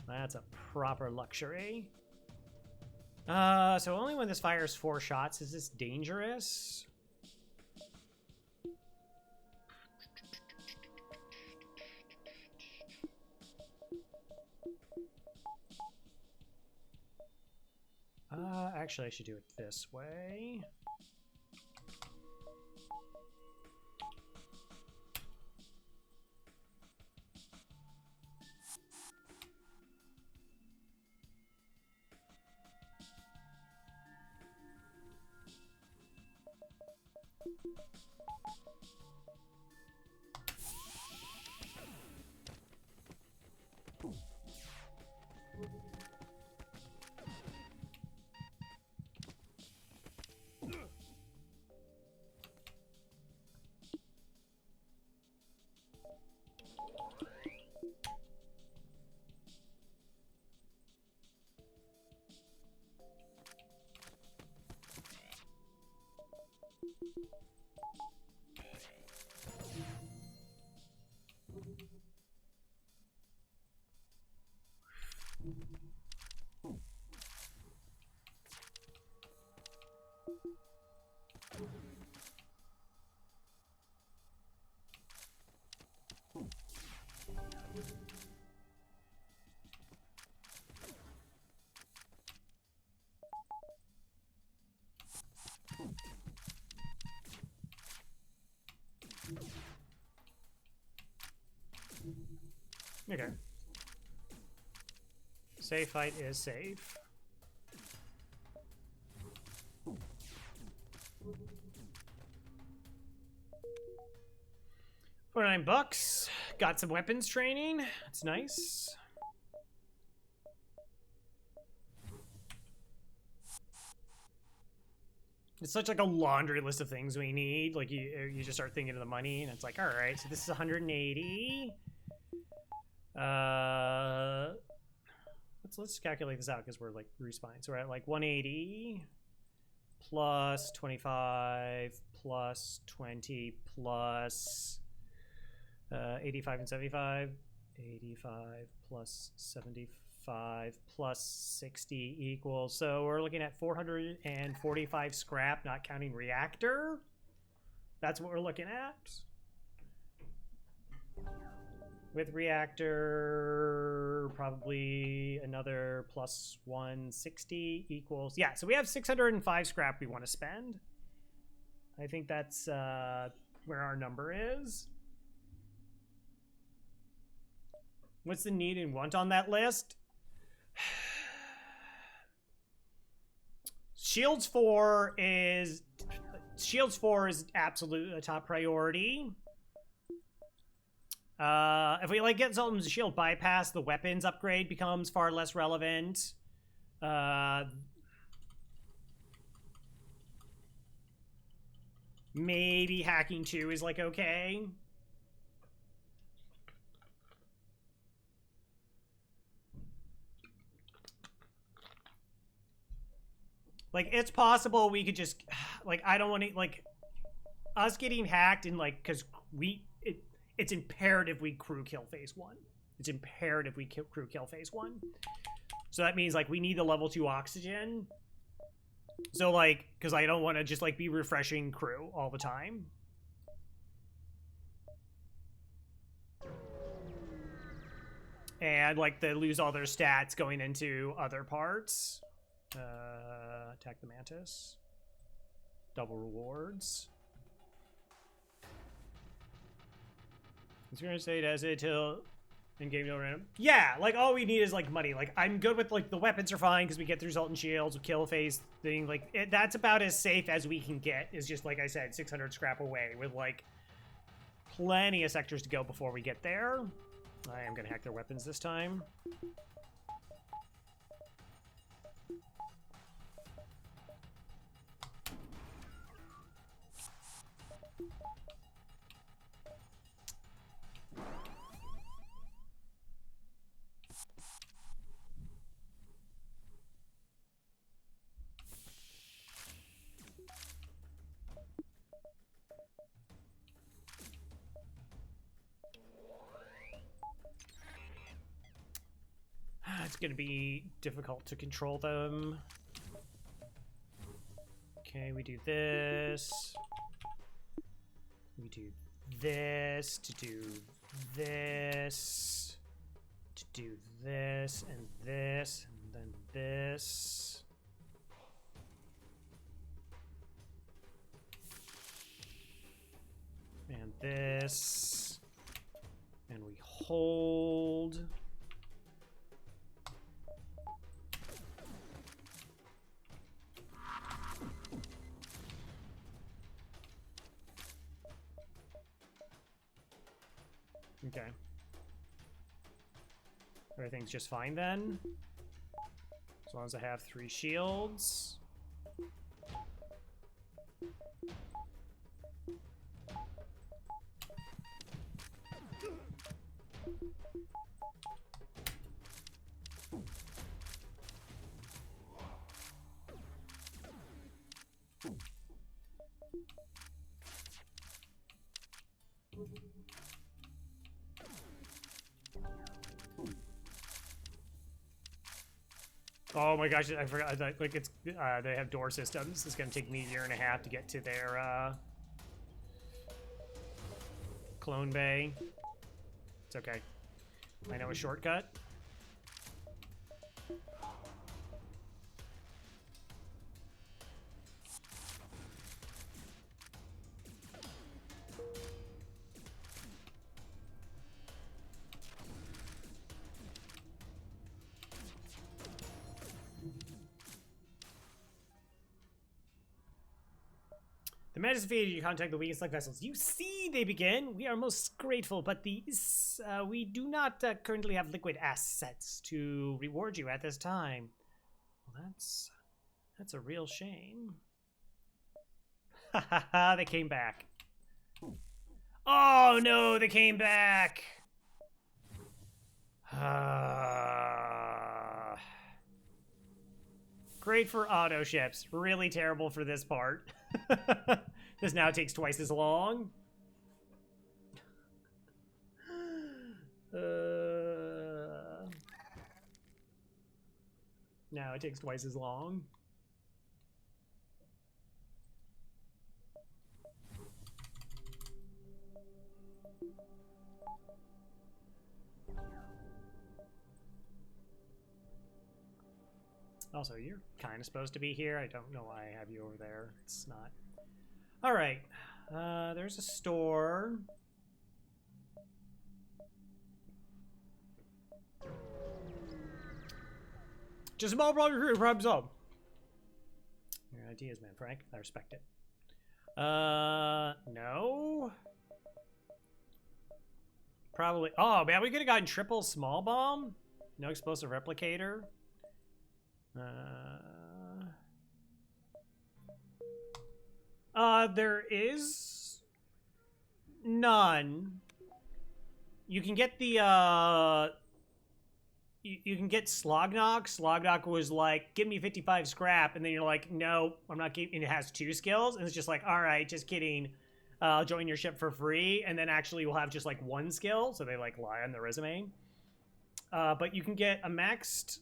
That's a proper luxury. So only when this fires 4 shots is this dangerous. Actually, I should do it this way. Okay. Safe fight is safe. $49. Got some weapons training. That's nice. It's such like a laundry list of things we need. Like you just start thinking of the money, and it's like, all right, so this is 180. Let's calculate this out because we're like respawning. So we're at like 180 plus 25 plus 20 plus 85 and 75. 85 plus 75 plus 60 equals. So we're looking at 445 scrap, not counting reactor. That's what we're looking at. With reactor, probably another plus 160 equals. Yeah, so we have 605 scrap we want to spend. I think that's where our number is. What's the need and want on that list? Shields 4 is Shields 4 is absolute top priority. If we like get Sultan's shield bypass, the weapons upgrade becomes far less relevant. Maybe hacking 2 is like okay. Like, it's possible we could just, like, I don't want to, like, us getting hacked and, like, because it's imperative we crew kill phase 1. It's imperative we crew kill phase 1. So that means, like, we need the level 2 oxygen. So, like, because I don't want to just, like, be refreshing crew all the time. And, like, they lose all their stats going into other parts. Attack the Mantis. Double rewards. I was gonna say, does it till in-game no random? Yeah, like, all we need is, like, money. Like, I'm good with, like, the weapons are fine because we get through Sultan Shields, kill phase thing. Like, that's about as safe as we can get, is just, like I said, 600 scrap away with, like, plenty of sectors to go before we get there. I am gonna hack their weapons this time. It's gonna be difficult to control them. Okay, we do this. We do this to do this. To do this and this and then this. And this. And we hold. Okay. Everything's just fine then. As long as I have 3 shields. Oh my gosh, I forgot. Like, it's they have door systems. It's gonna take me a year and a half to get to their clone bay. It's okay. I know a shortcut. The Mantis defeated you. Contact the weakest like vessels. You see, they begin. We are most grateful, but these we do not currently have liquid assets to reward you at this time. Well, that's a real shame. Ha ha ha! They came back. Oh no! They came back. Great for auto ships. Really terrible for this part. This now takes twice as long. Now it takes twice as long. Also, you're kind of supposed to be here. I don't know why I have you over there. It's not. All right. There's a store. Just a small problem solved. Your ideas, man, Frank. I respect it. No. Probably. Oh, man, we could have gotten triple small bomb. No explosive replicator. There is none. You can get the, you can get Slognock. Slognock was like, give me 55 scrap, and then you're like, no, I'm not keeping, it has 2 skills, and it's just like, all right, just kidding. I'll join your ship for free, and then actually we'll have just like 1 skill, so they like lie on their resume. But you can get a maxed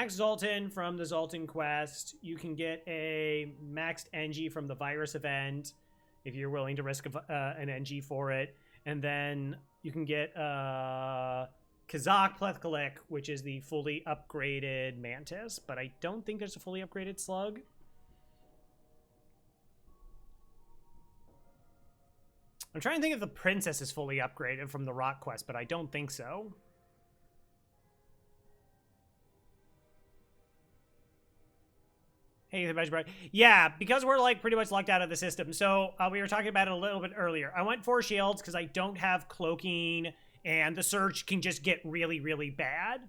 Zoltan from the Zoltan quest. You can get a maxed NG from the virus event if you're willing to risk an NG for it. And then you can get Kazakh Plethkalik, which is the fully upgraded Mantis, but I don't think there's a fully upgraded Slug. I'm trying to think if the Princess is fully upgraded from the Rock quest, but I don't think so. Hey, the Magic Bride. Yeah, because we're like pretty much locked out of the system. So we were talking about it a little bit earlier. I went 4 shields because I don't have cloaking, and the surge can just get really, really bad.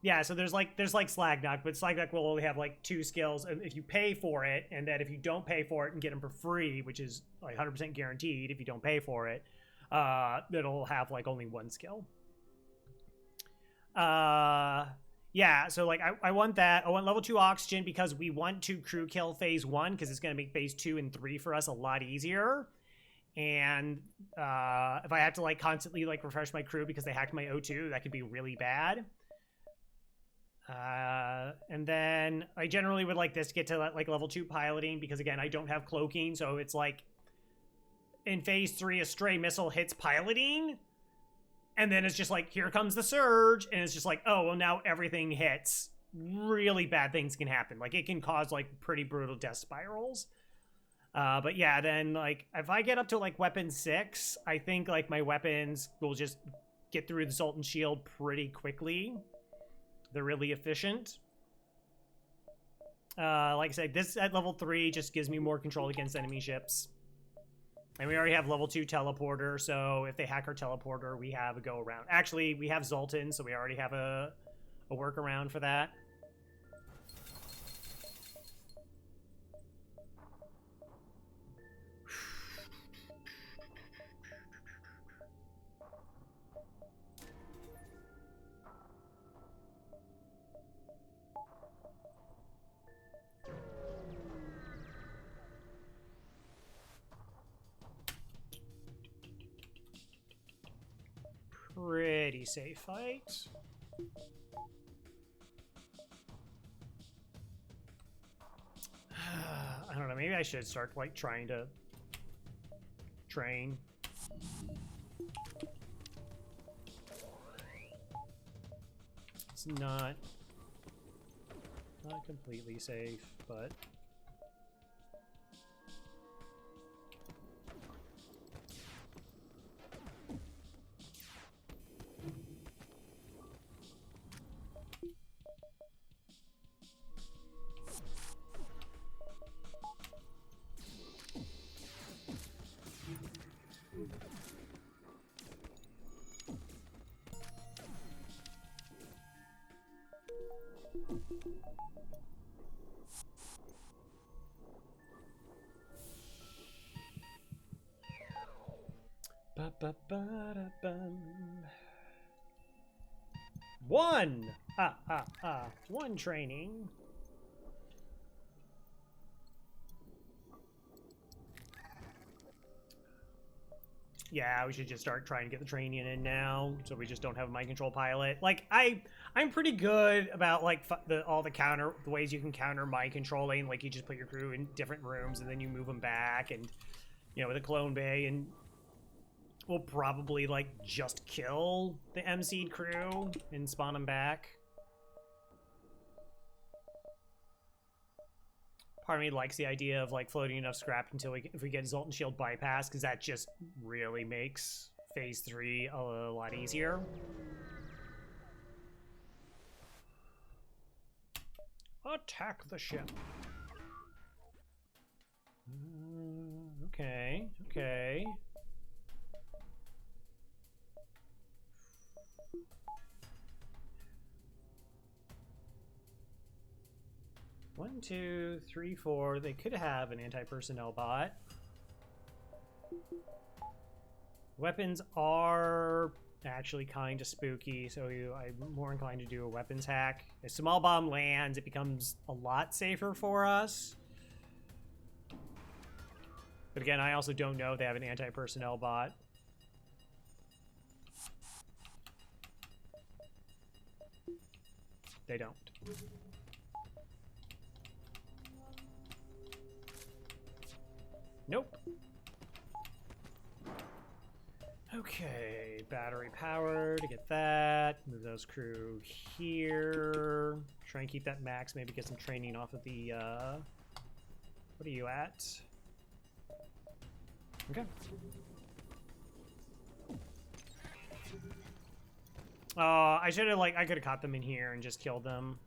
Yeah, so there's like Slagnock, but Slagnock will only have like 2 skills, and if you pay for it, and then if you don't pay for it and get them for free, which is like 100% guaranteed if you don't pay for it, it'll have like only 1 skill. Yeah, so like I want that. I want level 2 oxygen because we want to crew kill phase 1 because it's going to make phase 2 and 3 for us a lot easier. And if I have to like constantly like refresh my crew because they hacked my O2, that could be really bad. And then I generally would like this to get to like level 2 piloting because again, I don't have cloaking. So it's like in phase 3, a stray missile hits piloting. And then it's just like, here comes the surge. And it's just like, oh, well, now everything hits. Really bad things can happen. Like, it can cause, like, pretty brutal death spirals. But yeah, then, like, if I get up to, like, weapon 6, I think, like, my weapons will just get through the Zoltan Shield pretty quickly. They're really efficient. Like I said, this at level 3 just gives me more control against enemy ships. And we already have level 2 teleporter, so if they hack our teleporter, we have a go around. Actually, we have Zoltan, so we already have a workaround for that. Pretty safe fight. I don't know, maybe I should start, like, trying to train. It's not completely safe, but... One! One training. Yeah, we should just start trying to get the training in now, so we just don't have a mind control pilot. Like, I'm pretty good about, like, all the ways you can counter mind controlling. Like, you just put your crew in different rooms, and then you move them back, and, you know, with a clone bay, and we'll probably, like, just kill the MC'd crew and spawn them back. Part of me likes the idea of, like, floating enough scrap until if we get Zoltan Shield bypass, because that just really makes phase 3 a lot easier. Attack the ship. Okay, okay. One, two, three, four. They could have an anti-personnel bot. Weapons are actually kind of spooky, so I'm more inclined to do a weapons hack. If small bomb lands, it becomes a lot safer for us. But again, I also don't know if they have an anti-personnel bot. They don't. Nope. Okay, battery power to get that. Move those crew here. Try and keep that max, maybe get some training off of the, what are you at? Okay. I should have, like, I could have caught them in here and just killed them.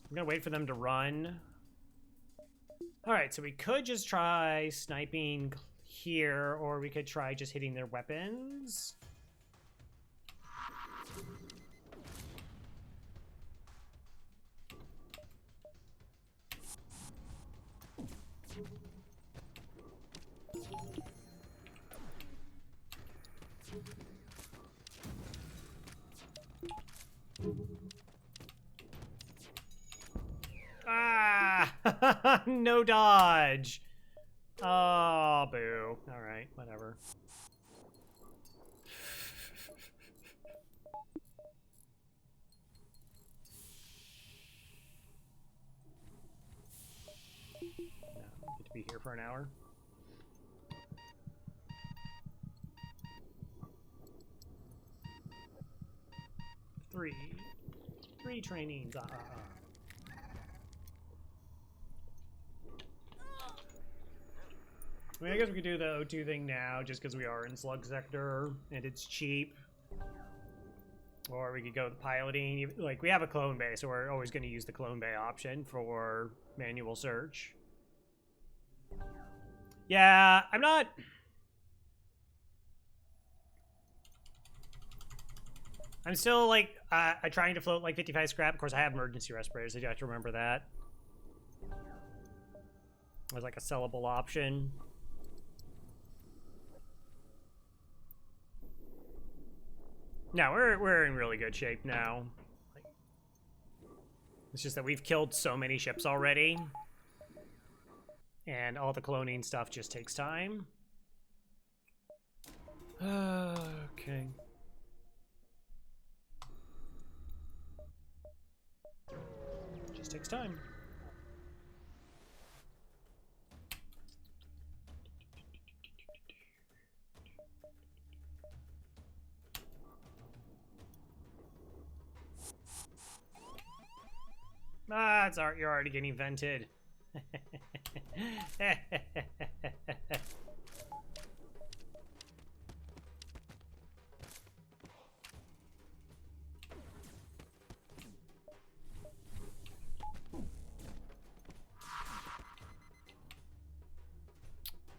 I'm gonna wait for them to run. Alright, so we could just try sniping here, or we could try just hitting their weapons. Ah! No dodge! Oh, boo. Alright, whatever. No, get to be here for an hour. Three trainings. I mean, I guess we could do the O2 thing now, just because we are in Slug Sector, and it's cheap. Or we could go with piloting. Like, we have a clone bay, so we're always going to use the clone bay option for manual search. Yeah, I'm not... I'm still, like, trying to float, like, 55 scrap. Of course, I have emergency respirators. I do have to remember that. As, like, a sellable option. No, we're in really good shape now. Like, it's just that we've killed so many ships already. And all the cloning stuff just takes time. Okay. Just takes time. Ah, it's you're already getting vented.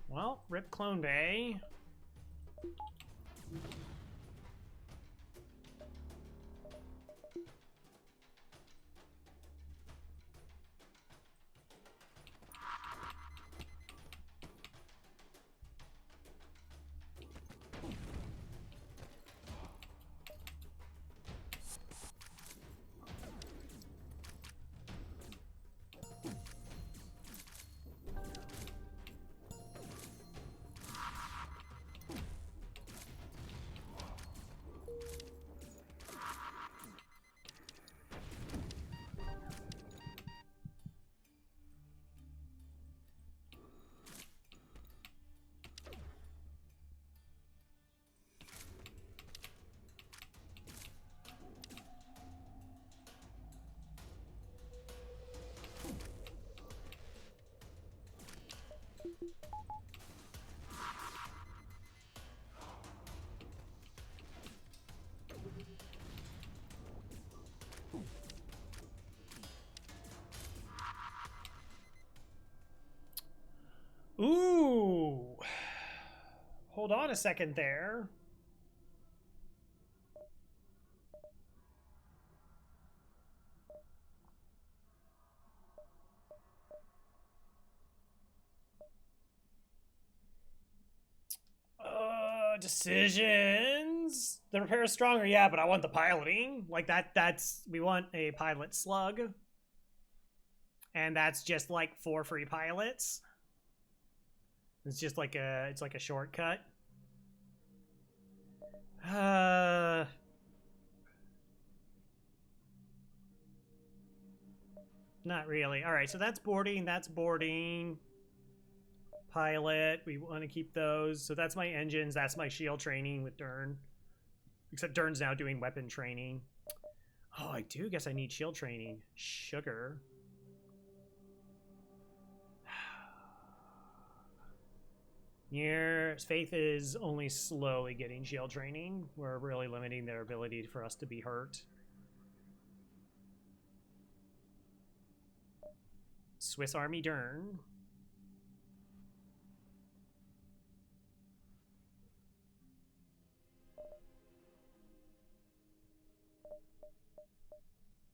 Well, rip Clone Bay. Ooh. Hold on a second there. Decisions. The repair is stronger, yeah, but I want the piloting. Like we want a pilot slug. And that's just like 4 free pilots. It's just like it's like a shortcut. Not really. All right, so that's boarding. That's boarding. Pilot. We want to keep those. So that's my engines. That's my shield training with Dern. Except Dern's now doing weapon training. Oh, I do guess I need shield training. Sugar. Your Faith is only slowly getting shield training. We're really limiting their ability for us to be hurt. Swiss Army Dern.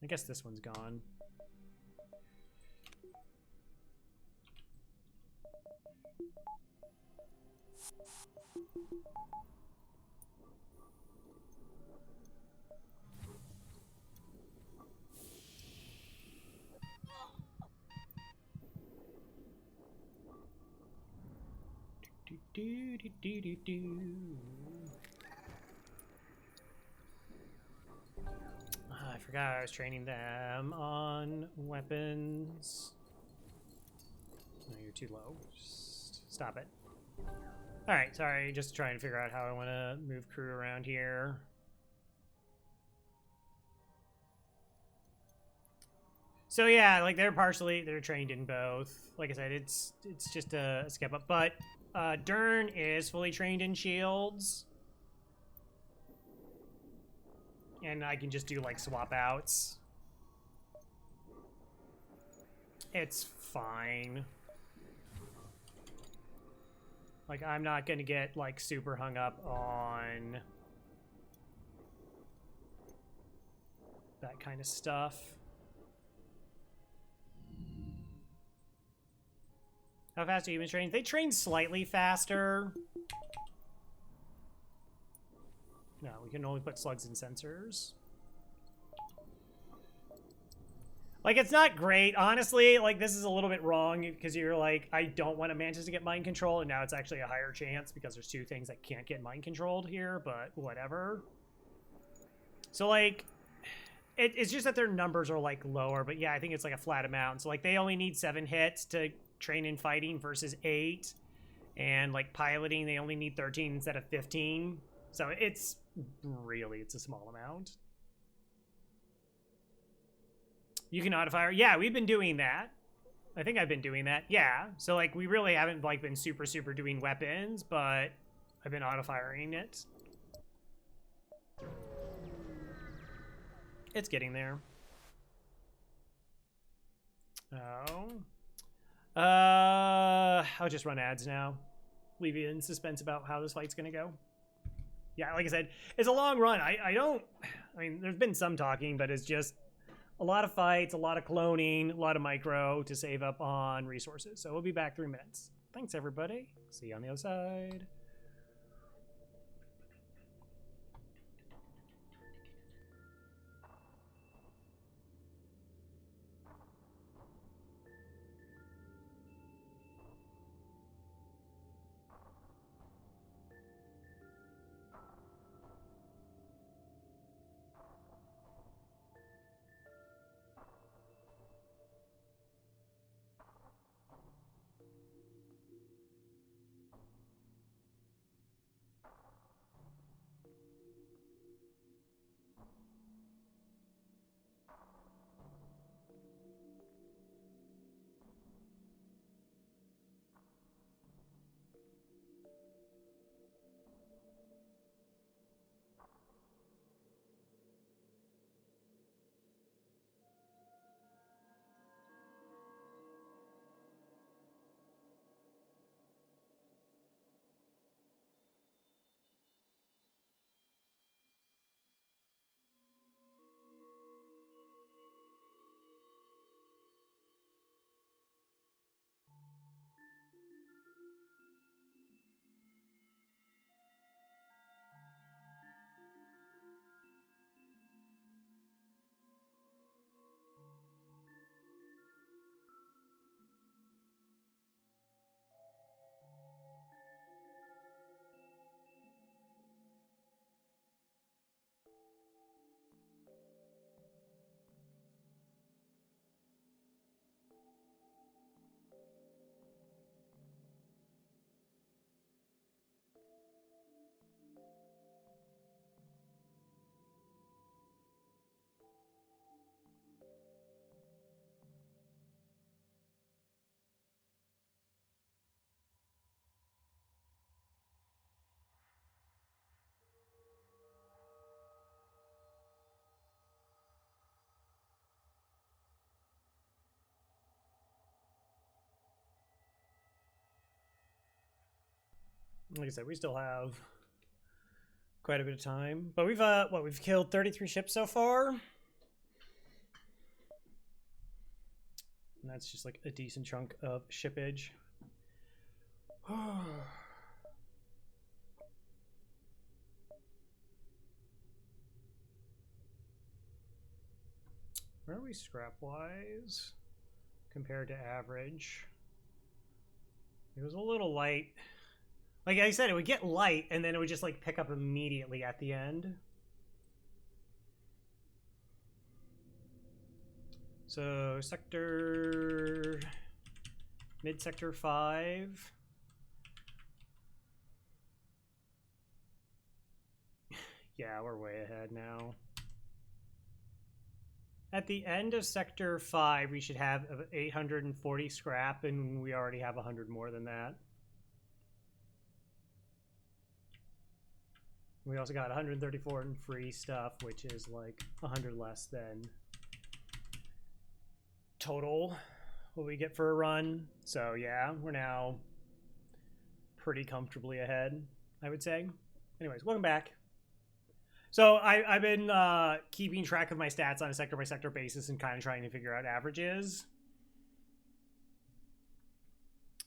I guess this one's gone. Do, do, do, do, do. I forgot I was training them on weapons. No, you're too low. Just stop it. Alright, sorry, just trying to figure out how I want to move crew around here. So yeah, like they're trained in both. Like I said, it's just a skip up. But Dern is fully trained in shields. And I can just do like swap outs. It's fine. Like I'm not gonna get like super hung up on that kind of stuff. How fast do humans train? They train slightly faster. No, we can only put slugs in sensors. Like, it's not great. Honestly, like, this is a little bit wrong because you're like, I don't want a Mantis to get mind control, and now it's actually a higher chance because there's 2 things that can't get mind controlled here, but whatever. So, like, it's just that their numbers are, like, lower, but yeah, I think it's, like, a flat amount. So, like, they only need 7 hits to train in fighting versus 8, and, like, piloting, they only need 13 instead of 15. So it's a small amount. You can auto-fire. Yeah, we've been doing that. I think I've been doing that. Yeah. So, like, we really haven't, like, been super doing weapons, but I've been auto-firing it. It's getting there. Oh. I'll just run ads now. Leave you in suspense about how this fight's gonna go. Yeah, like I said, it's a long run. I mean, there's been some talking, but it's just a lot of fights, a lot of cloning, a lot of micro to save up on resources. So we'll be back 3 minutes. Thanks, everybody. See you on the other side. Like I said, we still have quite a bit of time, but we've killed 33 ships so far, and that's just like a decent chunk of shippage. Where are we scrap wise compared to average? It was a little light. Like I said, it would get light and then it would just like pick up immediately at the end. So sector, mid sector 5. Yeah, we're way ahead now. At the end of sector 5, we should have 840 scrap, and we already have 100 more than that. We also got 134 in free stuff, which is like 100 less than total what we get for a run. So yeah, we're now pretty comfortably ahead, I would say. Anyways, welcome back. So I've been keeping track of my stats on a sector by sector basis and kind of trying to figure out averages.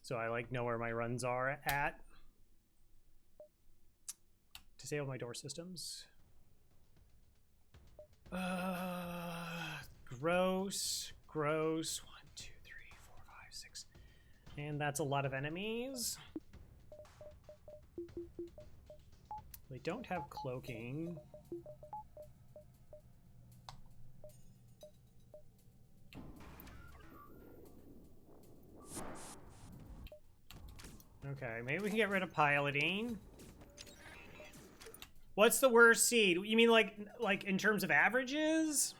So I like know where my runs are at. Disable my door systems. Gross. 1, 2, 3, 4, 5, 6. And that's a lot of enemies. They don't have cloaking. Okay, maybe we can get rid of piloting. What's the worst seed? You mean like in terms of averages?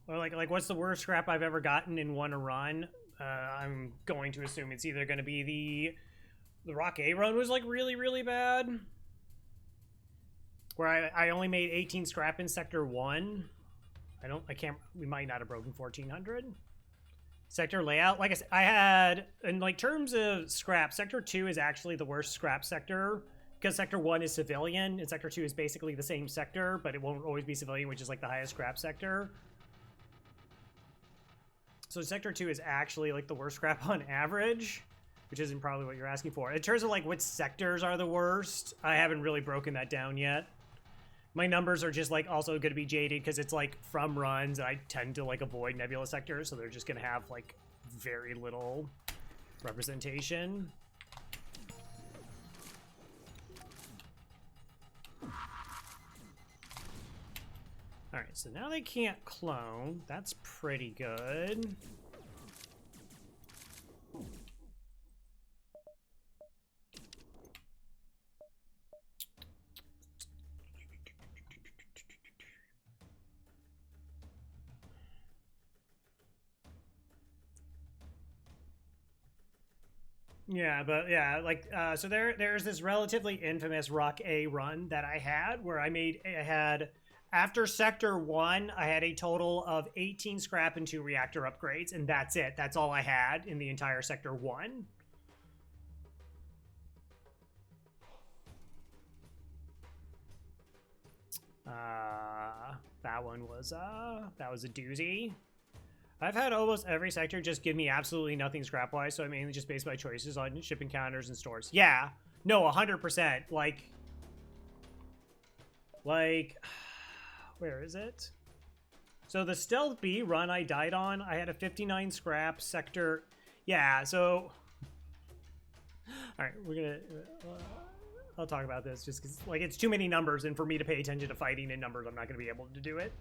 Or like what's the worst scrap I've ever gotten in one run? I'm going to assume it's either going to be the Rock A run was like really, really bad. Where I only made 18 scrap in sector 1. We might not have broken 1400. Sector layout, like I said, I had, in like terms of scrap, sector 2 is actually the worst scrap sector because sector 1 is civilian and sector 2 is basically the same sector, but it won't always be civilian, which is like the highest scrap sector. So sector 2 is actually like the worst scrap on average, which isn't probably what you're asking for. In terms of like which sectors are the worst, I haven't really broken that down yet. My numbers are just like also going to be jaded because it's like from runs. I tend to like avoid nebula sectors, so they're just going to have like very little representation. All right, so now they can't clone. That's pretty good. Yeah, but yeah, like so there's this relatively infamous Rock A run that I had where I had after sector 1, I had a total of 18 scrap and 2 reactor upgrades, and that's it. That's all I had in the entire sector 1. That one was that was a doozy. I've had almost every sector just give me absolutely nothing scrap-wise, so I mainly just base my choices on shipping counters and stores. Yeah, no, 100%. Like, where is it? So the Stealth B run I died on, I had a 59 scrap sector. Yeah, so... All right, we're gonna... I'll talk about this just because, like, it's too many numbers, and for me to pay attention to fighting in numbers, I'm not going to be able to do it.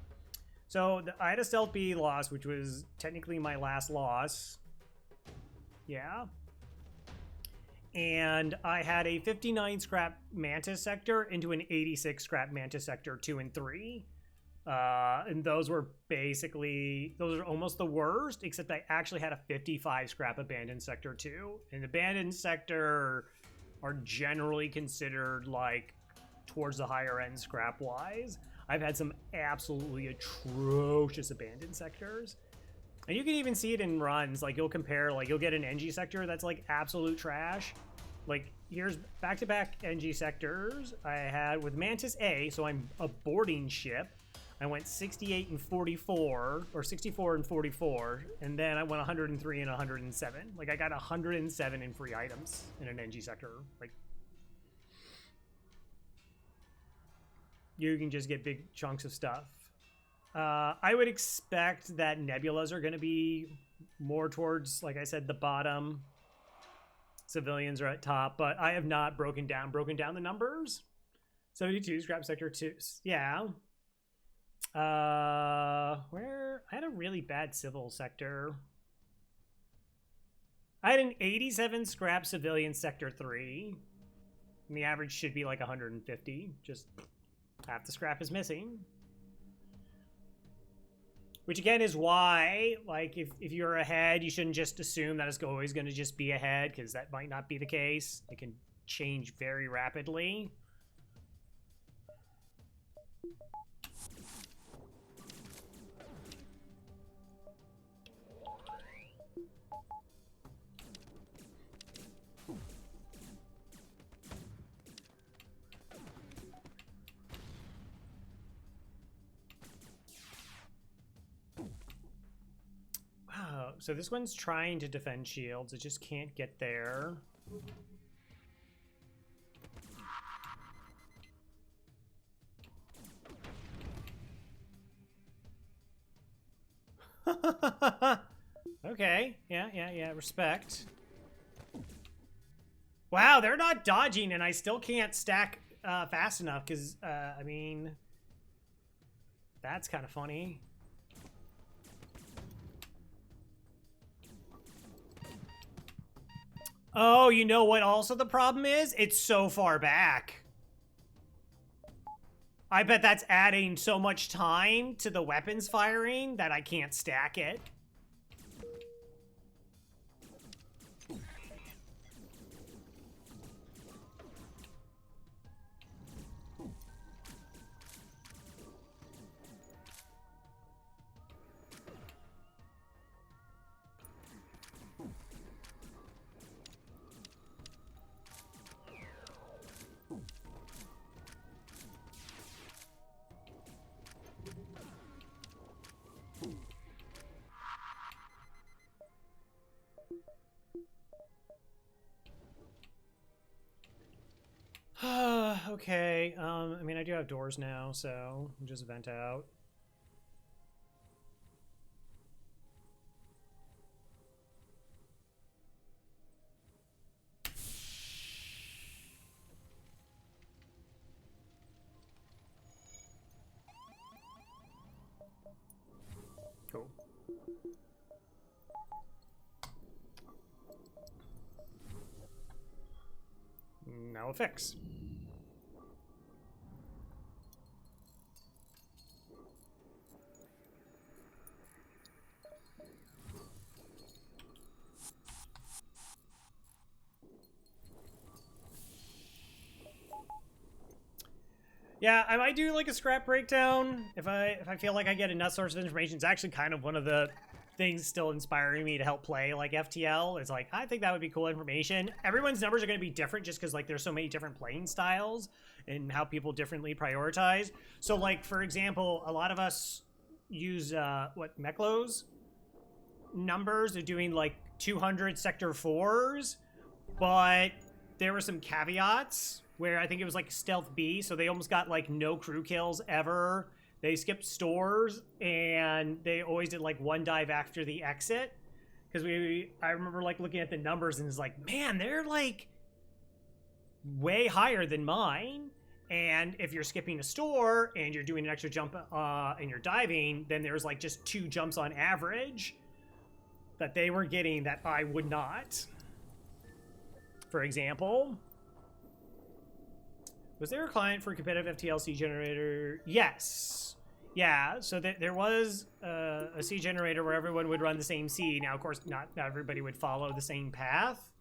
So I had a Stealth B loss, which was technically my last loss. Yeah. And I had a 59 scrap Mantis sector into an 86 scrap Mantis sector 2 and 3. And those were basically, those are almost the worst, except I actually had a 55 scrap Abandoned sector 2. And Abandoned sector are generally considered like towards the higher end scrap wise. I've had some absolutely atrocious Abandoned sectors. And you can even see it in runs. Like, you'll compare, like, you'll get an NG sector that's, like, absolute trash. Like, here's back-to-back NG sectors I had with Mantis A, so I'm a boarding ship. I went 68 and 44, or 64 and 44, and then I went 103 and 107. Like, I got 107 in free items in an NG sector. Like, you can just get big chunks of stuff. I would expect that nebulas are going to be more towards, like I said, the bottom. Civilians are at top, but I have not broken down the numbers. 72 scrap sector 2. Yeah. Where I had a really bad civil sector. I had an 87 scrap civilian sector 3. And the average should be like 150. Just half the scrap is missing. Which again is why, like, if you're ahead, you shouldn't just assume that it's always going to just be ahead, because that might not be the case. It can change very rapidly. So this one's trying to defend shields. It just can't get there. Okay. Yeah. Respect. Wow, they're not dodging, and I still can't stack fast enough, because, I mean, that's kind of funny. Oh, you know what also the problem is? It's so far back. I bet that's adding so much time to the weapons firing that I can't stack it. Okay, I mean, I do have doors now, so I'll just vent out. Cool. Now a fix. Yeah, I might do like a scrap breakdown if I feel like I get enough source of information. It's actually kind of one of the things still inspiring me to help play like FTL. It's like, I think that would be cool information. Everyone's numbers are going to be different just because like there's so many different playing styles and how people differently prioritize. So like, for example, a lot of us use Meklo's numbers. They're doing like 200 sector 4s, but there were some caveats where I think it was like stealth B, so they almost got like no crew kills ever. They skipped stores, and they always did like one dive after the exit. Because I remember like looking at the numbers and it's like, man, they're like way higher than mine. And if you're skipping a store and you're doing an extra jump and you're diving, then there's like just 2 jumps on average that they were getting that I would not. For example, was there a client for competitive FTL C generator? Yes. Yeah, so there was a C generator where everyone would run the same C. Now, of course, not everybody would follow the same path,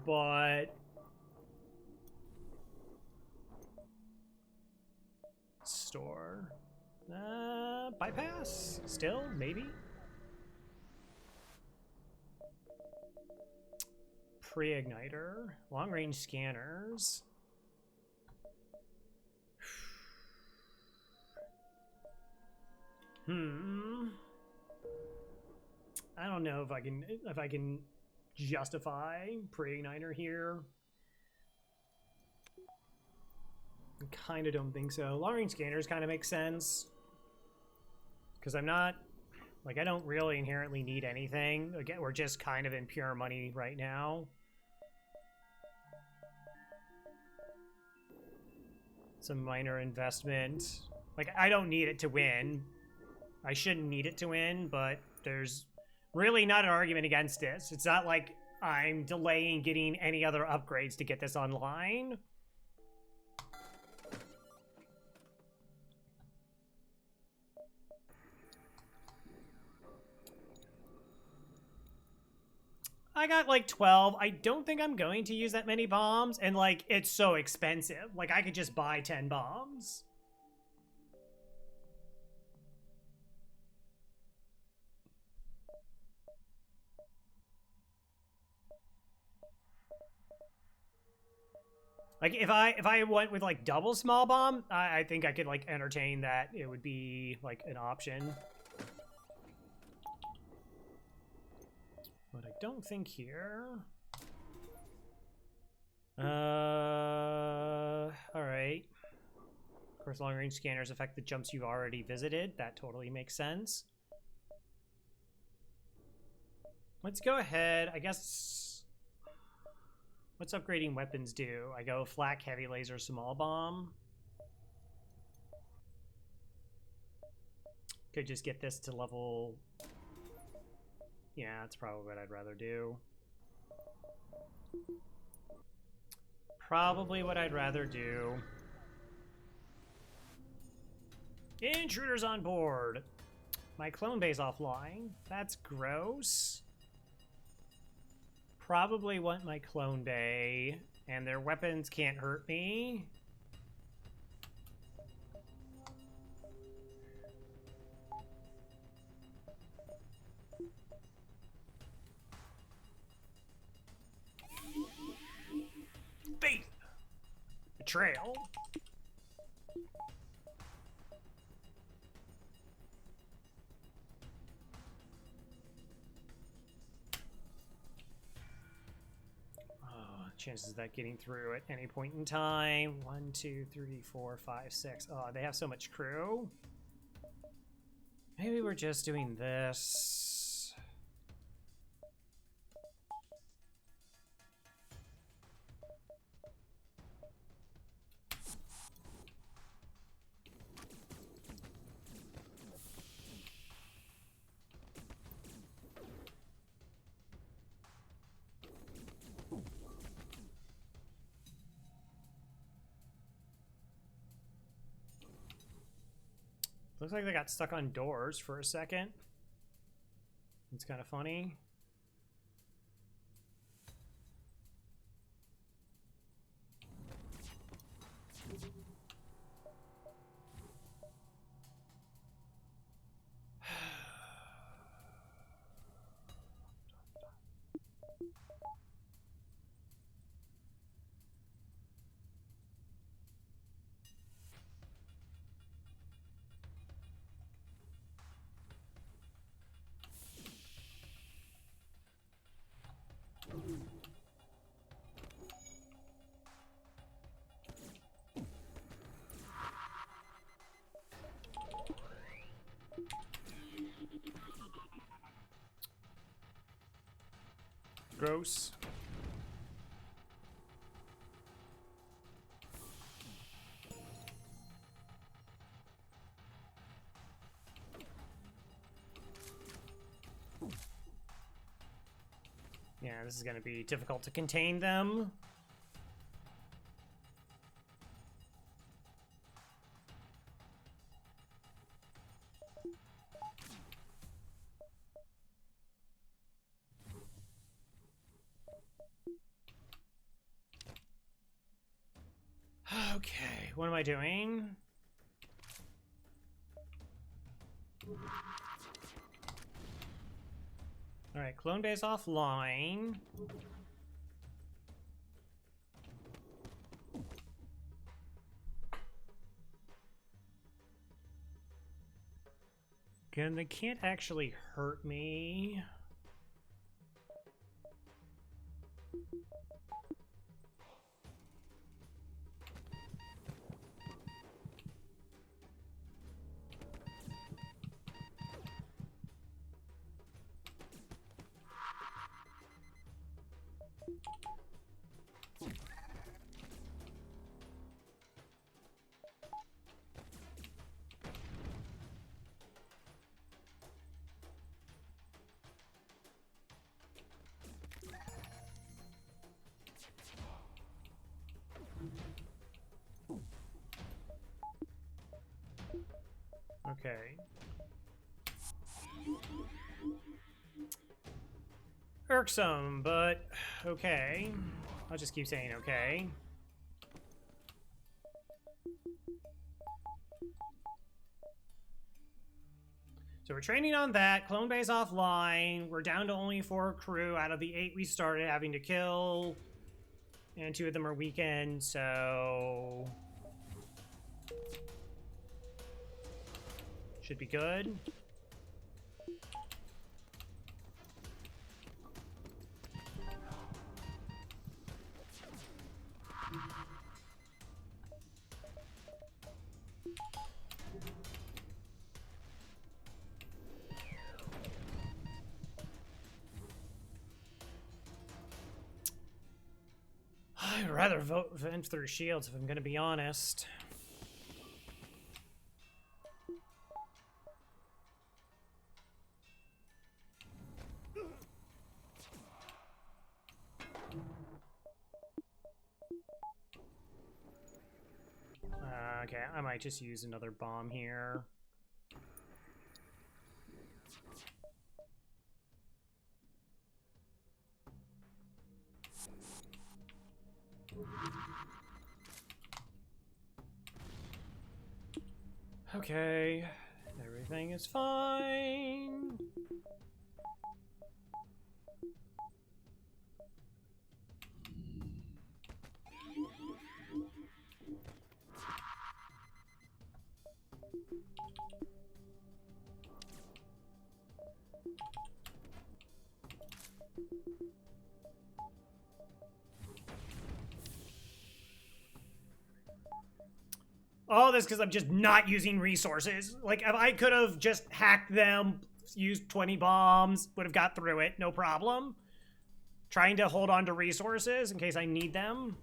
but store bypass still maybe. pre-igniter, long-range scanners. I don't know if I can justify pre-igniter here. I kind of don't think so. Long-range scanners kind of make sense because I'm not like I don't really inherently need anything. Again, we're just kind of in pure money right now. Some minor investment. Like I don't need it to win. I shouldn't need it to win, but there's really not an argument against this. It's not like I'm delaying getting any other upgrades to get this online. I got like 12. I don't think I'm going to use that many bombs, and like it's so expensive. Like I could just buy 10 bombs. Like if I went with like double small bomb, I think I could like entertain that. It would be like an option. But I don't think here. All right. Of course, long-range scanners affect the jumps you've already visited. That totally makes sense. Let's go ahead. I guess. What's upgrading weapons do? I go flak, heavy laser, small bomb. Could just get this to level. Yeah, that's probably what I'd rather do. Probably what I'd rather do. Intruders on board. My clone bay's offline. That's gross. Probably want my clone bay, and their weapons can't hurt me. Faith! Betrayal. Chances of that getting through at any point in time. 1, 2, 3, 4, 5, 6. Oh, they have so much crew. Maybe we're just doing this. Looks like they got stuck on doors for a second. It's kind of funny. Gross. Yeah, this is going to be difficult to contain them. Okay, what am I doing? All right, clone base offline. And they can't actually hurt me. Okay. Irksome, but okay. I'll just keep saying okay. So we're training on that. Clone base offline. We're down to only 4 crew out of the 8 we started having to kill. And 2 of them are weakened, so... should be good. I'd rather vent through shields if I'm gonna be honest. Okay, I might just use another bomb here. Okay, everything is fine. All this because I'm just not using resources. Like, if I could have just hacked them, used 20 bombs, would have got through it, no problem. Trying to hold on to resources in case I need them.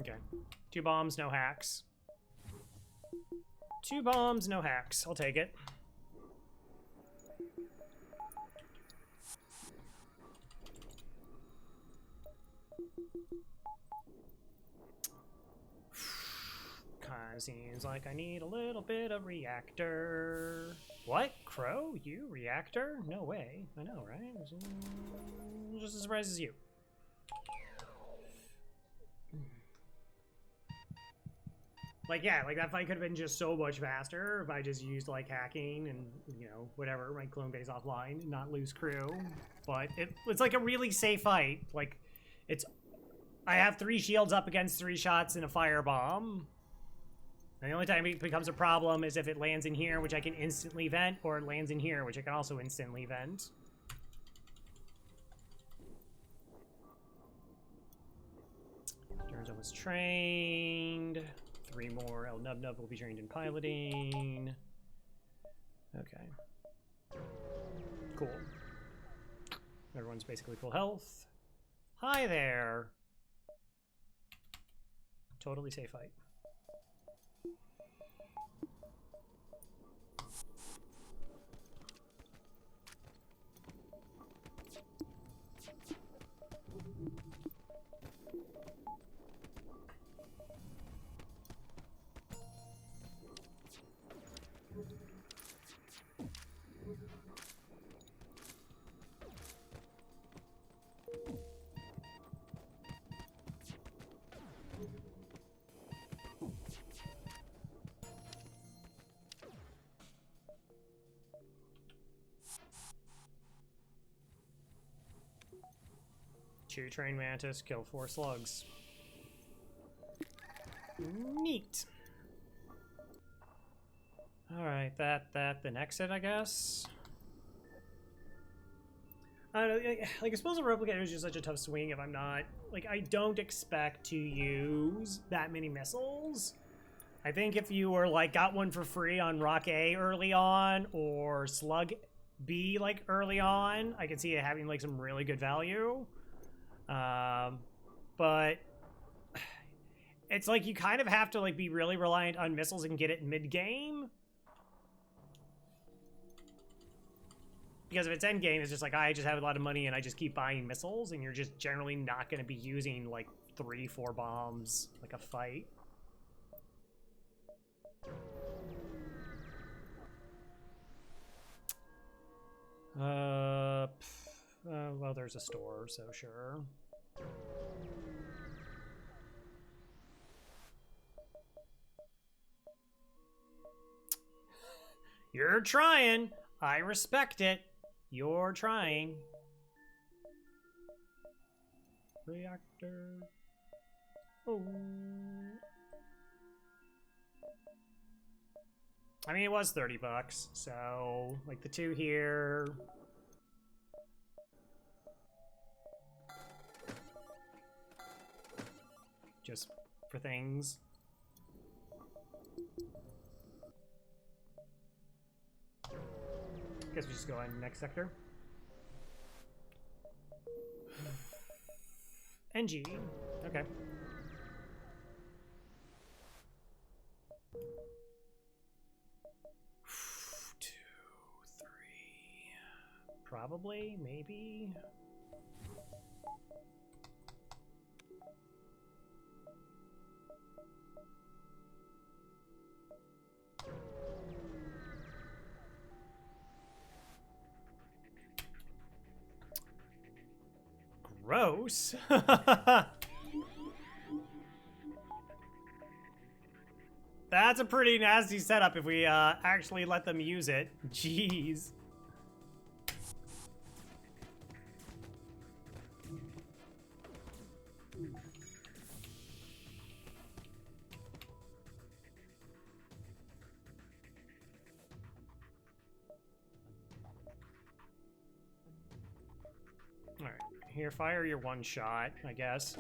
Okay. 2 bombs, no hacks. 2 bombs, no hacks. I'll take it. Kinda seems like I need a little bit of reactor. What? Crow? You? Reactor? No way. I know, right? Just as surprised as you. Like, yeah, like that fight could have been just so much faster if I just used, like, hacking and, you know, whatever, my clone base offline and not lose crew. But it's like a really safe fight. Like, I have 3 shields up against 3 shots and a firebomb. And the only time it becomes a problem is if it lands in here, which I can instantly vent, or it lands in here, which I can also instantly vent. Turns was trained. 3 more. El Nub Nub will be trained in piloting. Okay. Cool. Everyone's basically full health. Hi there. Totally safe fight. Two train mantis, kill 4 slugs. Neat. Alright, then exit, I guess. Like, Explosive Replicator is just such a tough swing if I'm not... Like, I don't expect to use that many missiles. I think if you were, like, got one for free on Rock A early on, or Slug B, like, early on, I could see it having, like, some really good value. But it's like you kind of have to like be really reliant on missiles and get it mid-game. Because if it's endgame, it's just like, I just have a lot of money and I just keep buying missiles, and you're just generally not going to be using like 3-4 bombs like a fight. Well, there's a store, so sure. You're trying. I respect it. You're trying. Reactor. Oh. I mean, it was $30, so like the 2 here. Just for things. Guess we just go on next sector. NG. Okay. Two, three. Probably, maybe. Gross. That's a pretty nasty setup if we actually let them use it. Jeez. Alright, here, fire your one shot, I guess.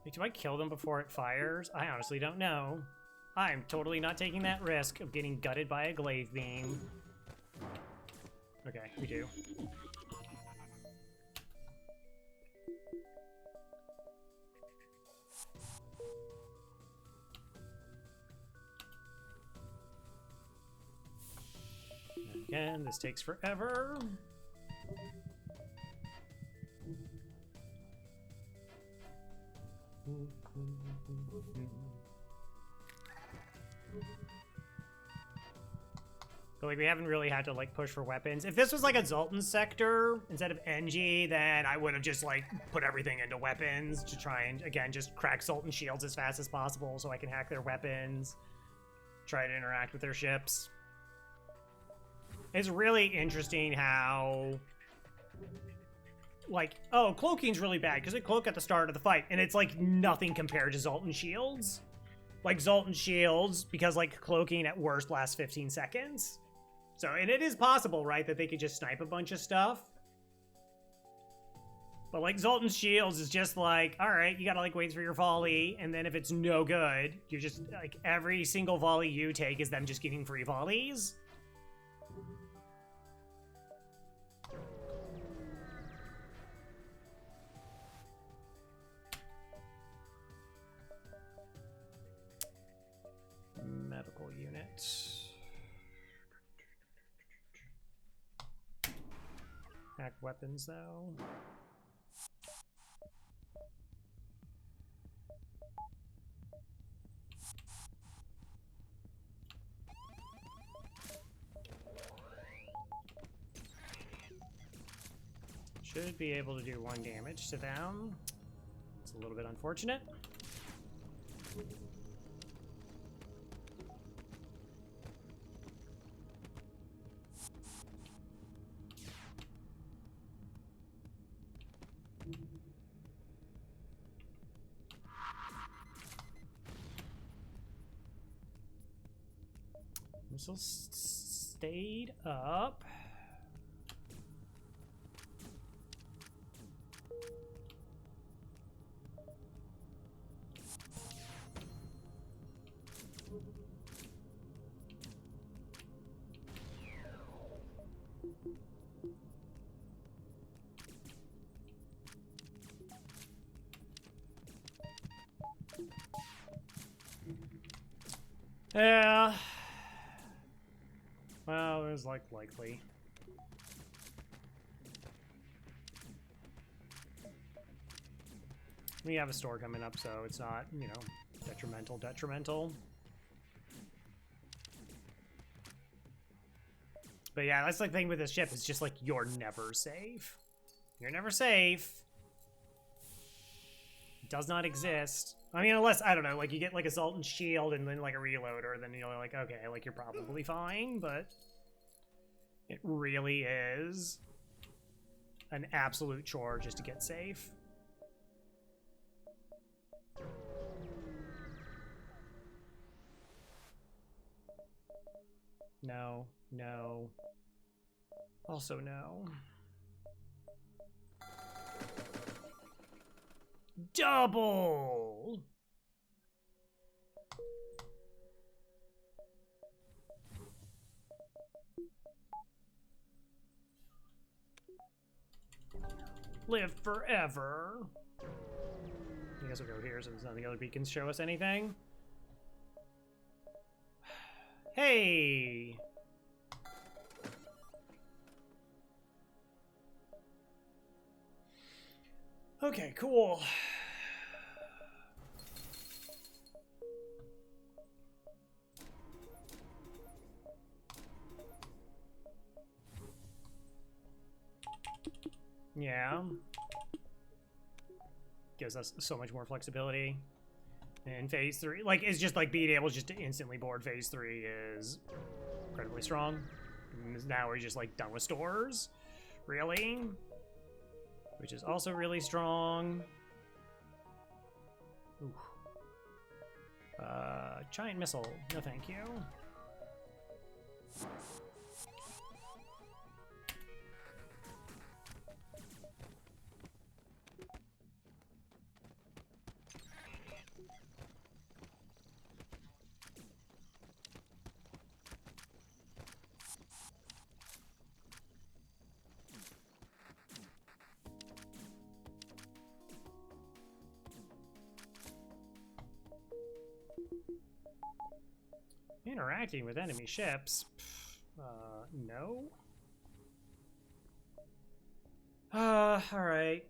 Wait, do I kill them before it fires? I honestly don't know. I'm totally not taking that risk of getting gutted by a glaive beam. Okay, we do. And again, this takes forever. But like, we haven't really had to like push for weapons. If this was like a Zoltan sector instead of NG, then I would have just like put everything into weapons to try and again just crack Zoltan shields as fast as possible so I can hack their weapons, try to interact with their ships. It's really interesting how like, oh, cloaking's really bad because it cloak at the start of the fight, and it's like nothing compared to Zoltan shields. Like Zoltan shields, because like cloaking at worst lasts 15 seconds. So, and it is possible, right, that they could just snipe a bunch of stuff. But like Zoltan shields is just like, all right, you gotta like wait for your volley, and then if it's no good, you're just like every single volley you take is them just getting free volleys. medical unit. Hack weapons, though. Should be able to do 1 damage to them. It's a little bit unfortunate. Missile stayed up. Yeah. Well, it was likely. We have a store coming up, so it's not, you know, detrimental. But yeah, that's the thing with this ship. It's just like, you're never safe. You're never safe. It does not exist. I mean, unless, I don't know, like you get like Assault and Shield and then like a reloader, then you're like, okay, like you're probably fine, but it really is an absolute chore just to get safe. No, no. Also no. Double! Live forever. I guess we'll go here since none of the other beacons show us anything. Hey! Okay, cool. Yeah. Gives us so much more flexibility. And phase 3, like, it's just like being able just to instantly board phase 3 is incredibly strong. And now we're just like done with stores. Really? Which is also really strong. Ooh. Giant missile. No, thank you. Interacting with enemy ships. No. Alright.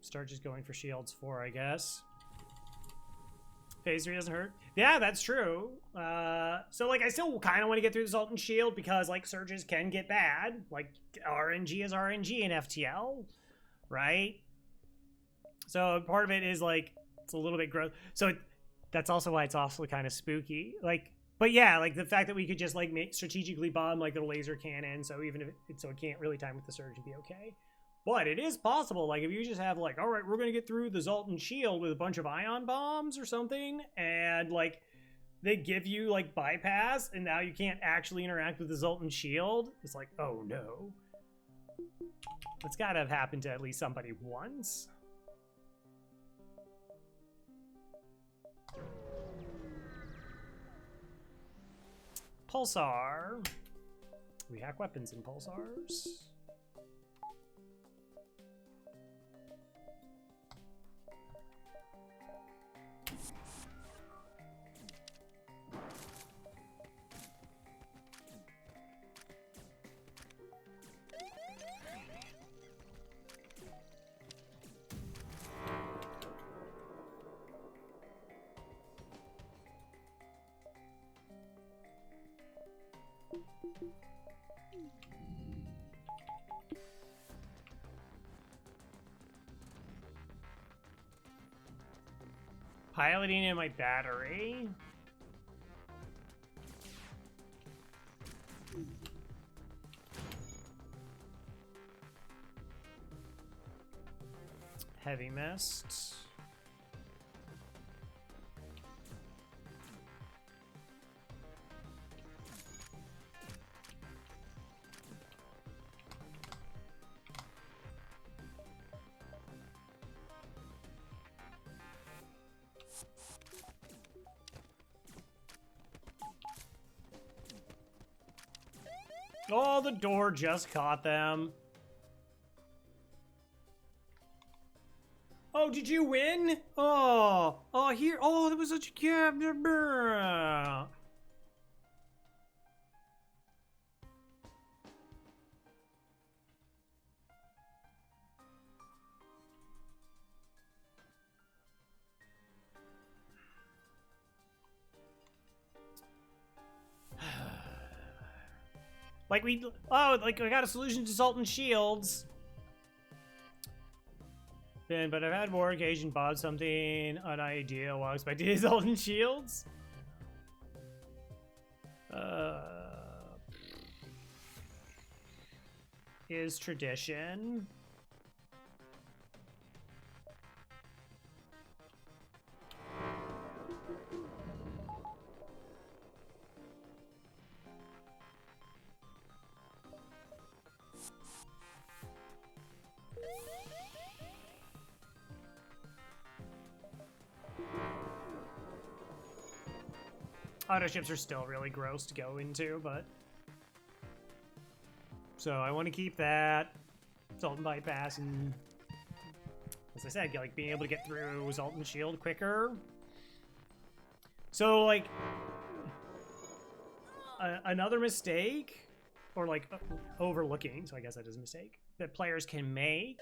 Start just going for shields 4, I guess. Phase 3 doesn't hurt. Yeah, that's true. So, like, I still kind of want to get through the Assault and Shield because, like, surges can get bad. Like, RNG is RNG in FTL, right? So, part of it is, like, it's a little bit gross. So, that's also why it's also kind of spooky. Like, but yeah, like, the fact that we could just, like, strategically bomb, like, the laser cannon, so even if it can't really time with the surge and be okay. But it is possible, like, if you just have, like, all right, we're going to get through the Zoltan Shield with a bunch of ion bombs or something, and, like, they give you, like, bypass, and now you can't actually interact with the Zoltan Shield, it's like, oh, no. It's got to have happened to at least somebody once. Pulsar. We hack weapons in pulsars. Piloting in my battery. Heavy mist. Oh, the door just caught them. Oh, did you win? Oh, here. Oh, that was such a cab. Like we got a solution to Salt and Shields. But I've had more occasion bought something an idea while expecting Salt and Shields. Is tradition. Auto ships are still really gross to go into, but... So I want to keep that. Salt and bypass, and... As I said, like, being able to get through Salt and Shield quicker. So, like... another mistake, or, like, overlooking, so I guess that is a mistake, that players can make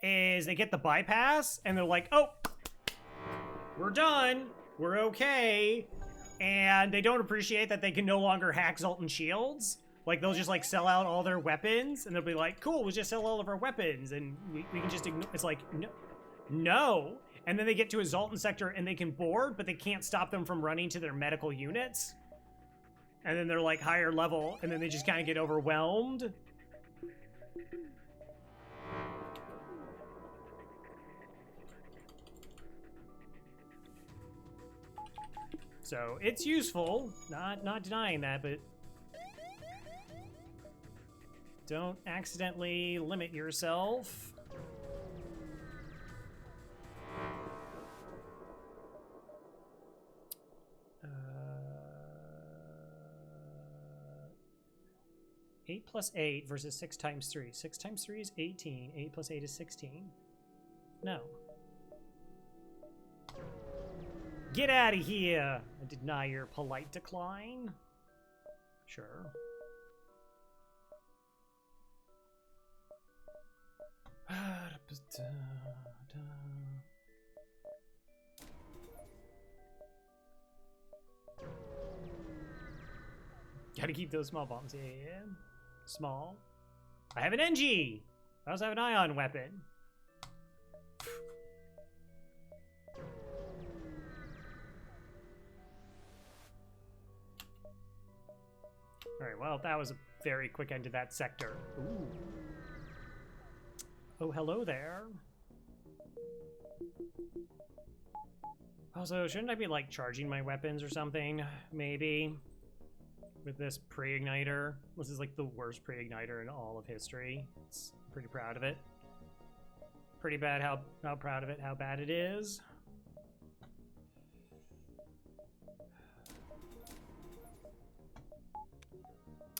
is they get the bypass, and they're like, oh! We're done! We're okay! And they don't appreciate that they can no longer hack Salt and Shields. Like, they'll just, like, sell out all their weapons, and they'll be like, cool, we'll just sell all of our weapons, and we can just ignore. It's like, no. And then they get to a Zoltan sector, and they can board, but they can't stop them from running to their medical units. And then they're, like, higher level, and then they just kind of get overwhelmed. So it's useful, not denying that, but don't accidentally limit yourself. Eight plus 8 versus 6 times 3. 6 times 3 is 18. 8 plus 8 is 16. No. Get out of here! I deny your polite decline. Sure. Gotta keep those small bombs. Yeah. Small. I have an NG! I also have an ion weapon. Alright, well, that was a very quick end to that sector. Ooh. Oh, hello there. Also, shouldn't I be, like, charging my weapons or something? Maybe. With this pre-igniter. This is, like, the worst pre-igniter in all of history. I'm pretty proud of it. Pretty bad how proud of it, how bad it is.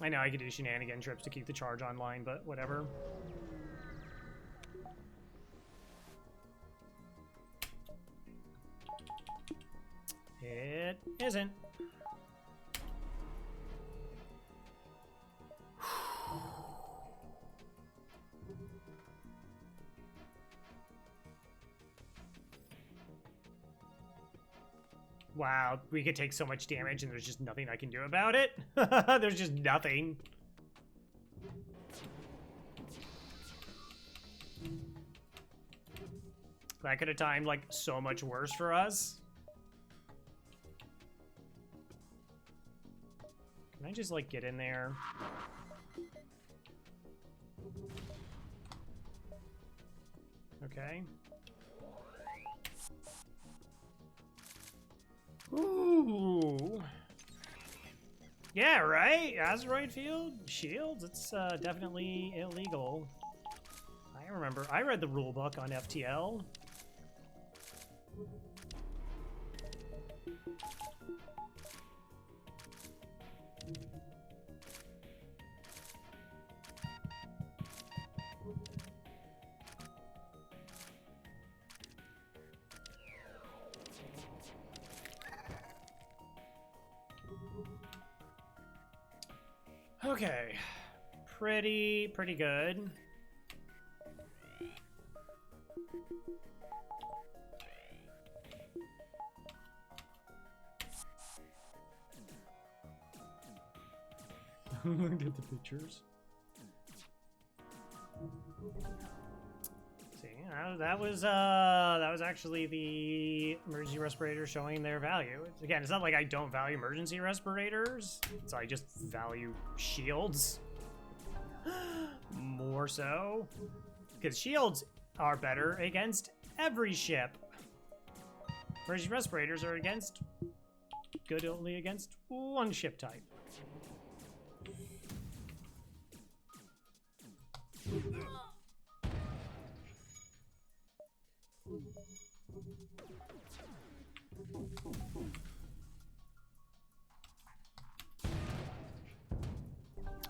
I know I could do shenanigan trips to keep the charge online, but whatever. It isn't. Wow, we could take so much damage and there's just nothing I can do about it. There's just nothing. That could have timed like so much worse for us. Can I just like get in there? Okay. Ooh. Yeah, right? Asteroid field? Shields? It's definitely illegal. I remember. I read the rule book on FTL. Okay, pretty good. Get the pictures. See, that was actually the emergency respirator showing their value. Again, it's not like I don't value emergency respirators. It's I just value shields more so, because shields are better against every ship. Emergency respirators are good only against one ship type.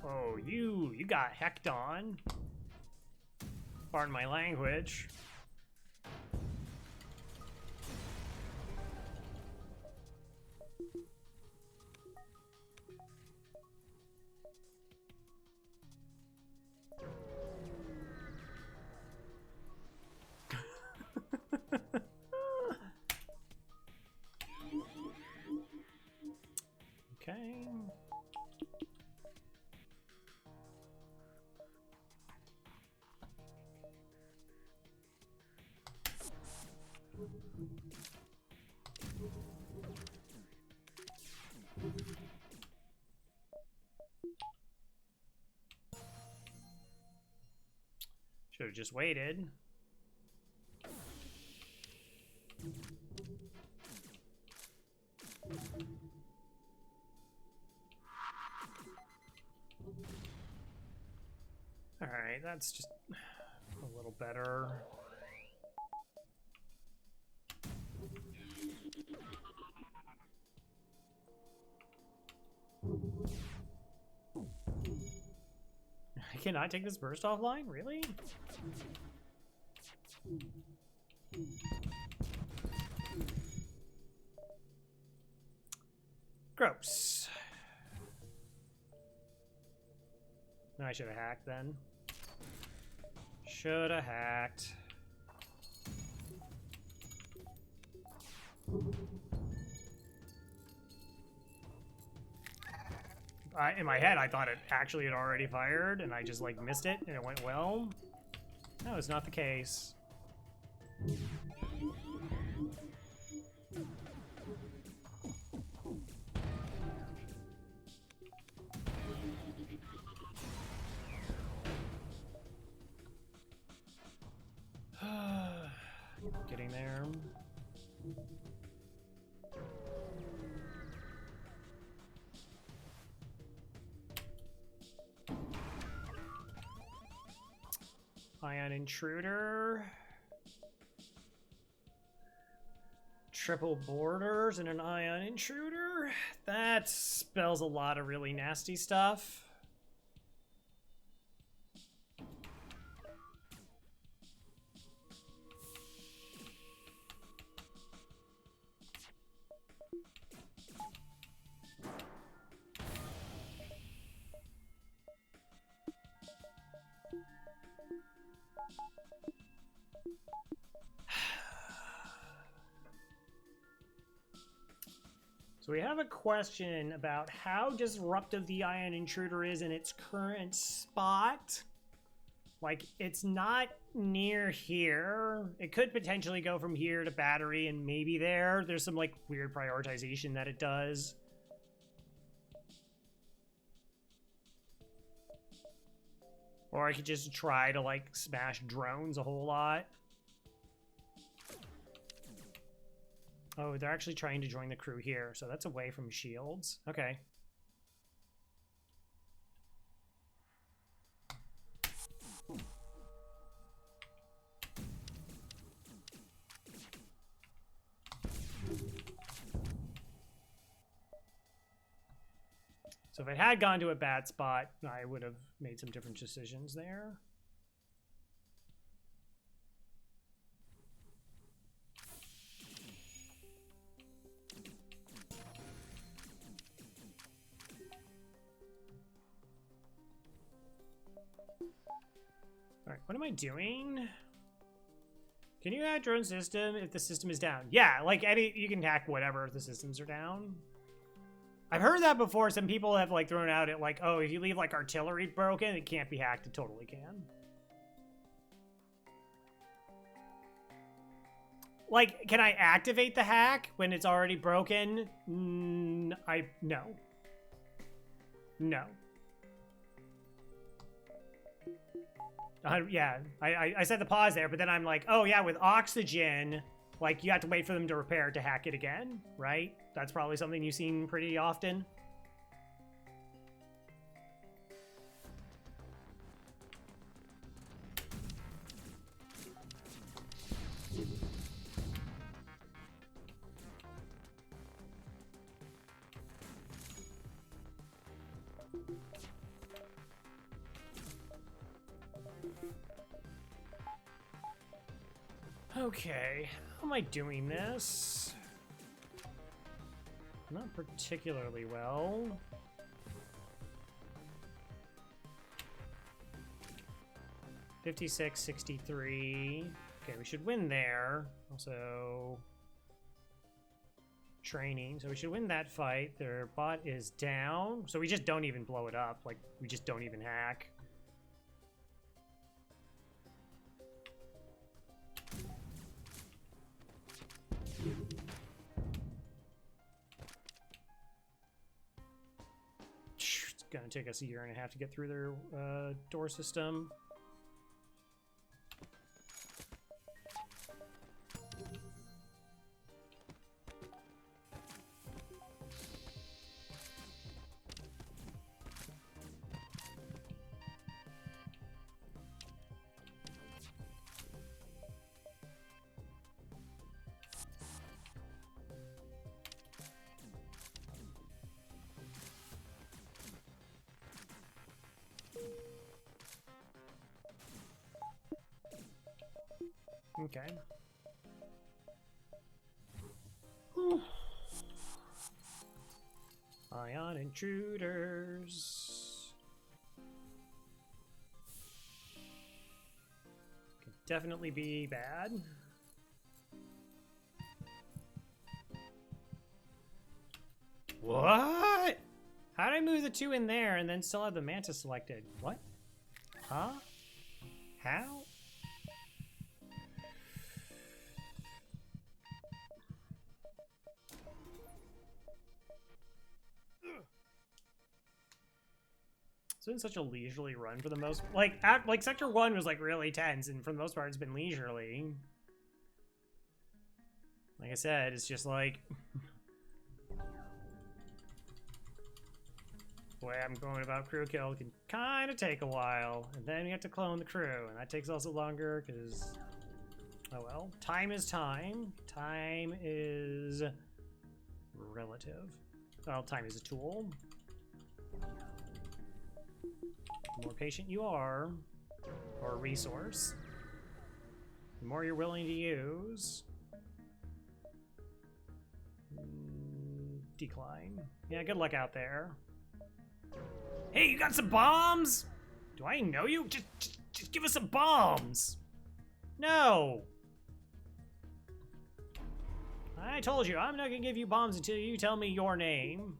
Oh, you got hecked on. Pardon my language. Okay. Should have just waited. All right, that's just a little better. I cannot take this burst offline? Really? Gross. I should have hacked then. Should have hacked. In my head, I thought it actually had already fired, and I just like missed it, and it went well. That was not the case. Getting there. Ion intruder. Triple borders and an ion intruder. That spells a lot of really nasty stuff. So we have a question about how disruptive the ion intruder is in its current spot. Like, it's not near here. It could potentially go from here to battery and maybe there. There's some, like, weird prioritization that it does. Or I could just try to, like, smash drones a whole lot. Oh, they're actually trying to join the crew here, so that's away from shields. Okay. So if it had gone to a bad spot, I would have made some different decisions there. All right, what am I doing? Can you hack drone system if the system is down? Yeah, like you can hack whatever if the systems are down. I've heard that before. Some people have like thrown out it like, oh, if you leave like artillery broken, it can't be hacked. It totally can. Like, can I activate the hack when it's already broken? No. No. Yeah, I said the pause there, but then I'm like, oh yeah, with oxygen, like you have to wait for them to repair to hack it again, right? That's probably something you've seen pretty often. Okay, how am I doing this? Not particularly well. $56, $63. Okay, we should win there. Also, training. So we should win that fight. Their bot is down. So we just don't even blow it up. Like, we just don't even hack. It's gonna take us a year and a half to get through their door system. Okay. Ion intruders. Could definitely be bad. What? How did I move the two in there and then still have the Mantis selected? What? Huh? How? It's been such a leisurely run for the most, like Sector 1 was like really tense, and for the most part it's been leisurely. Like I said, it's just like the way I'm going about crew kill can kind of take a while, and then you have to clone the crew, and that takes also longer because, oh well, time is time. Time is relative. Well, time is a tool. The more patient you are, or a resource, the more you're willing to use. Decline. Yeah, good luck out there. Hey, you got some bombs? Do I know you? Just give us some bombs. No. I told you, I'm not gonna give you bombs until you tell me your name.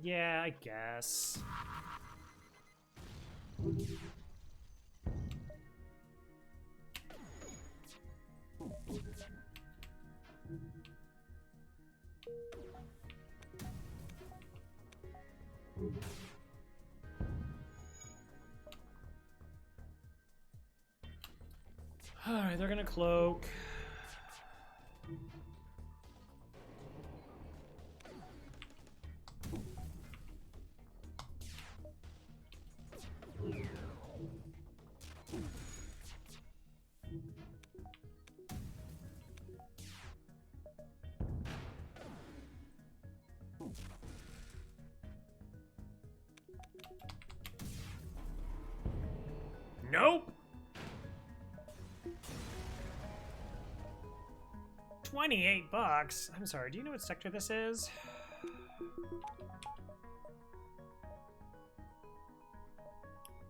Yeah, I guess. Alright, they're gonna cloak. Nope. 28 bucks. I'm sorry, do you know what sector this is?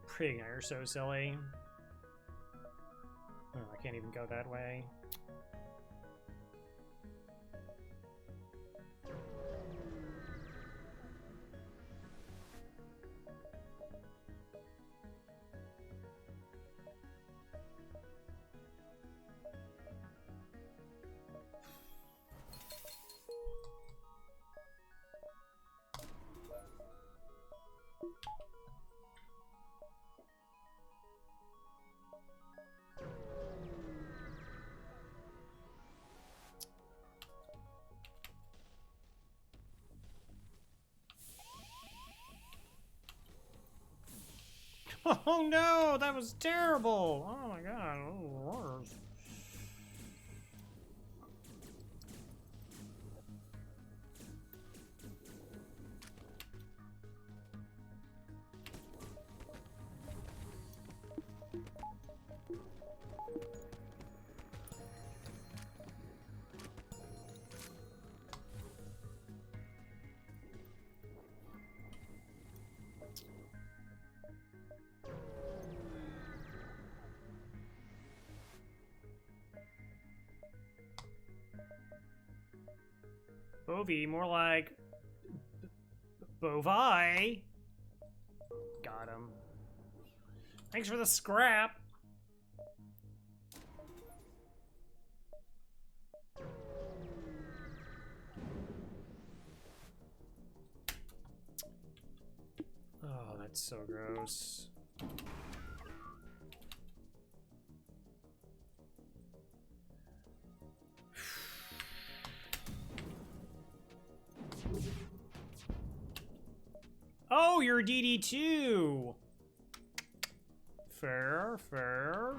Pre-igniter, so silly. Oh, I can't even go that way. Oh no, that was terrible. Oh my god, worse. Bovie, more like Bovi. Got him. Thanks for the scrap. Oh, that's so gross. Oh, you're DD2. Fair, fair.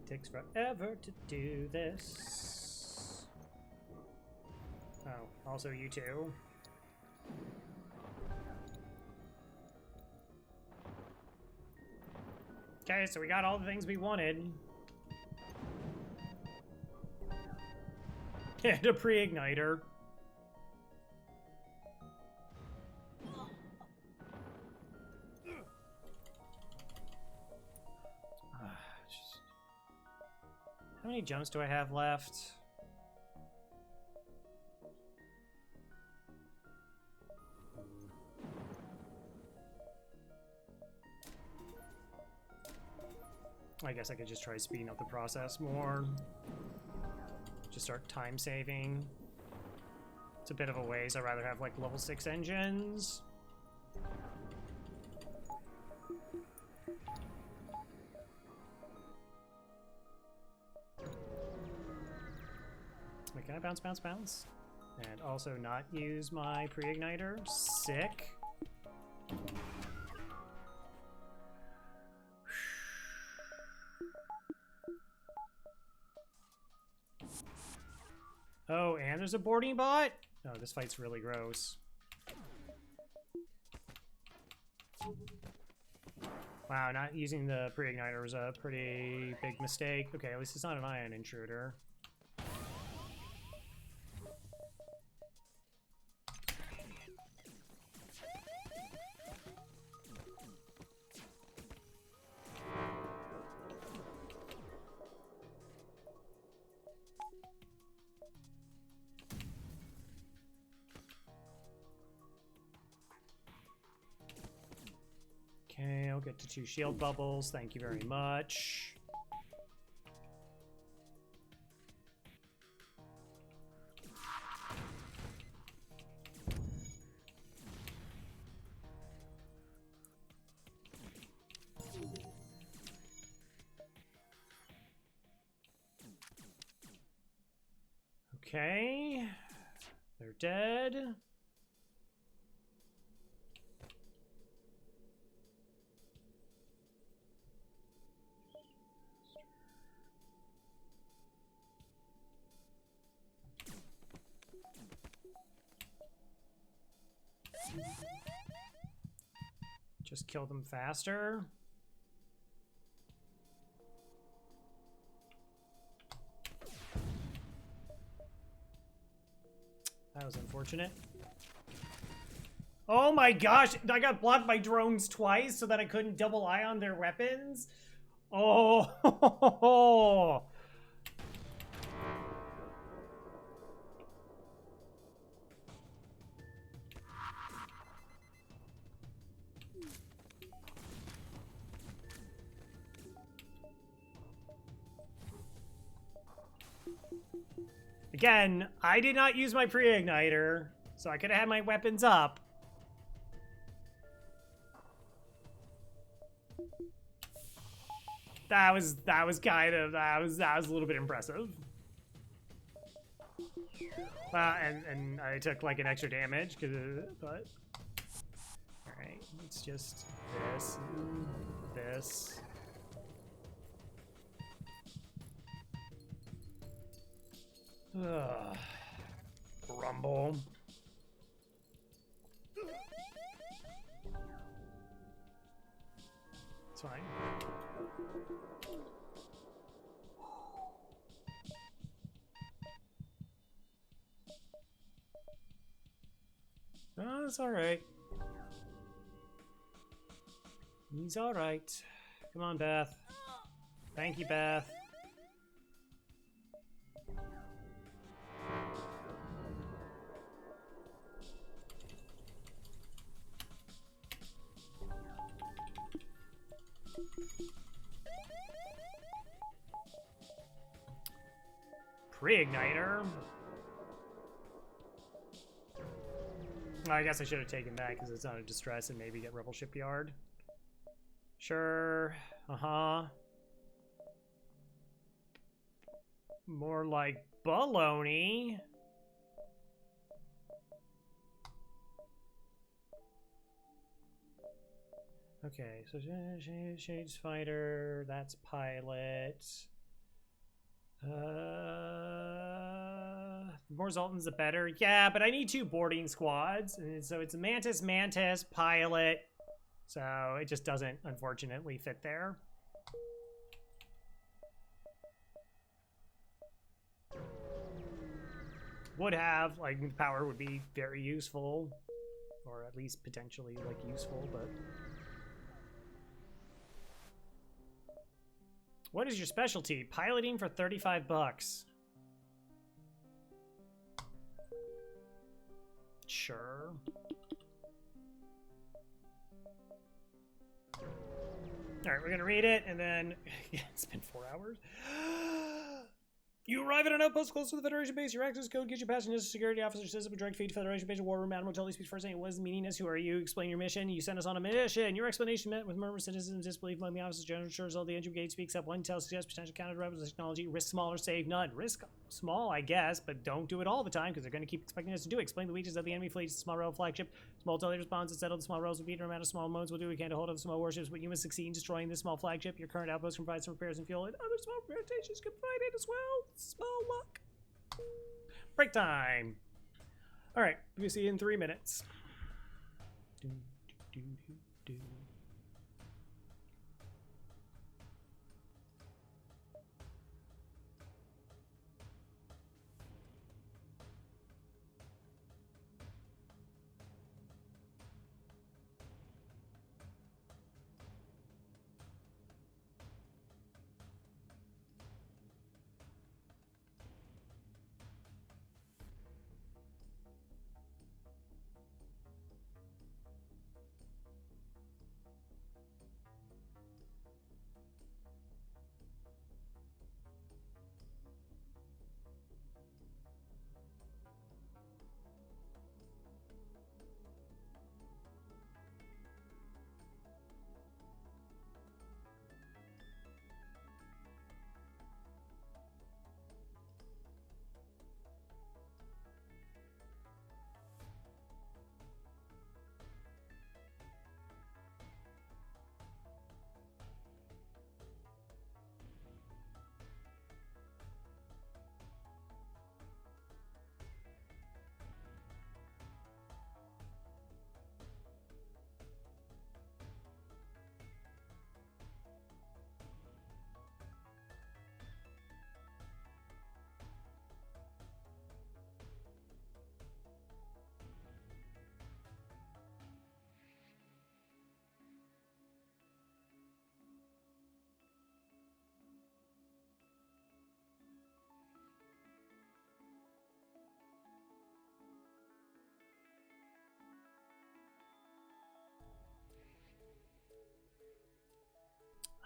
Takes forever to do this. Oh, also you too. Okay, so we got all the things we wanted. And a pre-igniter. How many jumps do I have left? I guess I could just try speeding up the process more. Just start time saving. It's a bit of a waste. I'd rather have like level 6 engines. Wait, can I bounce, bounce, bounce? And also not use my pre-igniter? Sick. Oh, and there's a boarding bot? Oh, this fight's really gross. Wow, not using the pre-igniter was a pretty big mistake. Okay, at least it's not an ion intruder. Okay, I'll get to 2 shield bubbles. Thank you very much. Okay, they're dead. Just kill them faster. That was unfortunate. Oh my gosh, I got blocked by drones twice so that I couldn't double ion their weapons. Oh, again, I did not use my pre-igniter, so I could have had my weapons up. That was a little bit impressive. And I took like an extra damage but all right, it's just this and this. Ugh. Grumble. It's fine. Oh, that's all right. He's all right. Come on, Beth. Thank you, Beth. Pre-igniter. I guess I should have taken that because it's not a distress and maybe get Rebel Shipyard. Sure. More like baloney. Okay, so Shades Fighter, that's Pilot. The more Zoltans, the better. Yeah, but I need 2 boarding squads, and so it's Mantis, Pilot. So it just doesn't, unfortunately, fit there. Would have, like, power would be very useful, or at least potentially, like, useful, but... What is your specialty? Piloting for 35 bucks. Sure. All right, we're gonna read it, and then it's been 4 hours. You arrive at an outpost close to the Federation base. Your access code gets you past a security officer, says up a direct feed to Federation base. War room. Admiral Tully speaks first. Saying, "What is the meaning? Who are you? Explain your mission. You sent us on a mission. Your explanation met with murmurs, cynicism, disbelief among the officers. General ensures all the entry gate speaks up. One tells suggests potential counter weapons technology. Risk small or save none. Risk small, I guess, but don't do it all the time because they're going to keep expecting us to do it. Explain the weakness of the enemy fleet. Small rebel flagship. Small Tully responds and settle the small rebels will beat no matter small modes will do. We can't hold up the small warships, but you must succeed in destroying this small flagship. Your current outpost can provide some repairs and fuel, and other small repair stations can provide it as well. Small luck. Break time. All right, we'll see you in 3 minutes.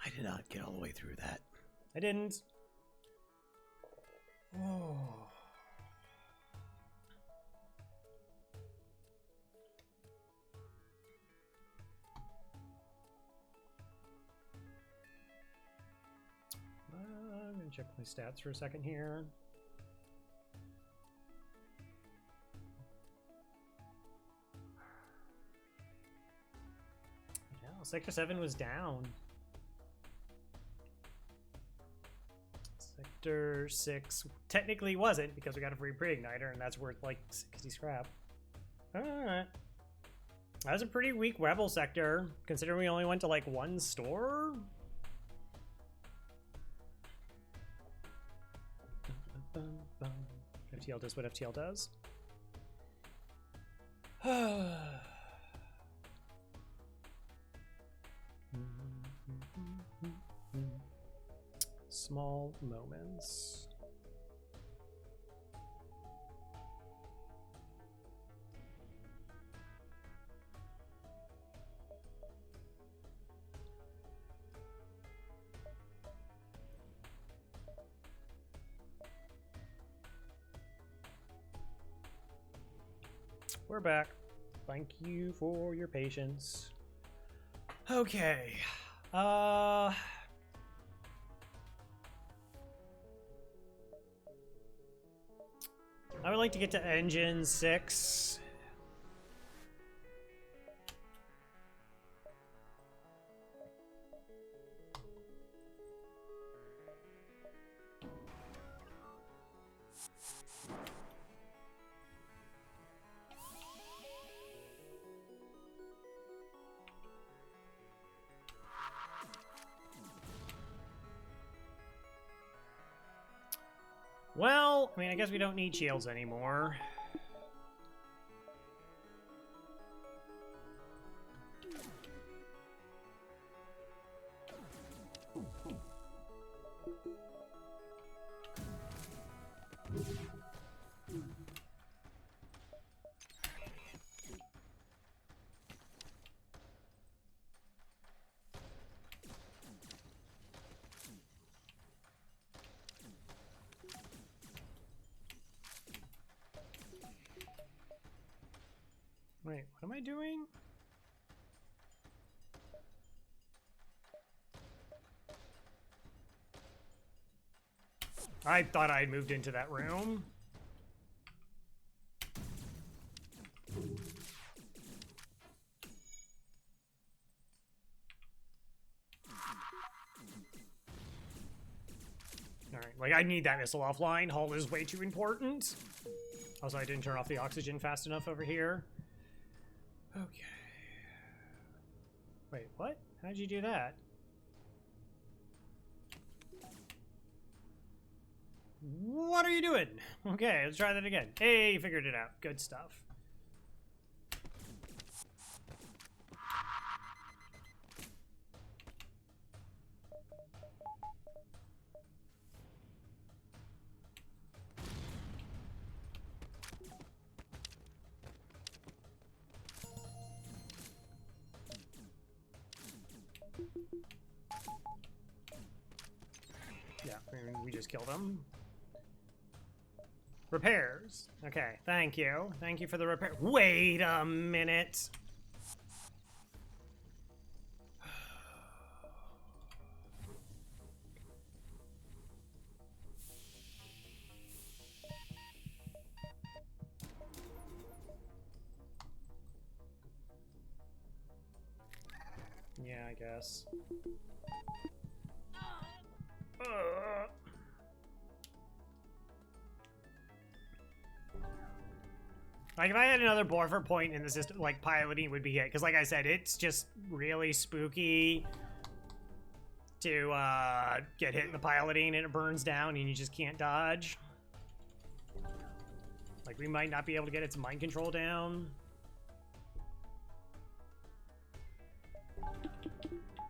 I did not get all the way through that. I didn't. Oh. I'm gonna check my stats for a second here. Yeah, Sector 7 was down. Sector 6 technically wasn't because we got a free pre-igniter, and that's worth like 60 scrap. Alright. That was a pretty weak rebel sector, considering we only went to like one store. FTL does what FTL does. Small moments. We're back. Thank you for your patience. Okay. I would like to get to engine 6. Well, I mean, I guess we don't need shields anymore. Wait, what am I doing? I thought I had moved into that room. Alright, like I need that missile offline. Hull is way too important. Also, I didn't turn off the oxygen fast enough over here. Okay. Wait, what? How'd you do that? What are you doing? Okay, let's try that again. Hey, you figured it out. Good stuff. Yeah, we just killed him. Repairs. Okay, thank you. Thank you for the repair. Wait a minute. Yeah, I guess. Like, if I had another Borfer point in the system, like, piloting would be it. Because, like I said, it's just really spooky to get hit in the piloting and it burns down and you just can't dodge. Like, we might not be able to get its mind control down.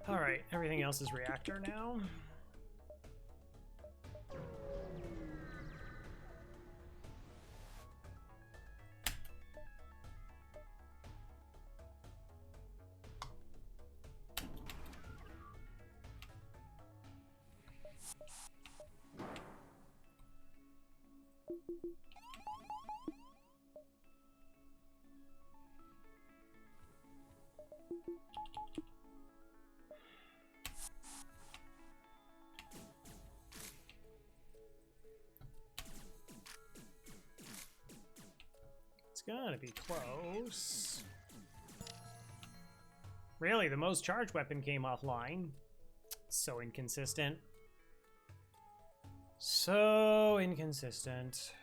Alright, everything else is reactor now. It's gonna be close. Really, the most charged weapon came offline. So inconsistent. So inconsistent.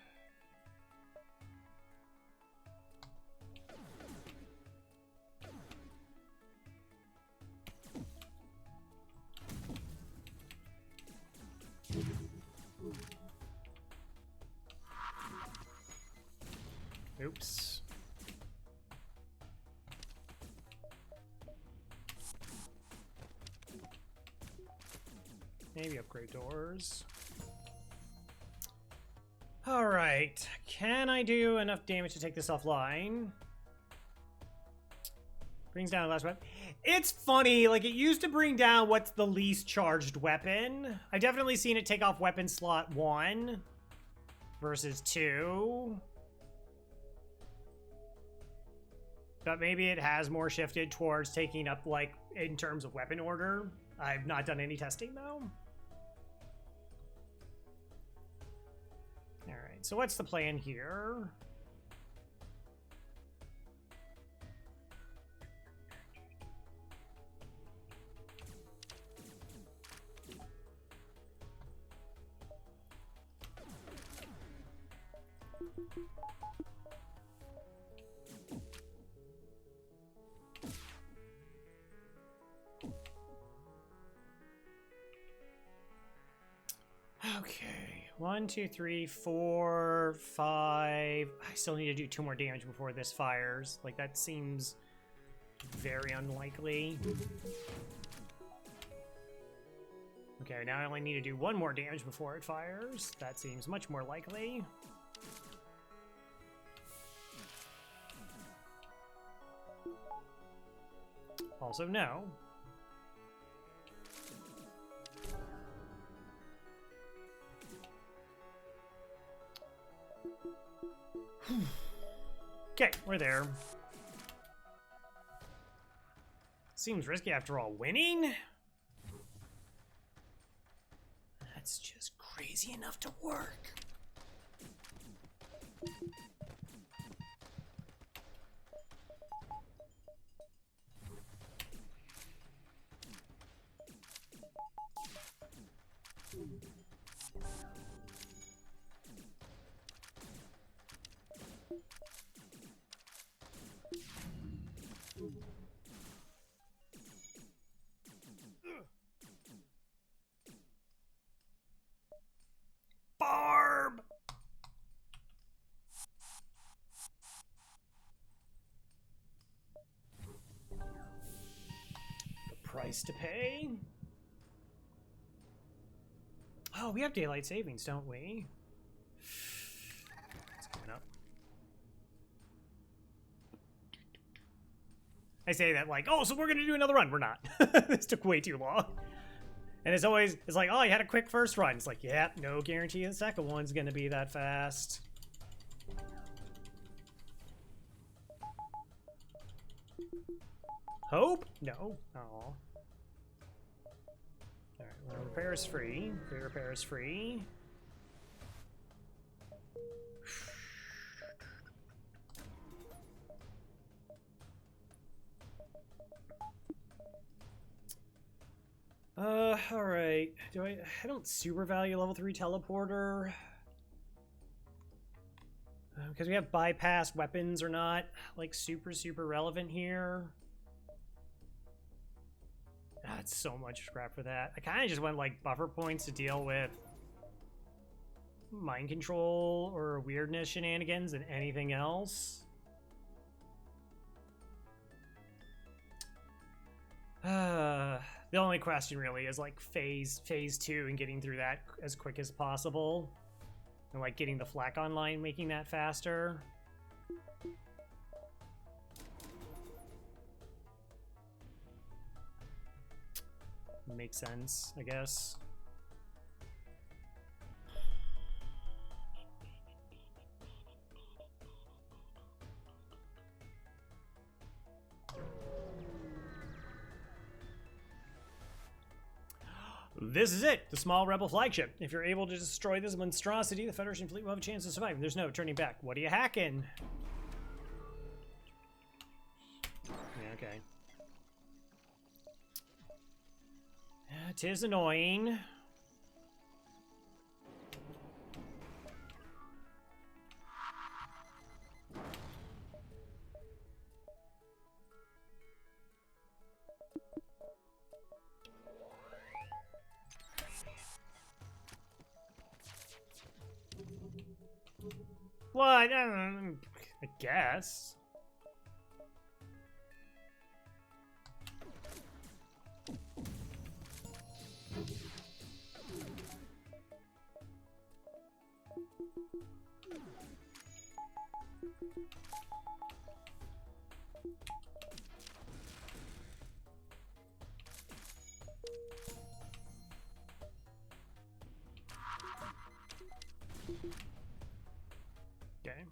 Oops. Maybe upgrade doors. Alright. Can I do enough damage to take this offline? Brings down the last weapon. It's funny, like it used to bring down what's the least charged weapon. I've definitely seen it take off weapon slot 1 versus 2. But maybe it has more shifted towards taking up, like, in terms of weapon order. I've not done any testing, though. Alright, so what's the plan here? Okay, 1, 2, 3, 4, 5. I still need to do 2 more damage before this fires. Like, that seems very unlikely. Okay, now I only need to do 1 more damage before it fires. That seems much more likely. Also, no. Okay, we're there. Seems risky after all. Winning? That's just crazy enough to work. Barb! The price to pay? Oh, we have daylight savings, don't we? It's coming up. I say that like, oh, so we're gonna do another run. We're not. This took way too long. And it's always, it's like, oh, you had a quick first run. It's like, yeah, no guarantee the second one's gonna be that fast. Hope? No. Oh. Alright, well, repair is free. Free repair is free. Alright. I don't super value level 3 teleporter. Because we have bypass weapons are not like super relevant here. That's so much scrap for that. I kind of just went like buffer points to deal with mind control or weirdness shenanigans than anything else. The only question really is like phase 2 and getting through that as quick as possible. And like getting the flak online, making that faster. Makes sense, I guess. This is it, the small rebel flagship. If you're able to destroy this monstrosity, the Federation fleet will have a chance to survive. There's no turning back. What are you hacking? Yeah, okay. It is annoying. Well, I guess. Okay.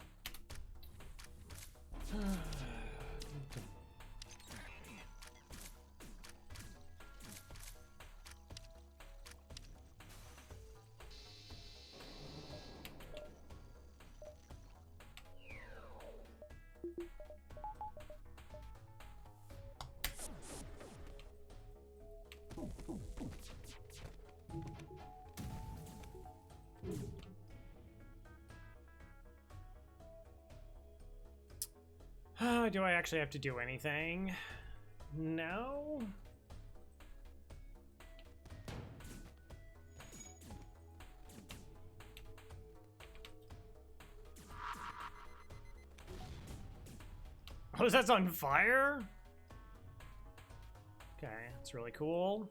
Do I actually have to do anything? No? Oh, that's on fire? Okay, that's really cool.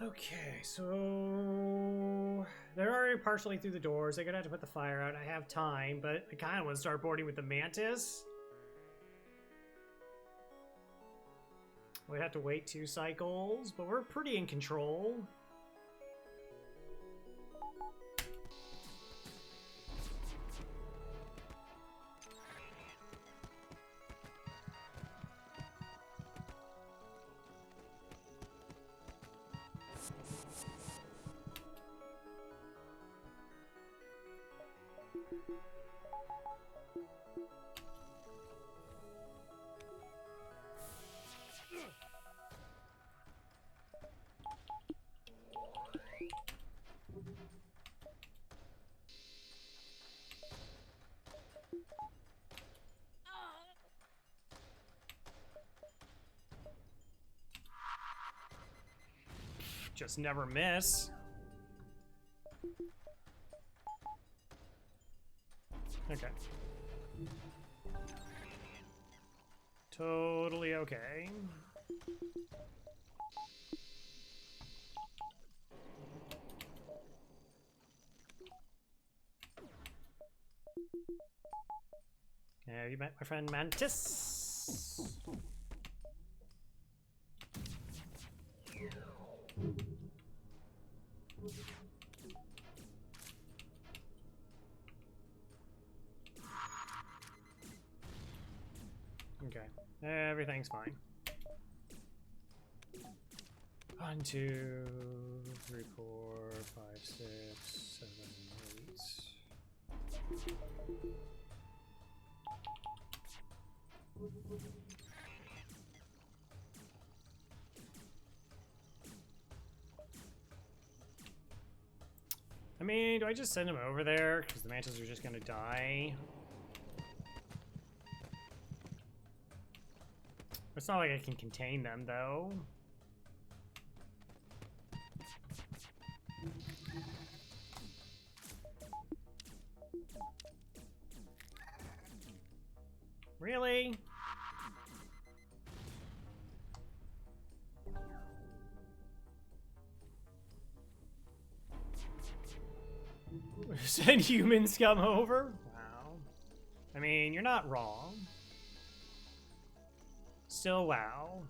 Okay, so they're already partially through the doors. They're gonna have to put the fire out. I have time, but I kind of want to start boarding with the Mantis. We have to wait 2 cycles, but we're pretty in control. Just never miss. Okay. Totally okay. Have you met my friend Mantis? Okay, everything's fine. 1, 2, 3, 4, 5, 6, 7, 8. I mean, do I just send him over there? Because the mantis are just gonna die. It's not like I can contain them, though. Really? Send humans come over? Wow. I mean, you're not wrong. Still, wow.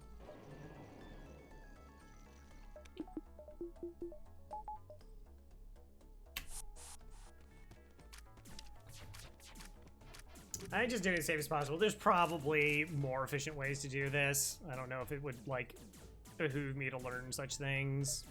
I just do it as safe as possible. There's probably more efficient ways to do this. I don't know if it would, like, behoove me to learn such things.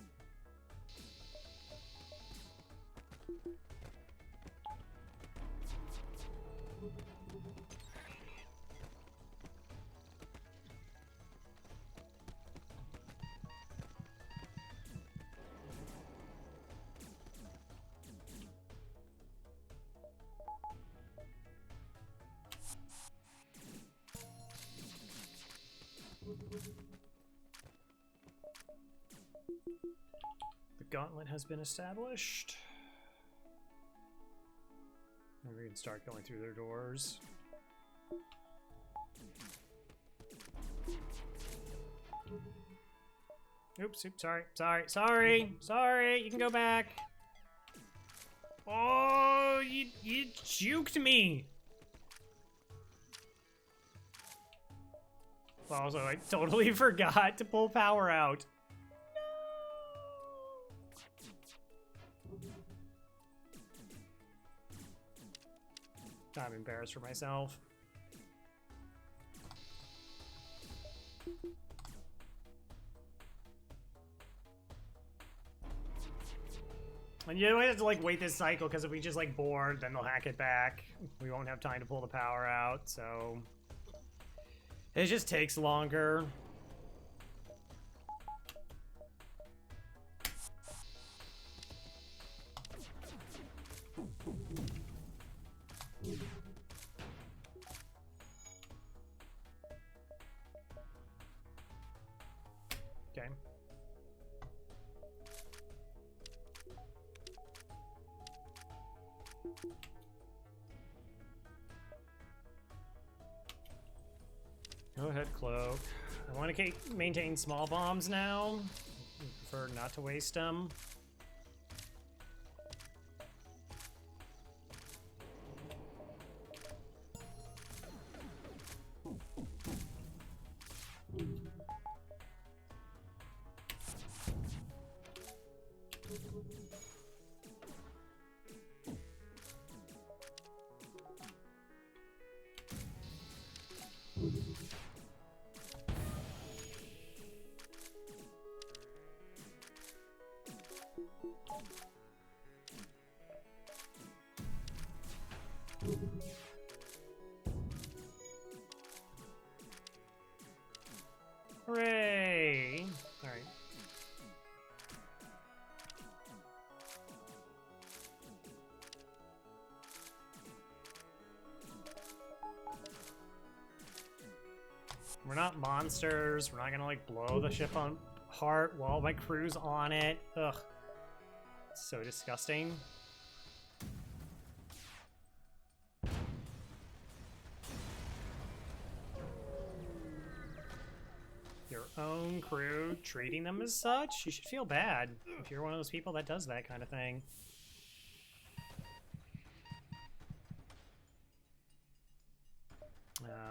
The gauntlet has been established. And we can start going through their doors. Oops, sorry, you can go back. Oh, you juked me. Also, I totally forgot to pull power out. No. I'm embarrassed for myself. And you know, we have to like wait this cycle because if we just like board, then they'll hack it back. We won't have time to pull the power out, so it just takes longer. Okay. Go ahead, Cloak. I want to maintain small bombs now. I prefer not to waste them. Hooray! All right. We're not monsters. We're not gonna like blow the ship on apart while my crew's on it. Ugh. So disgusting. Your own crew treating them as such? You should feel bad if you're one of those people that does that kind of thing.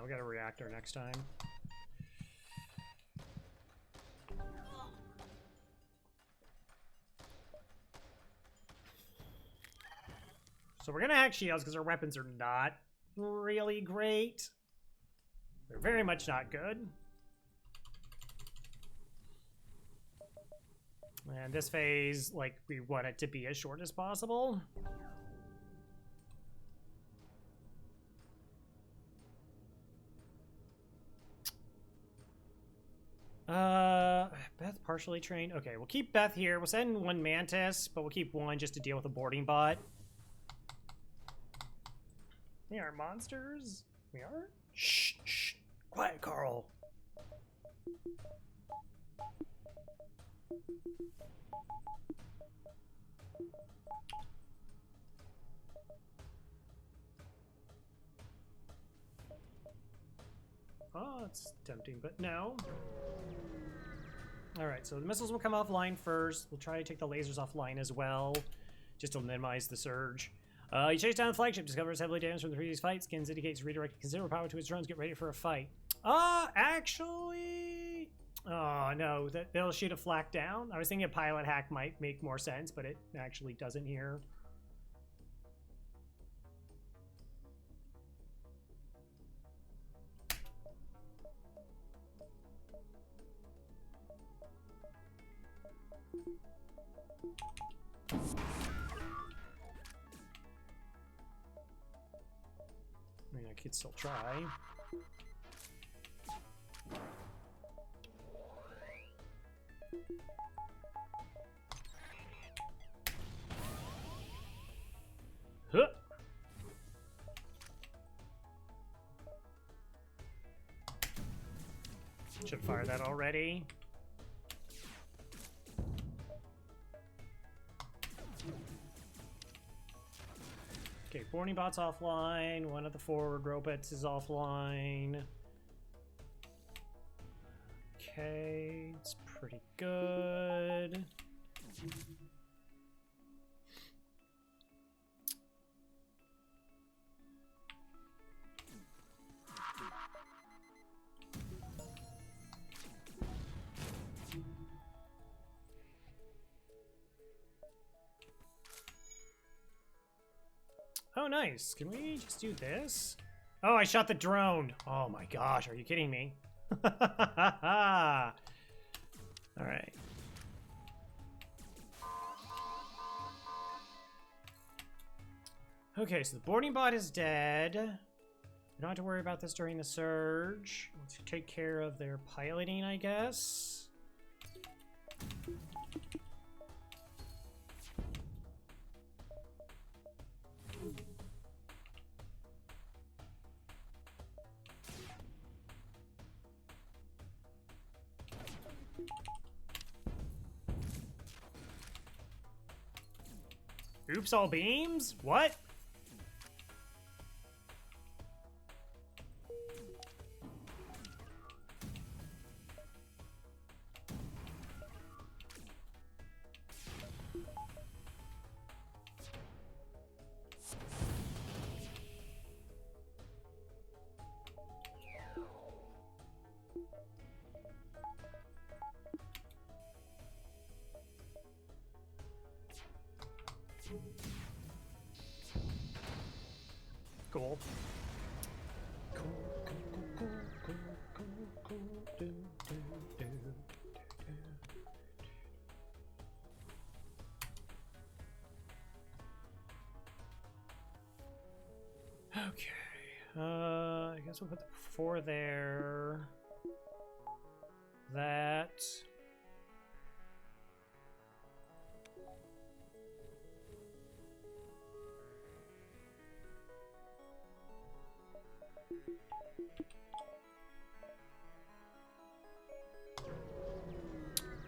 We got a reactor next time. So we're gonna hack shields because our weapons are not really great. They're very much not good. And this phase, like, we want it to be as short as possible. Beth partially trained. Okay, we'll keep Beth here. We'll send one Mantis, but we'll keep one just to deal with a boarding bot. We aren't monsters. We are? Shh, shh. Quiet, Carl. Oh, it's tempting, but no. All right, so the missiles will come offline first. We'll try to take the lasers offline as well, just to minimize the surge. You chase down the flagship, discovers heavily damaged from the previous fight. Skins indicates redirecting considerable power to its drones. Get ready for a fight. Actually... Oh, no, they'll shoot a flak down. I was thinking a pilot hack might make more sense, but it actually doesn't here. I mean, I could still try. Huh. Should fire that already. Okay, boarding bot's offline. One of the forward robots is offline. Okay, it's pretty good. Oh, nice. Can we just do this? Oh, I shot the drone. Oh my gosh, are you kidding me? All right. Okay, so the boarding bot is dead. We don't have to worry about this during the surge. Let's take care of their piloting, I guess. Oops, all beams? What? Cool. Okay. I guess we'll put the 4 there. That.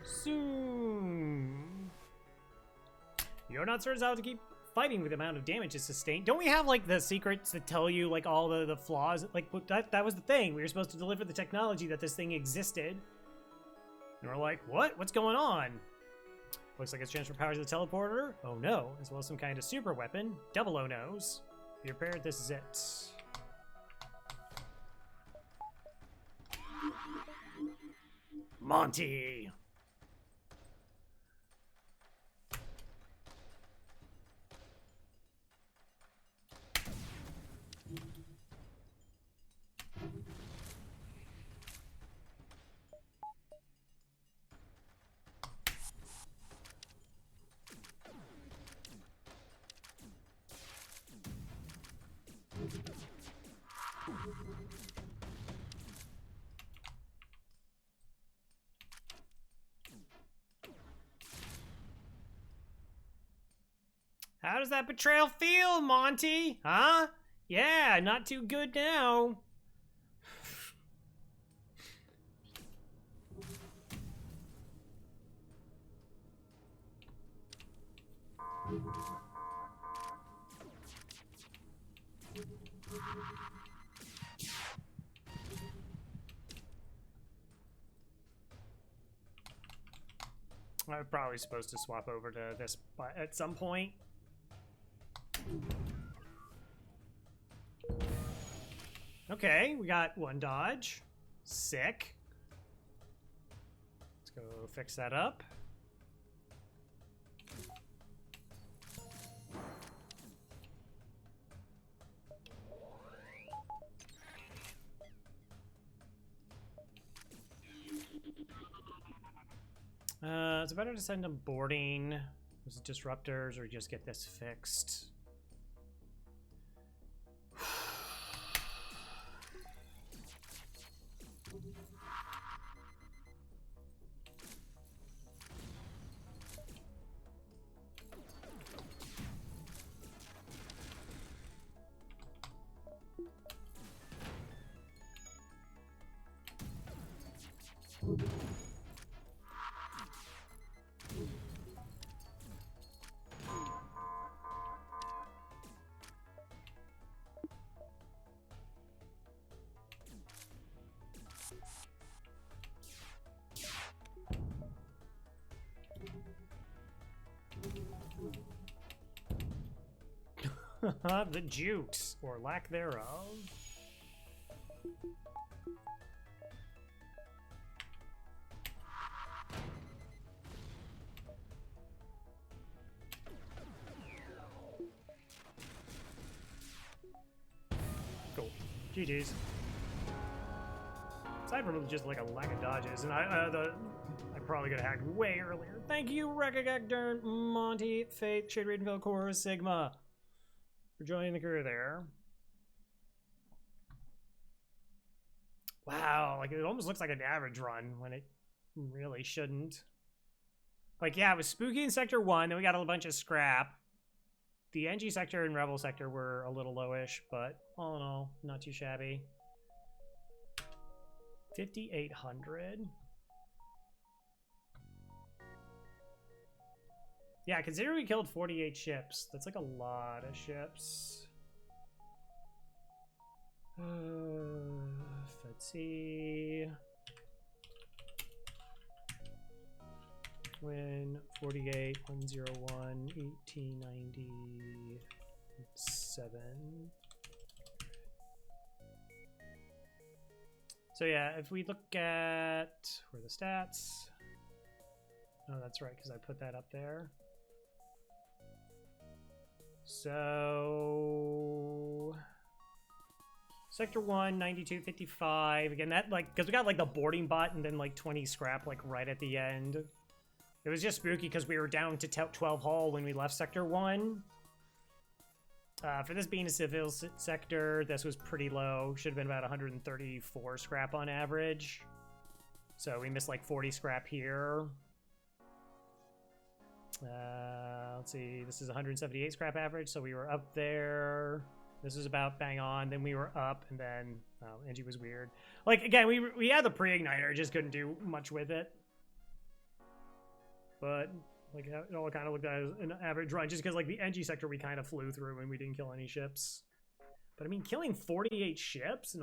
Soon. You're not certain how to keep fighting with the amount of damage it's sustained. Don't we have like the secrets that tell you like all the flaws? Like that was the thing. We were supposed to deliver the technology that this thing existed. And we're like, what? What's going on? Looks like it's transfer powers to the teleporter. Oh no, as well as some kind of super weapon. 00 knows. Be prepared, this is it. Monty! How does that betrayal feel, Monty? Huh? Yeah, not too good now. I'm probably supposed to swap over to this at some point. Okay, we got 1 dodge. Sick. Let's go fix that up. It's better to send them boarding. Those disruptors, or just get this fixed. The jukes, or lack thereof. Cool. GG's. Aside from just like a lack of dodges, and I probably could have hacked way earlier. Thank you, Rekagagdern, Monty, Faith, Shade Ravenville, Core, Sigma, for joining the crew there. Wow, like it almost looks like an average run when it really shouldn't. Like, yeah, it was spooky in Sector 1, then we got a bunch of scrap. The NG sector and Rebel sector were a little lowish, but all in all, not too shabby. 5,800. Yeah, considering we killed 48 ships, that's like a lot of ships. Let's see. Win 48, 101, 1897. So yeah, if we look at where the stats. Oh, that's right, because I put that up there. So Sector 1, 92, 55. Again, that like, because we got like the boarding bot and then like 20 scrap like right at the end. It was just spooky because we were down to 12 hull when we left Sector 1. For this being a civil sector, this was pretty low. Should have been about 134 scrap on average. So we missed like 40 scrap here. Let's see, this is 178 scrap average, so we were up there. This was about bang on, then we were up, and then, oh, Angie was weird. Like, again, we had the pre-igniter, just couldn't do much with it. But, like, it all kind of looked at as an average run, just because, like, the NG sector we kind of flew through and we didn't kill any ships. But, I mean, killing 48 ships in